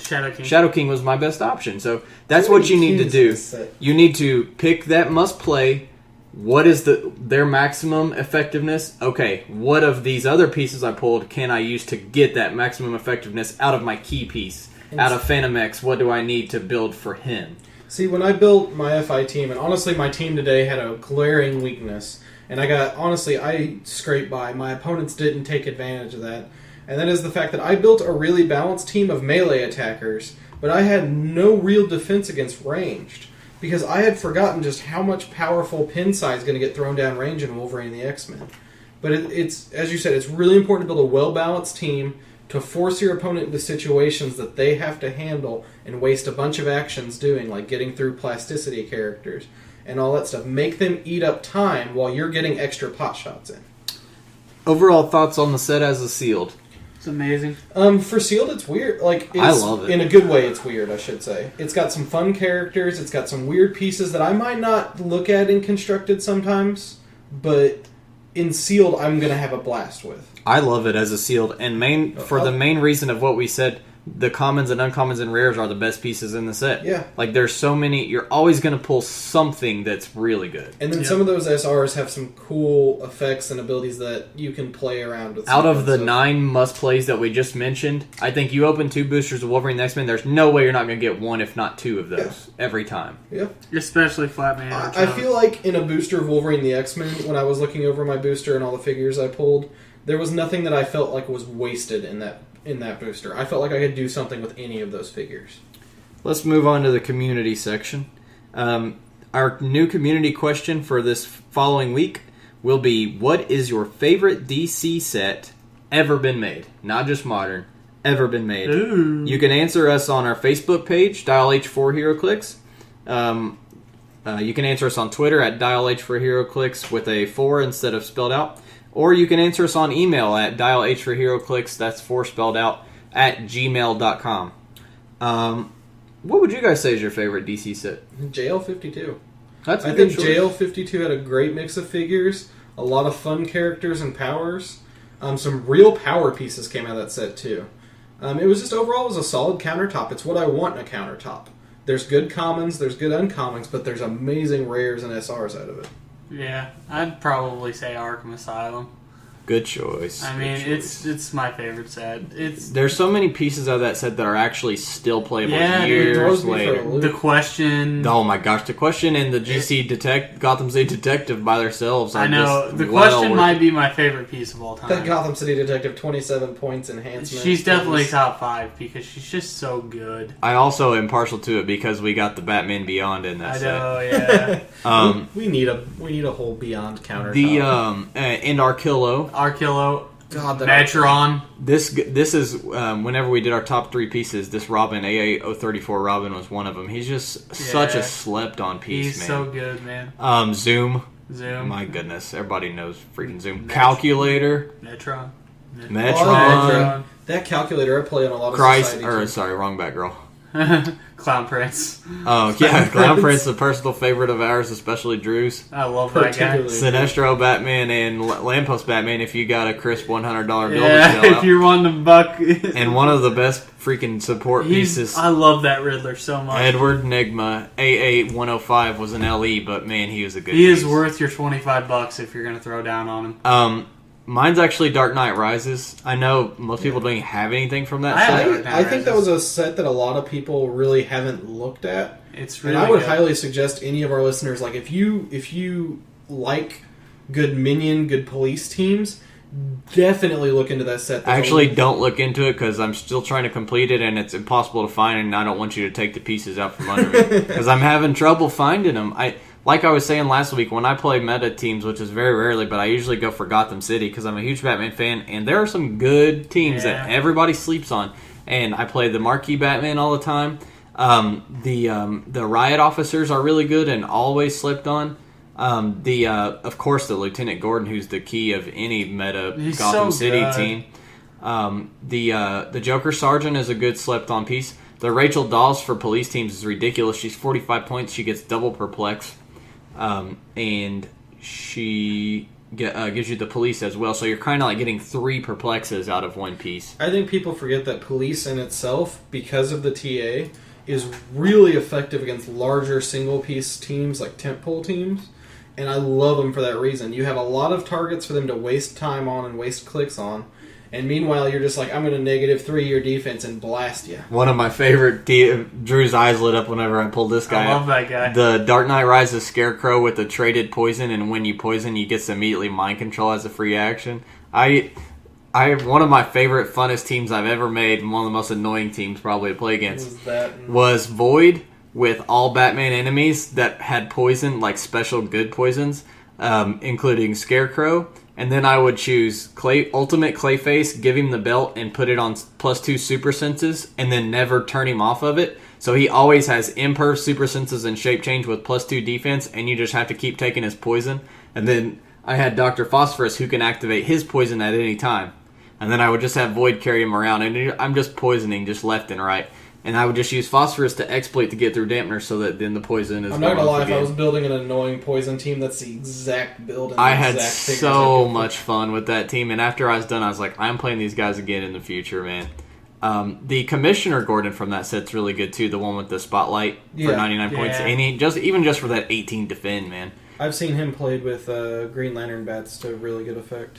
Shadow King.
Shadow King was my best option. So that's what you need to do. You need to pick that must play. What is their maximum effectiveness? Okay, what of these other pieces I pulled can I use to get that maximum effectiveness out of my key piece? Out of Phantom X, what do I need to build for him?
See, when I built my FI team, and honestly my team today had a glaring weakness. And I scraped by. My opponents didn't take advantage of that. And that is the fact that I built a really balanced team of melee attackers, but I had no real defense against ranged. Because I had forgotten just how much powerful Pinsai is going to get thrown down range in Wolverine and the X-Men. But it's, as you said, it's really important to build a well-balanced team to force your opponent into situations that they have to handle and waste a bunch of actions doing, like getting through plasticity characters. And all that stuff. Make them eat up time while you're getting extra pot shots in.
Overall thoughts on the set as a Sealed?
It's amazing.
For Sealed, it's weird.
I love it.
In a good way, it's weird, I should say. It's got some fun characters. It's got some weird pieces that I might not look at in Constructed sometimes. But in Sealed, I'm going to have a blast with.
I love it as a Sealed. And for the main reason of what we said, the commons and uncommons and rares are the best pieces in the set.
Yeah.
Like, there's so many, you're always going to pull something that's really good.
And then some of those SRs have some cool effects and abilities that you can play around with.
Out of the 9 must-plays that we just mentioned, I think you open 2 boosters of Wolverine and X-Men, there's no way you're not going to get 1, if not 2 of those every time.
Yeah.
Especially Flatman.
I feel like in a booster of Wolverine and the X-Men, when I was looking over my booster and all the figures I pulled, there was nothing that I felt like was wasted in that booster. I felt like I could do something with any of those figures.
Let's move on to the community section. Our new community question for this following week will be, what is your favorite DC set ever been made? Not just modern, ever been made.
Ooh.
You can answer us on our Facebook page, Dial H For Heroclix. You can answer us on Twitter at Dial H For Heroclix with a 4 instead of spelled out. Or you can answer us on email at Dial H For Heroclix, that's 4 spelled out, at gmail.com. What would you guys say is your favorite DC set?
JL52.
That's a
I
good
think
choice.
JL52 had a great mix of figures, a lot of fun characters and powers. Some real power pieces came out of that set too. It was just overall it was a solid countertop. It's what I want in a countertop. There's good commons, there's good uncommons, but there's amazing rares and SRs out of it.
Yeah, I'd probably say Arkham Asylum.
Good choice.
I mean, it's my favorite set.
There's so many pieces of that set that are actually still playable
Yeah, dude,
years
throws me for a
later.
loop.
The Question.
Oh my gosh, the Question and the GC Gotham City Detective by themselves are
I know.
just
The
well
Question
worth
might
it.
be my favorite piece of all time.
That Gotham City Detective 27 points enhancement.
She's definitely top 5 because she's just so good.
I also am partial to it because we got the Batman Beyond in that
I
set.
know, yeah.
We need a whole Beyond countertop.
The and Arkillo.
Arkillo,
God, that
Metron.
This is whenever we did our top 3 pieces. This Robin AA034 Robin was one of them. He's just such a slept on piece,
He's
man.
so good, man.
Zoom.
Zoom.
My goodness, everybody knows freaking Zoom. Calculator.
Metron.
Metron.
That calculator I play on a lot of
Christ,
society
or
too.
sorry, wrong Batgirl.
Clown Prince.
Oh yeah, Clown Prince, a personal favorite of ours, especially Drew's.
I love that guy.
Particularly.
Sinestro Batman and Lamppost Batman. If you got a crisp $100 bill to
Yeah,
shell
if
out.
you're wanting to buck.
And one of the best freaking support pieces.
I love that Riddler so much.
Edward Nigma AA105 was an LE, but man, he was a good.
He
piece.
is worth your $25 if you're going to throw down on him.
Mine's actually Dark Knight Rises. I know most people don't have anything from that
I
set.
have
I think that was a set that a lot of people really haven't looked at.
It's really
And I would
good.
highly suggest any of our listeners, like if you like good minion, good police teams, definitely look into that set.
Actually, don't look into it because I'm still trying to complete it and it's impossible to find, and I don't want you to take the pieces out from under me because I'm having trouble finding them. Like I was saying last week, when I play meta teams, which is very rarely, but I usually go for Gotham City because I'm a huge Batman fan, and there are some good teams that everybody sleeps on. And I play the Marquee Batman all the time. The Riot Officers are really good and always slept on. Of course, the Lieutenant Gordon, who's the key of any meta
He's
Gotham
so
City
good.
team. The Joker Sergeant is a good slept on piece. The Rachel Dawes for police teams is ridiculous. She's 45 points. She gets double perplex. And she gives you the police as well, so you're kind of like getting 3 perplexes out of one piece.
I think people forget that police in itself, because of the TA, is really effective against larger single-piece teams like tentpole teams, and I love them for that reason. You have a lot of targets for them to waste time on and waste clicks on, and meanwhile you're just like, I'm going to -3 your defense and blast you.
One of my favorite, Drew's eyes lit up whenever I pulled this guy
I love
up.
that guy.
The Dark Knight Rises Scarecrow with the traded poison, and when you poison, you get immediately mind control as a free action. I one of my favorite, funnest teams I've ever made, and one of the most annoying teams probably to play against, was Void with all Batman enemies that had poison, like special good poisons, including Scarecrow. And then I would choose Ultimate Clayface, give him the belt, and put it on +2 super senses, and then never turn him off of it. So he always has imperv, super senses, and shape change with +2 defense, and you just have to keep taking his poison. And then I had Dr. Phosphorus, who can activate his poison at any time. And then I would just have Void carry him around, and I'm just poisoning just left and right. And I would just use Phosphorus to exploit to get through Dampener so that then the poison is
I'm not
gone
gonna lie,
off
if I
again.
was building an annoying poison team, that's the exact build. And
I
the
had
exact figures
so
I'd go for.
much fun with that team, and after I was done, I was like, I'm playing these guys again in the future, man. The Commissioner Gordon from that set's really good too, the one with the spotlight for
Yeah.
99 points.
Yeah.
And he just for that 18 defend, man.
I've seen him played with Green Lantern bats to really good effect.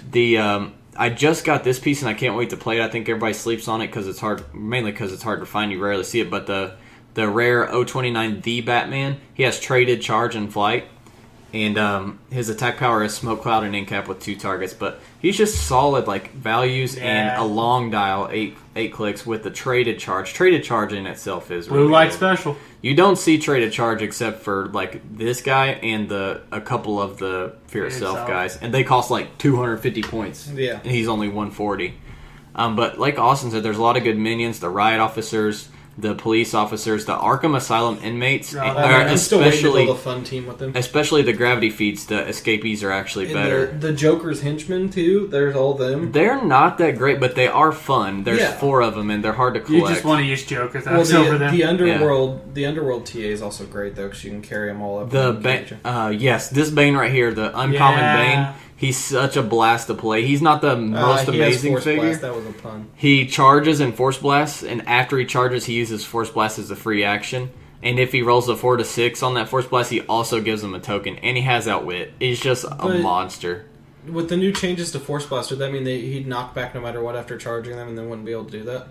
I just got this piece and I can't wait to play it. I think everybody sleeps on it because it's hard, mainly because it's hard to find. You rarely see it, but the rare 029 The Batman, he has traded charge and flight, and his attack power is Smoke Cloud and Incap with 2 targets. But he's just solid, like values and a long dial 8 clicks with the traded charge. Traded charge in itself is
Blue
really
light
good.
special.
You don't see traded charge except for like this guy and a couple of the Fear Itself guys, and they cost like 250 points.
Yeah.
And he's only 140. But like Austin said, there's a lot of good minions. The Riot Officers, the police officers, the Arkham Asylum inmates,
I'm still waiting to build a fun team with them.
Especially the gravity feeds, the escapees are actually
And
better.
The Joker's henchmen, too, there's all them.
They're not that great, but they are fun. There's 4 of them, and they're hard to collect.
You just want to use Joker thugs
Well,
over them.
the Underworld TA is also great, though, because you can carry them all up.
Yes, this Bane right here, the uncommon Bane, he's such a blast to play. He's not the most amazing figure.
Blast. That was a pun.
He charges and Force Blasts, and after he charges, he uses Force Blast as a free action. And if he rolls a 4 to 6 on that Force Blast, he also gives him a token, and he has Outwit. He's just a monster.
With the new changes to Force Blast, would that mean he'd knock back no matter what after charging them, and then wouldn't be able to do that?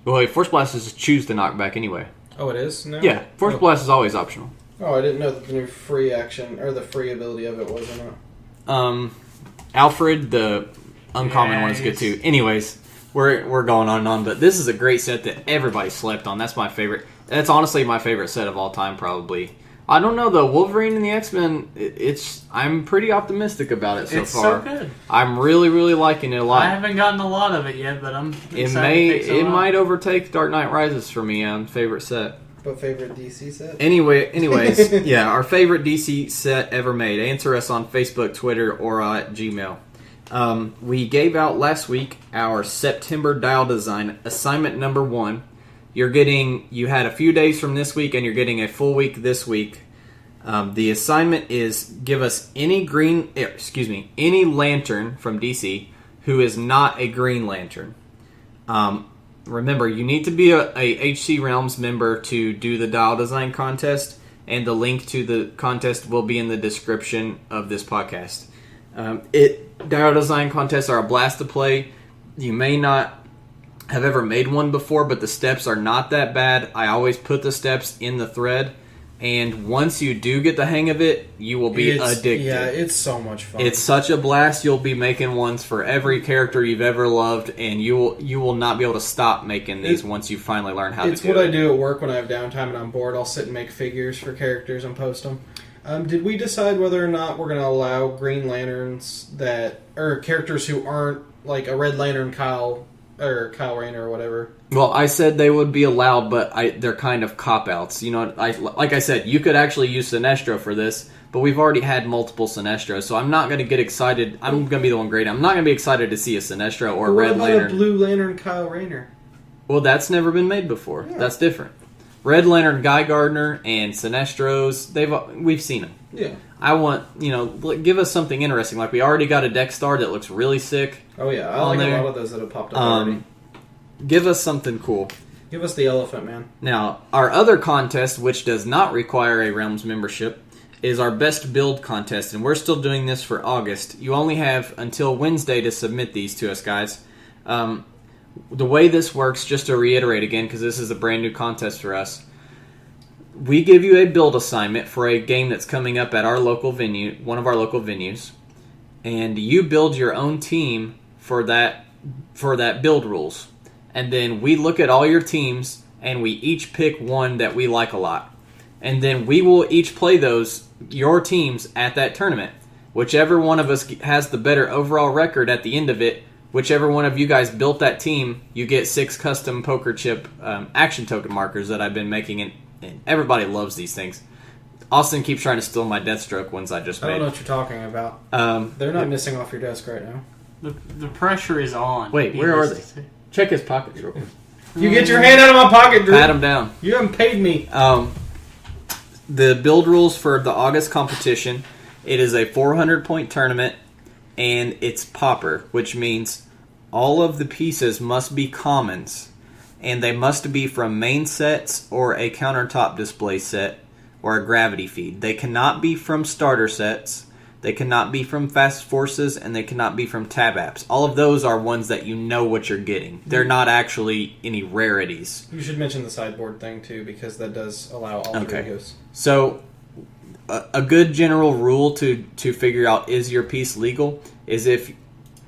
Well, Force Blast is choose to knock back anyway.
Oh, it is? No?
Yeah, Force Blast is always optional.
Oh, I didn't know that the new free action, or the free ability of it was or not.
Alfred, the uncommon one, is good too. Anyways, we're going on and on, but this is a great set that everybody slept on. That's my favorite. That's honestly my favorite set of all time, probably. I don't know though. Wolverine and the X-Men. I'm pretty optimistic about it so far.
It's so good.
I'm really, really liking it a lot.
I haven't gotten a lot of it yet, but I'm excited.
It might overtake Dark Knight Rises for me on favorite set.
But favorite DC set?
Anyways, yeah, our favorite DC set ever made. Answer us on Facebook, Twitter, or at Gmail. We gave out last week our September Dial Design assignment number 1. You had a few days from this week, and you're getting a full week this week. The assignment is give us any lantern from DC who is not a Green Lantern. Remember, you need to be a HC Realms member to do the Dial Design contest, and the link to the contest will be in the description of this podcast. Dial Design contests are a blast to play. You may not have ever made one before, but the steps are not that bad. I always put the steps in the thread, and once you do get the hang of it, you will be addicted.
Yeah, it's so much fun.
It's such a blast. You'll be making ones for every character you've ever loved, and you will not be able to stop making these once you finally learn how to do it.
It's what I do at work when I have downtime and I'm bored. I'll sit and make figures for characters and post them. Did we decide whether or not we're going to allow Green Lanterns or characters who aren't like a Red Lantern Kyle Rayner or whatever?
Well, I said they would be allowed, but they're kind of cop-outs. You know, like I said, you could actually use Sinestro for this, but we've already had multiple Sinestros, so I'm not going to get excited. I'm going to be the one grading. I'm not going to be excited to see a Sinestro or a Red Lantern.
What about a Blue Lantern Kyle Rayner?
Well, that's never been made before. Yeah. That's different. Red Lantern Guy Gardner and Sinestros, we've seen them.
Yeah.
I want, give us something interesting. Like, we already got a Deck Star that looks really sick.
Oh, yeah. I like a lot of those that have popped up already.
Give us something cool.
Give us the Elephant Man.
Now, our other contest, which does not require a Realms membership, is our Best Build contest, and we're still doing this for August. You only have until Wednesday to submit these to us, guys. The way this works, just to reiterate again, because this is a brand new contest for us, we give you a build assignment for a game that's coming up at our local venue, one of our local venues, and you build your own team for that build rules. And then we look at all your teams, and we each pick one that we like a lot. And then we will each play your teams at that tournament. Whichever one of us has the better overall record at the end of it, whichever one of you guys built that team, you get 6 custom poker chip action token markers that I've been making, and everybody loves these things. Austin keeps trying to steal my Deathstroke ones I just made.
I don't know what you're talking about. They're not missing off your desk right now.
The pressure is on.
Wait, where are they? Check his pockets real quick.
You get your hand out of my pocket, Drew.
Pat him down.
You haven't paid me.
The build rules for the August competition, it is a 400-point tournament, and it's Pauper, which means all of the pieces must be commons, and they must be from main sets or a countertop display set or a gravity feed. They cannot be from starter sets, they cannot be from Fast Forces, and they cannot be from tab apps. All of those are ones that you know what you're getting. They're not actually any rarities.
You should mention the sideboard thing, too, because that does allow alter egos.
So, a good general rule to figure out is your piece legal is if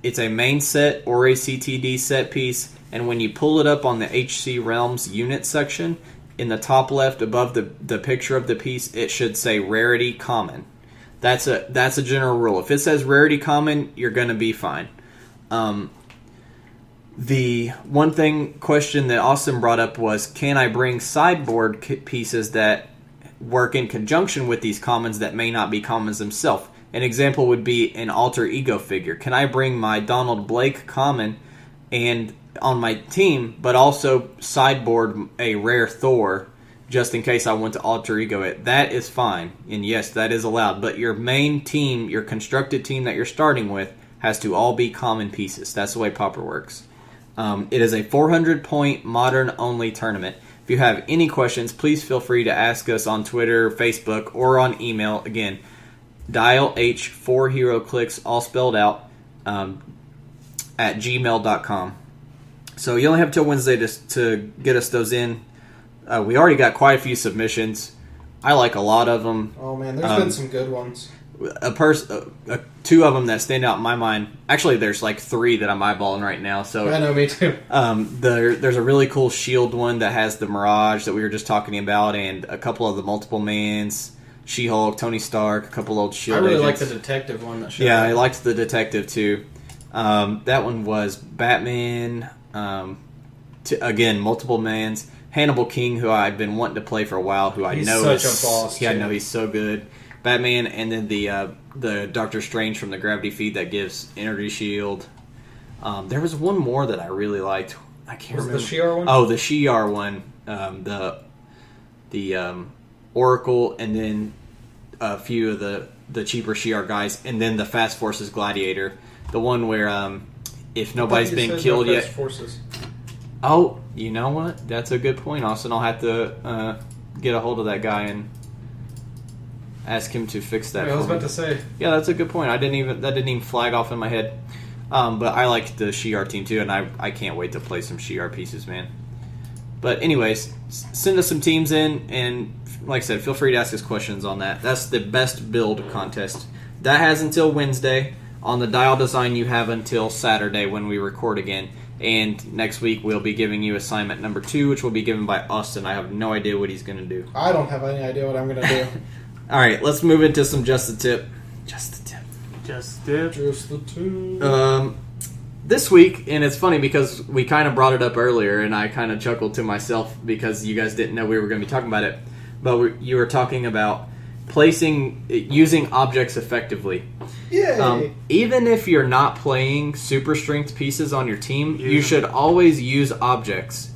it's a main set or a CTD set piece, and when you pull it up on the HC Realms unit section, in the top left above the picture of the piece, it should say Rarity Common. That's a general rule. If it says Rarity Common, you're going to be fine. The one question that Austin brought up was, can I bring sideboard pieces that work in conjunction with these commons that may not be commons themselves? An example would be an alter ego figure. Can I bring my Donald Blake common and on my team, but also sideboard a rare Thor just in case I want to alter ego it? That is fine, and yes, that is allowed. But your main team, your constructed team that you're starting with, has to all be common pieces. That's the way Pauper works. It is a 400-point modern-only tournament. If you have any questions, please feel free to ask us on Twitter, Facebook, or on email. Again, Dial H For Heroclix, all spelled out, at gmail.com. So you only have till Wednesday to get us those in. We already got quite a few submissions. I like a lot of them.
Oh man, there's been some good ones.
Two of them that stand out in my mind. Actually, there's like 3 that I'm eyeballing right now. So
I know, me too.
There's a really cool shield one that has the Mirage that we were just talking about, and a couple of the multiple mans, She-Hulk, Tony Stark, a couple old shield.
I really
agents.
like the detective one.
I liked the detective too. That one was Batman. Again, multiple mans. Hannibal King, who I've been wanting to play for a while, who I know
is such a boss.
Yeah, I know he's so good. Batman, and then the Doctor Strange from the Gravity Feed that gives energy shield. There was one more that I really liked. I can't remember.
The Shi'ar one?
Oh, the Shi'ar one. The Oracle, and then a few of the cheaper Shi'ar guys, and then the Fast Forces Gladiator. The one where if nobody's been killed yet.
Forces.
Oh, you know what? That's a good point, Austin. I'll have to get a hold of that guy and ask him to fix that.
I was about to say.
Yeah, that's a good point. That didn't even flag off in my head. But I like the Shi'ar team too, and I can't wait to play some Shi'ar pieces, man. But anyways, send us some teams in, and like I said, feel free to ask us questions on that. That's the best build contest. That has until Wednesday. On the Dial Design, you have until Saturday when we record again. And next week, we'll be giving you assignment number 2, which will be given by Austin. I have no idea what he's going to do.
I don't have any idea what I'm going to do.
All right, let's move into some Just the Tip. This week, and it's funny because we kind of brought it up earlier, and I kind of chuckled to myself because you guys didn't know we were going to be talking about it. But you were talking about using objects effectively.
Yay!
Even if you're not playing super strength pieces on your team, you should always use objects.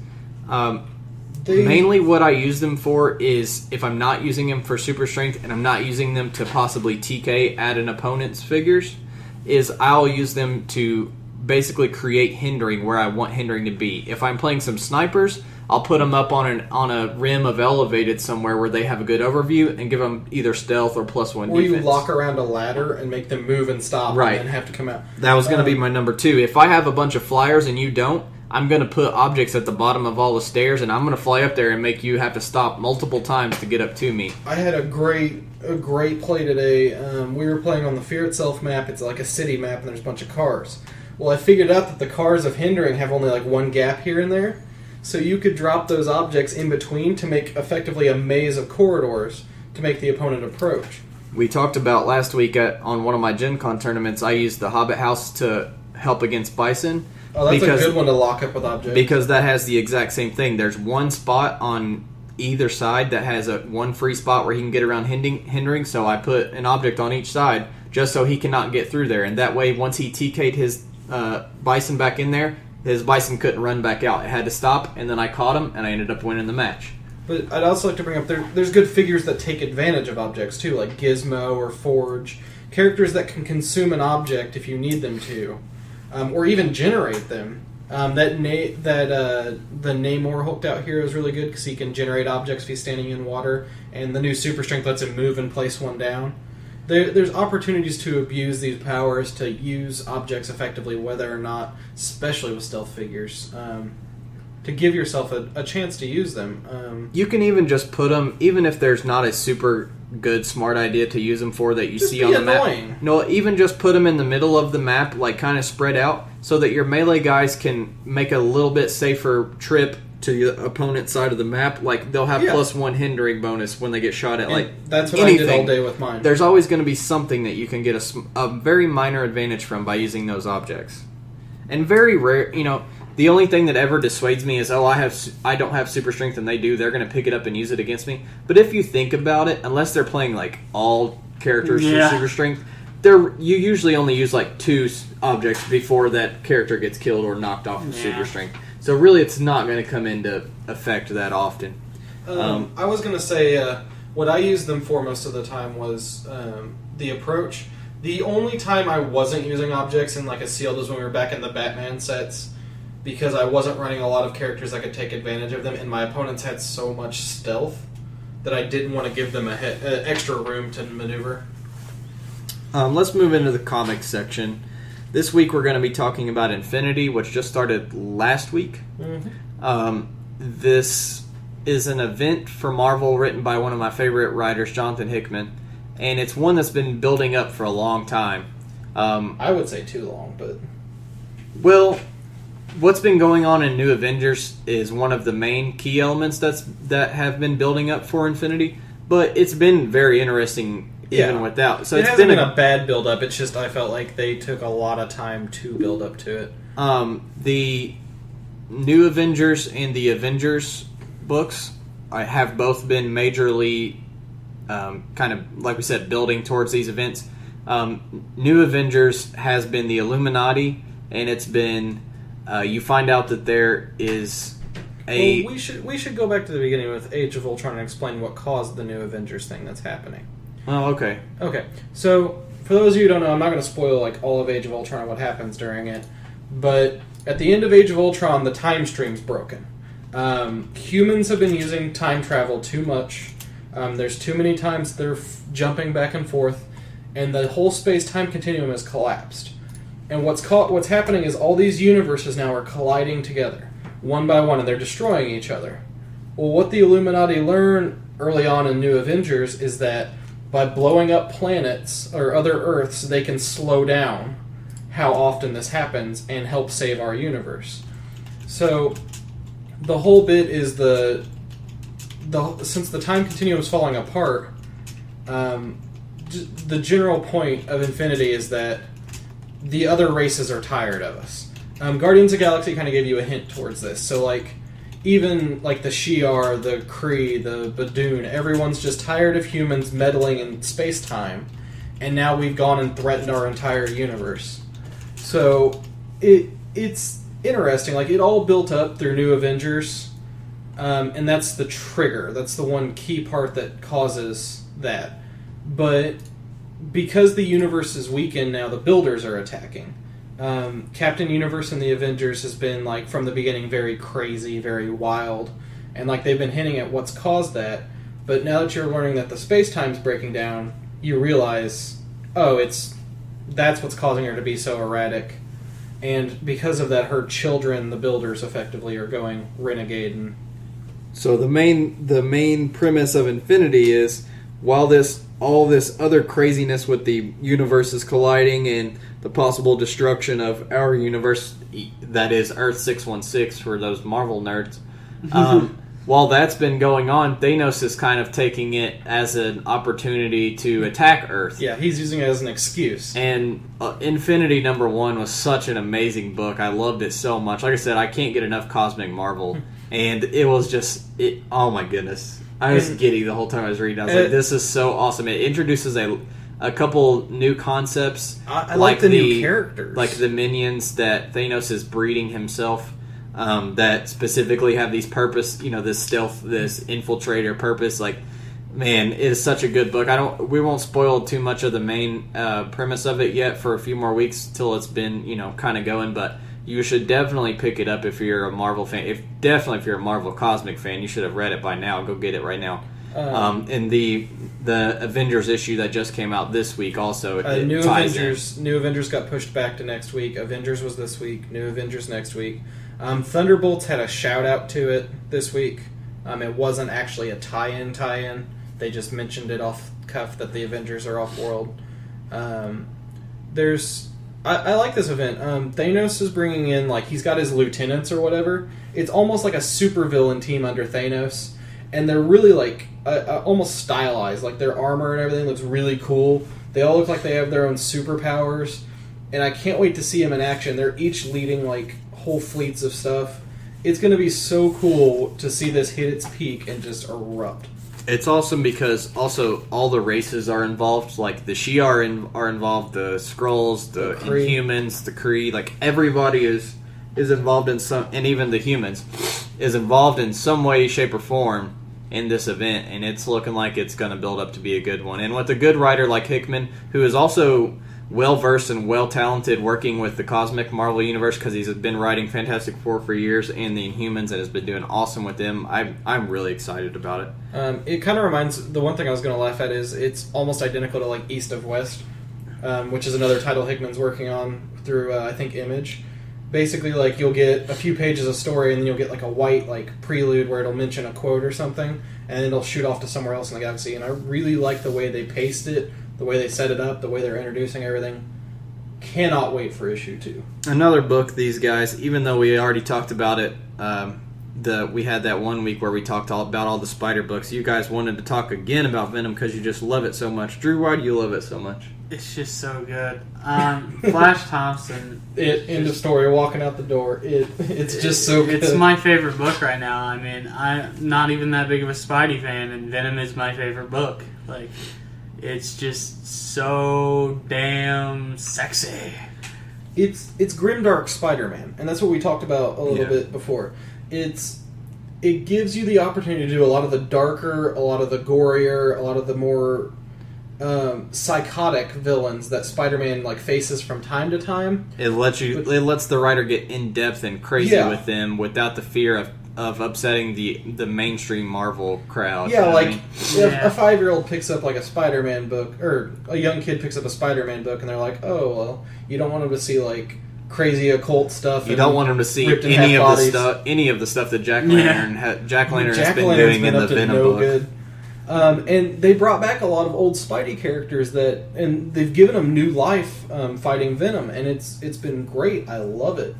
Mainly what I use them for is if I'm not using them for super strength and I'm not using them to possibly TK at an opponent's figures, is I'll use them to basically create hindering where I want hindering to be. If I'm playing some snipers, I'll put them up on a rim of elevated somewhere where they have a good overview and give them either stealth or +1 defense.
Or you lock around a ladder and make them move and stop and then have to come out.
That was going to be my number 2. If I have a bunch of flyers and you don't, I'm going to put objects at the bottom of all the stairs, and I'm going to fly up there and make you have to stop multiple times to get up to me.
I had a great play today. We were playing on the Fear Itself map. It's like a city map, and there's a bunch of cars. Well, I figured out that the cars of hindering have only like one gap here and there, so you could drop those objects in between to make effectively a maze of corridors to make the opponent approach.
We talked about last week on one of my Gen Con tournaments, I used the Hobbit House to help against Bison.
Oh, that's a good one to lock up with objects.
Because that has the exact same thing. There's one spot on either side that has one free spot where he can get around hindering, so I put an object on each side just so he cannot get through there. And that way, once he TK'd his Bison back in there, his Bison couldn't run back out. It had to stop, and then I caught him, and I ended up winning the match.
But I'd also like to bring up, there's good figures that take advantage of objects, too, like Gizmo or Forge. Characters that can consume an object if you need them to. Or even generate them. The Namor hooked out hero is really good because he can generate objects if he's standing in water, and the new Super Strength lets him move and place one down. There's opportunities to abuse these powers to use objects effectively, whether or not, especially with stealth figures, to give yourself a chance to use them.
You can even just put them, even if there's not a super good smart idea to use them for that you see on the map. No, even just put them in the middle of the map, like kind of spread out, so that your melee guys can make a little bit safer trip to the opponent's side of the map. Like they'll have +1 hindering bonus when they get shot at. And like
that's what
anything.
I did all day with mine.
There's always going to be something that you can get a very minor advantage from by using those objects. And very rare, The only thing that ever dissuades me is, I don't have super strength and they do. They're going to pick it up and use it against me. But if you think about it, unless they're playing like all characters with super strength, you usually only use like 2 objects before that character gets killed or knocked off of super strength. So really, it's not going to come into effect that often.
I was going to say what I used them for most of the time was the approach. The only time I wasn't using objects in like a sealed was when we were back in the Batman sets, because I wasn't running a lot of characters that could take advantage of them, and my opponents had so much stealth that I didn't want to give them extra room to maneuver.
Let's move into the comics section. This week we're going to be talking about Infinity, which just started last week. Mm-hmm. This is an event for Marvel written by one of my favorite writers, Jonathan Hickman, and it's one that's been building up for a long time.
I would say too long, but...
Well, what's been going on in New Avengers is one of the main key elements that have been building up for Infinity, but it's been very interesting even without. So
it hasn't been a bad build-up, it's just I felt like they took a lot of time to build up to it.
The New Avengers and the Avengers books have both been majorly kind of, like we said, building towards these events. New Avengers has been the Illuminati, and it's been you find out that there is a...
Well, we should go back to the beginning with Age of Ultron and explain what caused the New Avengers thing that's happening.
Oh, okay.
Okay, so for those of you who don't know, I'm not going to spoil like all of Age of Ultron and what happens during it, but at the end of Age of Ultron, the time stream's broken. Humans have been using time travel too much. There's too many times they're jumping back and forth, and the whole space-time continuum has collapsed. And what's happening is all these universes now are colliding together, one by one, and they're destroying each other. Well, what the Illuminati learn early on in New Avengers is that by blowing up planets or other Earths, they can slow down how often this happens and help save our universe. So the whole bit is since the time continuum is falling apart, the general point of Infinity is that the other races are tired of us. Guardians of the Galaxy kind of gave you a hint towards this. So, like, even like the Shi'ar, the Kree, the Badoon, everyone's just tired of humans meddling in space-time, and now we've gone and threatened our entire universe. So it's interesting. Like, it all built up through New Avengers, and that's the trigger. That's the one key part that causes that. But because the universe is weakened now, the builders are attacking. Captain Universe and the Avengers has been, like, from the beginning very crazy, very wild, and, like, they've been hinting at what's caused that, but now that you're learning that the space-time's breaking down, you realize, that's what's causing her to be so erratic, and because of that, her children, the builders, effectively, are going renegade. And
so the main premise of Infinity is, while all this other craziness with the universes colliding and the possible destruction of our universe, that is Earth 616 for those Marvel nerds, while that's been going on, Thanos is kind of taking it as an opportunity to attack Earth.
Yeah, he's using it as an excuse.
And Infinity #1 was such an amazing book. I loved it so much. Like I said, I can't get enough Cosmic Marvel. And it was just... oh my goodness. I was giddy the whole time I was reading. I was like, this is so awesome. It introduces a couple new concepts.
I like the new characters.
Like the minions that Thanos is breeding himself, that specifically have these purpose, this stealth, this infiltrator purpose. Like, man, it is such a good book. We won't spoil too much of the main premise of it yet for a few more weeks till it's been, kind of going, but you should definitely pick it up if you're a Marvel fan. If you're a Marvel Cosmic fan, you should have read it by now. Go get it right now. And the Avengers issue that just came out this week also.
New Avengers got pushed back to next week. Avengers was this week. New Avengers next week. Thunderbolts had a shout out to it this week. It wasn't actually a tie-in. They just mentioned it off cuff that the Avengers are off world. I like this event. Thanos is bringing in, like, he's got his lieutenants or whatever. It's almost like a supervillain team under Thanos, and they're really, like, almost stylized. Like, their armor and everything looks really cool. They all look like they have their own superpowers, and I can't wait to see them in action. They're each leading, like, whole fleets of stuff. It's going to be so cool to see this hit its peak and just erupt.
It's awesome because also all the races are involved. Like the Shi'ar are involved, the Skrulls, the
Kree.
Inhumans, the Kree. Like everybody is involved in some, and even the humans is involved in some way, shape, or form in this event. And it's looking like it's going to build up to be a good one. And with a good writer like Hickman, who is also well versed and well talented working with the Cosmic Marvel Universe because he's been writing Fantastic Four for years and the Inhumans and has been doing awesome with them. I'm really excited about it.
It kind of reminds, the one thing I was going to laugh at is it's almost identical to like East of West, which is another title Hickman's working on through I think Image. Basically, like you'll get a few pages of story and then you'll get like a white like prelude where it'll mention a quote or something and it'll shoot off to somewhere else in the galaxy. And I really like the way they paced it, the way they set it up, the way they're introducing everything. Cannot wait for issue 2.
Another book, these guys, even though we already talked about it, we had that one week where we talked about all the Spider books. You guys wanted to talk again about Venom because you just love it so much. Drew, why do you love it so much?
It's just so good. Flash Thompson.
End of story. Walking out the door. It's just so good.
It's my favorite book right now. I mean, I'm not even that big of a Spidey fan, and Venom is my favorite book. Like, it's just so damn sexy.
It's grimdark Spider-Man, and that's what we talked about a little bit before. It gives you the opportunity to do a lot of the darker, a lot of the gorier, a lot of the more psychotic villains that Spider-Man like faces from time to time.
It lets the writer get in depth and crazy with them without the fear of upsetting the mainstream Marvel crowd.
Yeah, like
if
a 5-year-old picks up like a Spider-Man book, or a young kid picks up a Spider-Man book, and they're like, "Oh, well, you don't want them to see like crazy occult stuff.
You don't want them to see any of the stuff that Jack Lantern has been doing in the Venom book."
Good. And they brought back a lot of old Spidey characters and they've given them new life fighting Venom, and it's been great. I love it.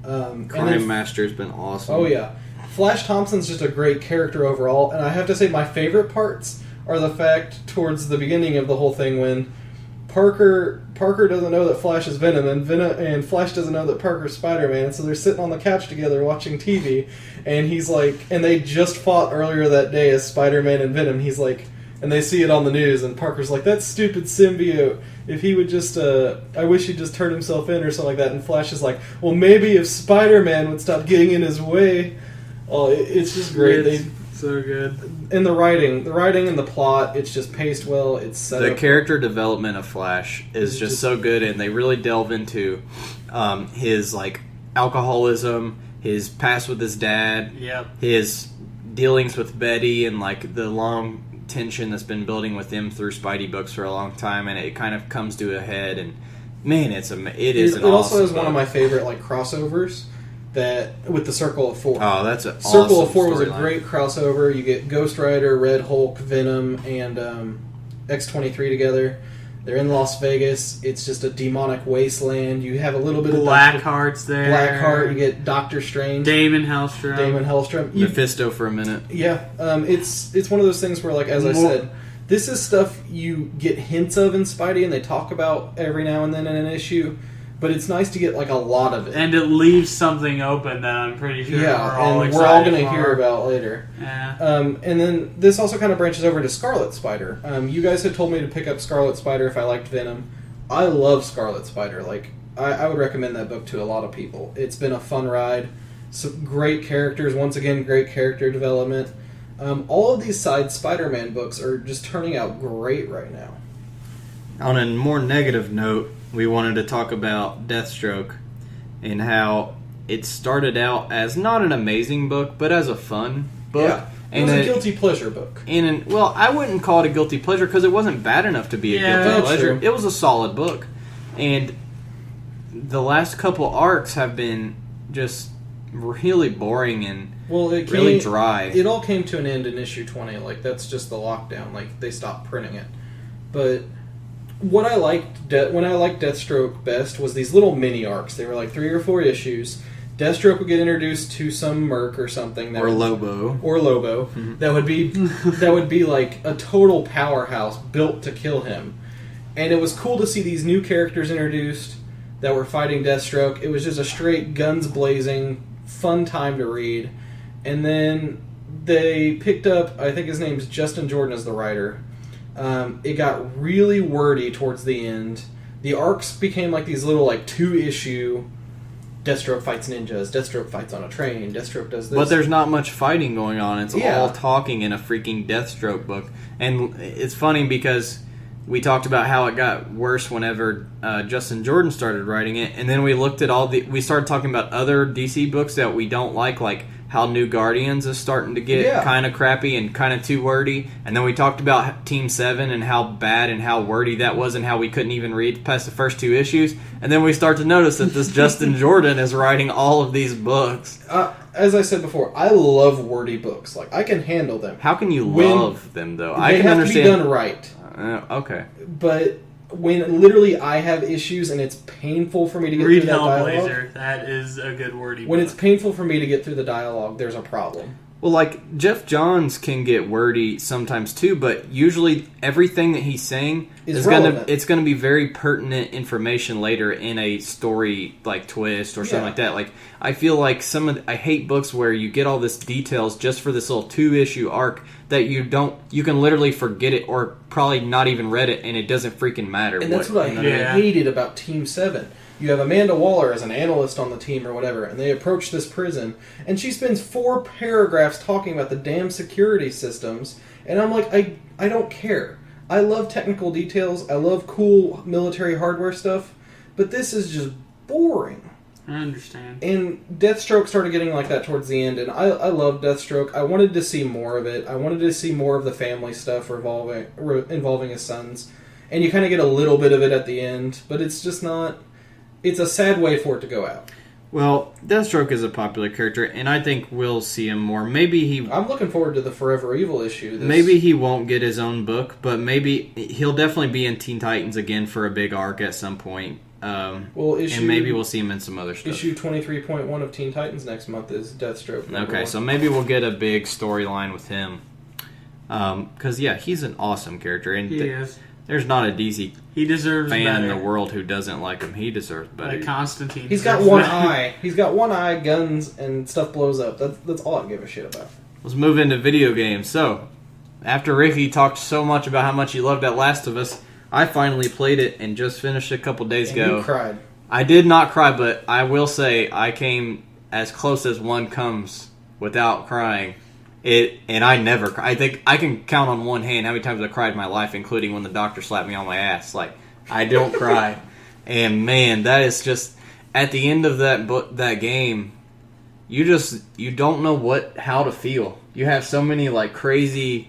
Crime Master's been awesome.
Oh yeah, Flash Thompson's just a great character overall, and I have to say my favorite parts are the fact towards the beginning of the whole thing when Parker doesn't know that Flash is Venom, and Flash doesn't know that Parker's Spider-Man, and so they're sitting on the couch together watching TV, and he's like, and they just fought earlier that day as Spider-Man and Venom, he's like, and they see it on the news, and Parker's like, that stupid symbiote, if he would just, I wish he'd just turn himself in or something like that, and Flash is like, well, maybe if Spider-Man would stop getting in his way. Oh, it's just great.
It's so good.
And the writing and the plot, it's just paced well. It's set
the
up.
Character development of Flash is just so good, and they really delve into his like alcoholism, his past with his dad, his dealings with Betty, and like the long tension that's been building with him through Spidey books for a long time, and it kind of comes to a head. And man, it
also has one of my favorite like crossovers. That with the Circle of Four.
Oh, that's an
Circle
awesome
of Four was a
storyline.
great crossover. You get Ghost Rider, Red Hulk, Venom, and X-23 together. They're in Las Vegas. It's just a demonic wasteland. You have a little bit of
Blackheart's there.
Blackheart. You get Doctor Strange.
Damon Hellstrom.
Mephisto for a minute.
Yeah, it's one of those things where, like as I said, this is stuff you get hints of in Spidey, and they talk about every now and then in an issue. But it's nice to get like a lot of it,
and it leaves something open that I'm pretty sure we're all
going to hear about later.
Yeah.
And then this also kind of branches over to Scarlet Spider. You guys had told me to pick up Scarlet Spider if I liked Venom. I love Scarlet Spider. Like I would recommend that book to a lot of people. It's been a fun ride. Some great characters. Once again, great character development. All of these side Spider-Man books are just turning out great right now.
On a more negative note, we wanted to talk about Deathstroke and how it started out as not an amazing book, but as a fun book.
Yeah, it was a guilty pleasure book.
I wouldn't call it a guilty pleasure because it wasn't bad enough to be a guilty pleasure.
True.
It was a solid book. And the last couple arcs have been just really boring and really dry.
It all came to an end in issue 20. Like, that's just the lockdown. Like, they stopped printing it. But what I liked when I liked Deathstroke best was these little mini arcs. They were like 3 or 4 issues. Deathstroke would get introduced to some merc or something,
Lobo.
Mm-hmm. that would be like a total powerhouse built to kill him. And it was cool to see these new characters introduced that were fighting Deathstroke. It was just a straight guns blazing, fun time to read. And then they picked up, I think his name's Justin Jordan as the writer. It got really wordy towards the end. The arcs became like these little 2-issue Deathstroke fights ninjas, Deathstroke fights on a train, Deathstroke does this.
But there's not much fighting going on. It's all talking in a freaking Deathstroke book. And it's funny because we talked about how it got worse whenever Justin Jordan started writing it, and then we looked at we started talking about other DC books that we don't like how New Guardians is starting to get kind of crappy and kind of too wordy, and then we talked about Team 7 and how bad and how wordy that was and how we couldn't even read past the first 2 issues, and then we start to notice that this Justin Jordan is writing all of these books.
As I said before, I love wordy books. I can handle them.
How can you love them, though?
I can understand. They have to be done right.
Okay.
But when literally I have issues and it's painful for me to get through that dialogue...
Read Hellblazer. That is a good wordy
When
book.
it's painful for me to get through the dialogue, there's a problem.
Well, Jeff Johns can get wordy sometimes too, but usually everything that he's saying is gonna be very pertinent information later in a story twist or something like that. I feel like I hate books where you get all this details just for this little 2-issue arc that you can literally forget it or probably not even read it and it doesn't freaking matter.
And that's what I hated about Team 7. You have Amanda Waller as an analyst on the team or whatever, and they approach this prison, and she spends 4 paragraphs talking about the damn security systems, and I'm like, I don't care. I love technical details, I love cool military hardware stuff, but this is just boring.
I understand.
And Deathstroke started getting like that towards the end, and I love Deathstroke. I wanted to see more of it. I wanted to see more of the family stuff involving his sons, and you kind of get a little bit of it at the end, but it's just not... It's a sad way for it to go out.
Well, Deathstroke is a popular character, and I think we'll see him more.
I'm looking forward to the Forever Evil issue.
Maybe he won't get his own book, but maybe he'll definitely be in Teen Titans again for a big arc at some point. And maybe we'll see him in some other stuff.
Issue 23.1 of Teen Titans next month is Deathstroke.
Okay, so maybe we'll get a big storyline with him. Because, he's an awesome character. And
he is.
There's not a DC
he deserves
fan
better.
in the world who doesn't like him. He deserves better.
Like Constantine.
He's got one eye. He's got one eye, guns, and stuff blows up. That's all I give a shit about.
Let's move into video games. So, after Ricky talked so much about how much he loved that Last of Us, I finally played it and just finished it a couple days ago.
You cried.
I did not cry, but I will say I came as close as one comes without crying. And I never cry. I think I can count on one hand how many times I cried in my life, including when the doctor slapped me on my ass. I don't cry. And man, that is just at the end of that game, you don't know how to feel. You have so many crazy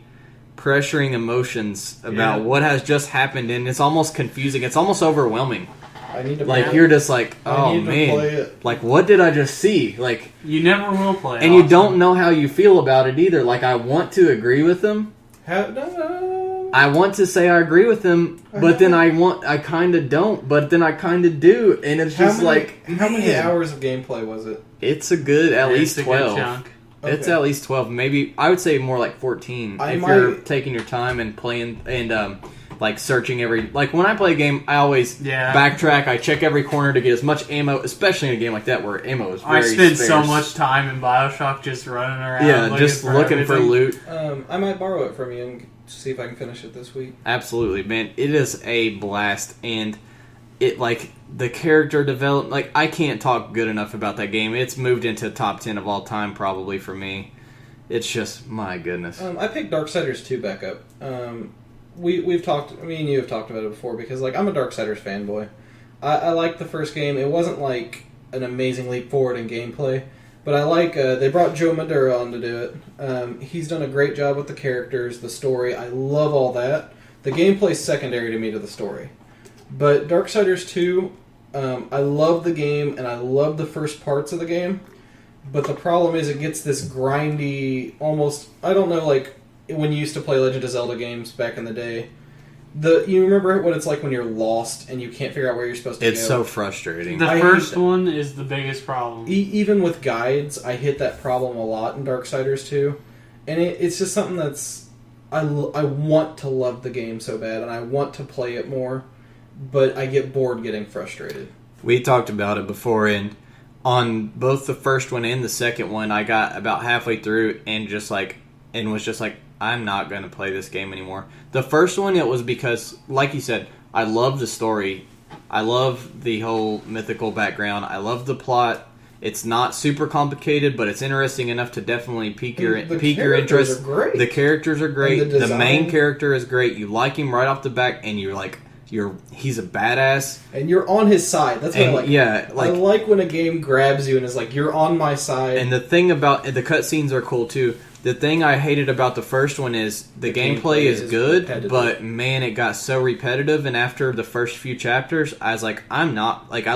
pressuring emotions about what has just happened, and it's almost confusing. It's almost overwhelming.
I need to play it.
You're just oh man, what did I just see?
You never will play it.
And you don't know how you feel about it either. I want to agree with them. I want to say I agree with them, but then I kind of don't, but then I kind of do, and it's just
how many hours of gameplay was it?
It's a good at least 12.
Chunk.
It's at least 12, maybe I would say more like 14 you're taking your time and playing and searching every... when I play a game, I always backtrack. I check every corner to get as much ammo, especially in a game like that where ammo is very
I spend
sparse.
so much time in Bioshock just running around.
Yeah, just looking for loot.
I might borrow it from you and see if I can finish it this week.
Absolutely, man. It is a blast, and it, the character development... I can't talk good enough about that game. It's moved into top 10 of all time, probably, for me. It's just... my goodness.
I picked Darksiders 2 back up. We've talked... Me and you have talked about it before, because, I'm a Darksiders fanboy. I liked the first game. It wasn't, an amazing leap forward in gameplay, but I they brought Joe Madura on to do it. He's done a great job with the characters, the story. I love all that. The gameplay's secondary to me to the story. But Darksiders 2, I love the game, and I love the first parts of the game, but the problem is it gets this grindy, almost... I don't know, when you used to play Legend of Zelda games back in the day, you remember what it's like when you're lost and you can't figure out where you're supposed to go?
It's so frustrating.
The first one is the biggest problem.
Even with guides, I hit that problem a lot in Darksiders 2. And it's just something that's... I want to love the game so bad, and I want to play it more, but I get bored getting frustrated.
we talked about it before, and on both the first one and the second one, I got about halfway through and was just like, I'm not going to play this game anymore. The first one, it was because, like you said, I love the story. I love the whole mythical background. I love the plot. It's not super complicated, but it's interesting enough to definitely pique your interest.
Are great.
The characters are great.
And the
main character is great. You like him right off the back, and he's a badass.
And you're on his side. That's what I like.
Yeah,
I like when a game grabs you and is like, you're on my side.
And the thing about the cutscenes are cool too. The thing I hated about the first one is the gameplay is good, but man, it got so repetitive. And after the first few chapters, I was like, I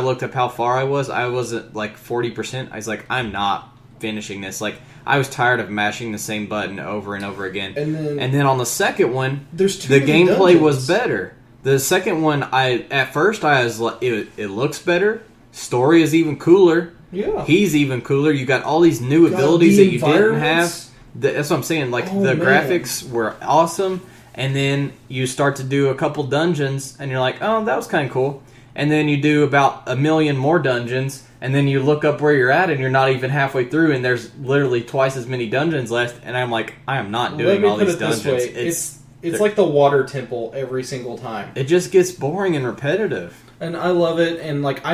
looked up how far I was. I was at like 40%. I was like, I'm not finishing this. Like, I was tired of mashing the same button over and over again. And then on the second one, the gameplay was better. The second one, at first I was like, it looks better. Story is even cooler.
Yeah,
he's even cooler. You got all these new abilities that you didn't have. That's what I'm saying. Like, the graphics were awesome, and then you start to do a couple dungeons, and you're like, oh, that was kind of cool. And then you do about 1 million more dungeons, and then you look up where you're at, and you're not even halfway through, and there's literally twice as many dungeons left. And I'm like, I am not doing all these dungeons.
It's like the water temple every single time.
It just gets boring and repetitive.
And I love it, and like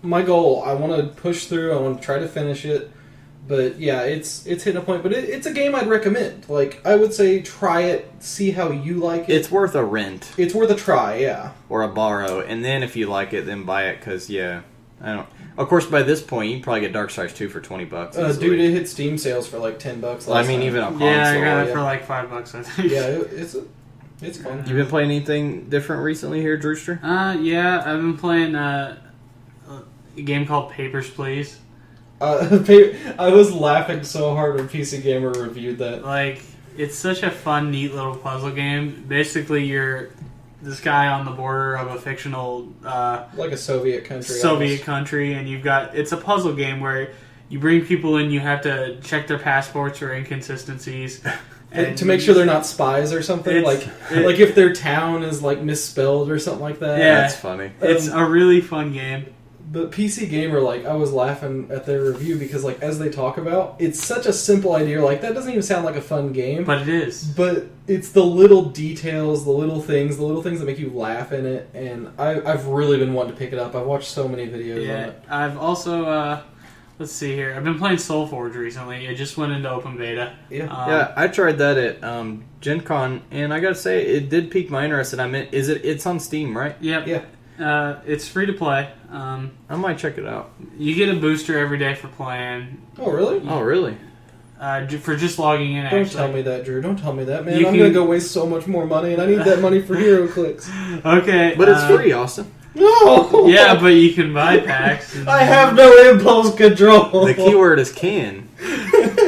my goal, I want to push through, I want to try to finish it. But yeah, it's hitting a point. But it's a game I'd recommend. Like, I would say try it, see how you like it.
It's worth a rent.
It's worth a try, yeah.
Or a borrow. And then if you like it, then buy it, because, yeah. I don't. Of course, by this point, you can probably get Darksiders 2 for $20.
Dude, it hit Steam sales for like $10 last time.
Even on console.
Yeah, I got it for like $5, I think.
Yeah, it's fun.
You been playing anything different recently here, Drewster?
Yeah, I've been playing a game called Papers, Please.
I was laughing so hard when PC Gamer reviewed that.
Like, it's such a fun, neat little puzzle game. Basically, you're this guy on the border of a fictional...
like a Soviet country.
And it's a puzzle game where you bring people in, you have to check their passports for inconsistencies.
And to make sure they're not spies or something. Like if their town is like misspelled or something like that.
Yeah, that's funny.
It's a really fun game.
But PC Gamer, like, I was laughing at their review because, like, as they talk about, it's such a simple idea. Like, that doesn't even sound like a fun game.
But it is.
But it's the little details, the little things that make you laugh in it. And I've really been wanting to pick it up. I've watched so many videos on it.
I've also, let's see here. I've been playing SoulForge recently. It just went into open beta.
Yeah.
I tried that at Gen Con, and I gotta say, it did pique my interest. And it's on Steam, right?
Yep.
Yeah.
It's free to play.
I might check it out.
You get a booster every day for playing.
Oh, really?
Oh, really?
For just logging in,
Don't tell me that, Drew. Don't tell me that, man. I'm going to go waste so much more money, and I need that money for HeroClix.
Okay.
But it's free, Austin.
No!
Yeah, but you can buy packs.
I have no impulse control.
The keyword is can.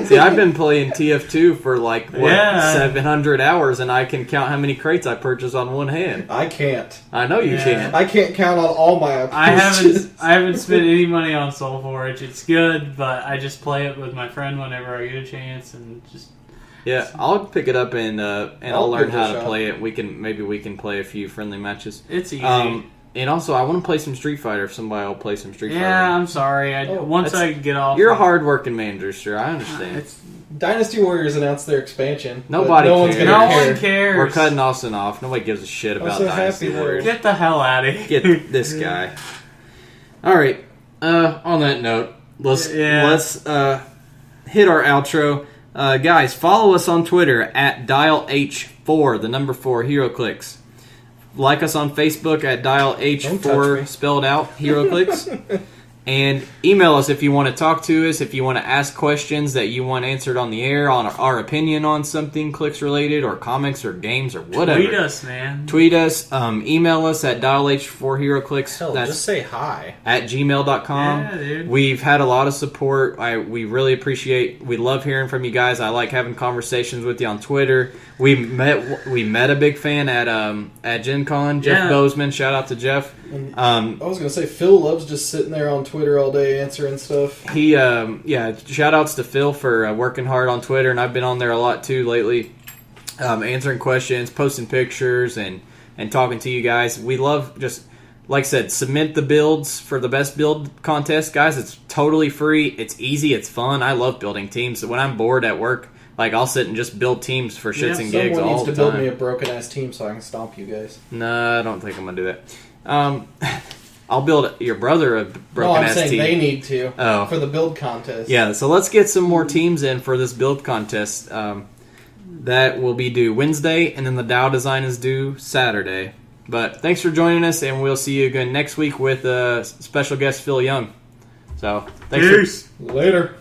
See, I've been playing TF2 for 700 hours, and I can count how many crates I purchased on one hand.
I can't.
I know you can't.
I can't count on all my
I haven't spent any money on SoulForge. It's good, but I just play it with my friend whenever I get a chance, and just...
Yeah, I'll pick it up and I'll learn how to play it. We can play a few friendly matches.
It's easy.
And also, I want to play some Street Fighter if somebody will play some Street Fighter.
Yeah, I'm sorry. Once I get off...
You're a hard-working man, sir. I understand.
Dynasty Warriors announced their expansion.
Nobody cares.
No one cares.
We're cutting Austin off. Nobody gives a shit about Dynasty Warriors.
Get the hell out of here.
Get this guy. All right. On that note, let's hit our outro. Guys, follow us on Twitter at Dial H4, the number 4 HeroClix. Like us on Facebook at Dial H4 spelled out HeroClix. And email us if you want to talk to us, if you want to ask questions that you want answered on the air, on our opinion on something Clix related, or comics, or games, or whatever.
Tweet us, man.
Tweet us. Email us at dialh4heroclix.
Hell, just say hi.
At gmail.com.
Yeah, dude.
We've had a lot of support. We really appreciate. We love hearing from you guys. I like having conversations with you on Twitter. We met a big fan at Gen Con. Jeff Bozeman. Shout out to Jeff.
I was gonna say Phil loves just sitting there on Twitter all day answering stuff.
He shout outs to Phil for working hard on Twitter, and I've been on there a lot too lately, answering questions, posting pictures, and talking to you guys. We love just like I said, submit the builds for the best build contest, guys. It's totally free. It's easy. It's fun. I love building teams. When I'm bored at work, like I'll sit and just build teams for shits and gigs
Someone
all
needs
the
to build
time.
me a broken ass team so I can stomp you guys.
No, I don't think I'm gonna do that. I'll build your brother a broken ass
saying
team.
they need to
Oh.
for the build contest.
Yeah, so let's get some more teams in for this build contest. That will be due Wednesday, and then the Dow design is due Saturday. But thanks for joining us, and we'll see you again next week with special guest Phil Young. So thanks.
Peace.
Later.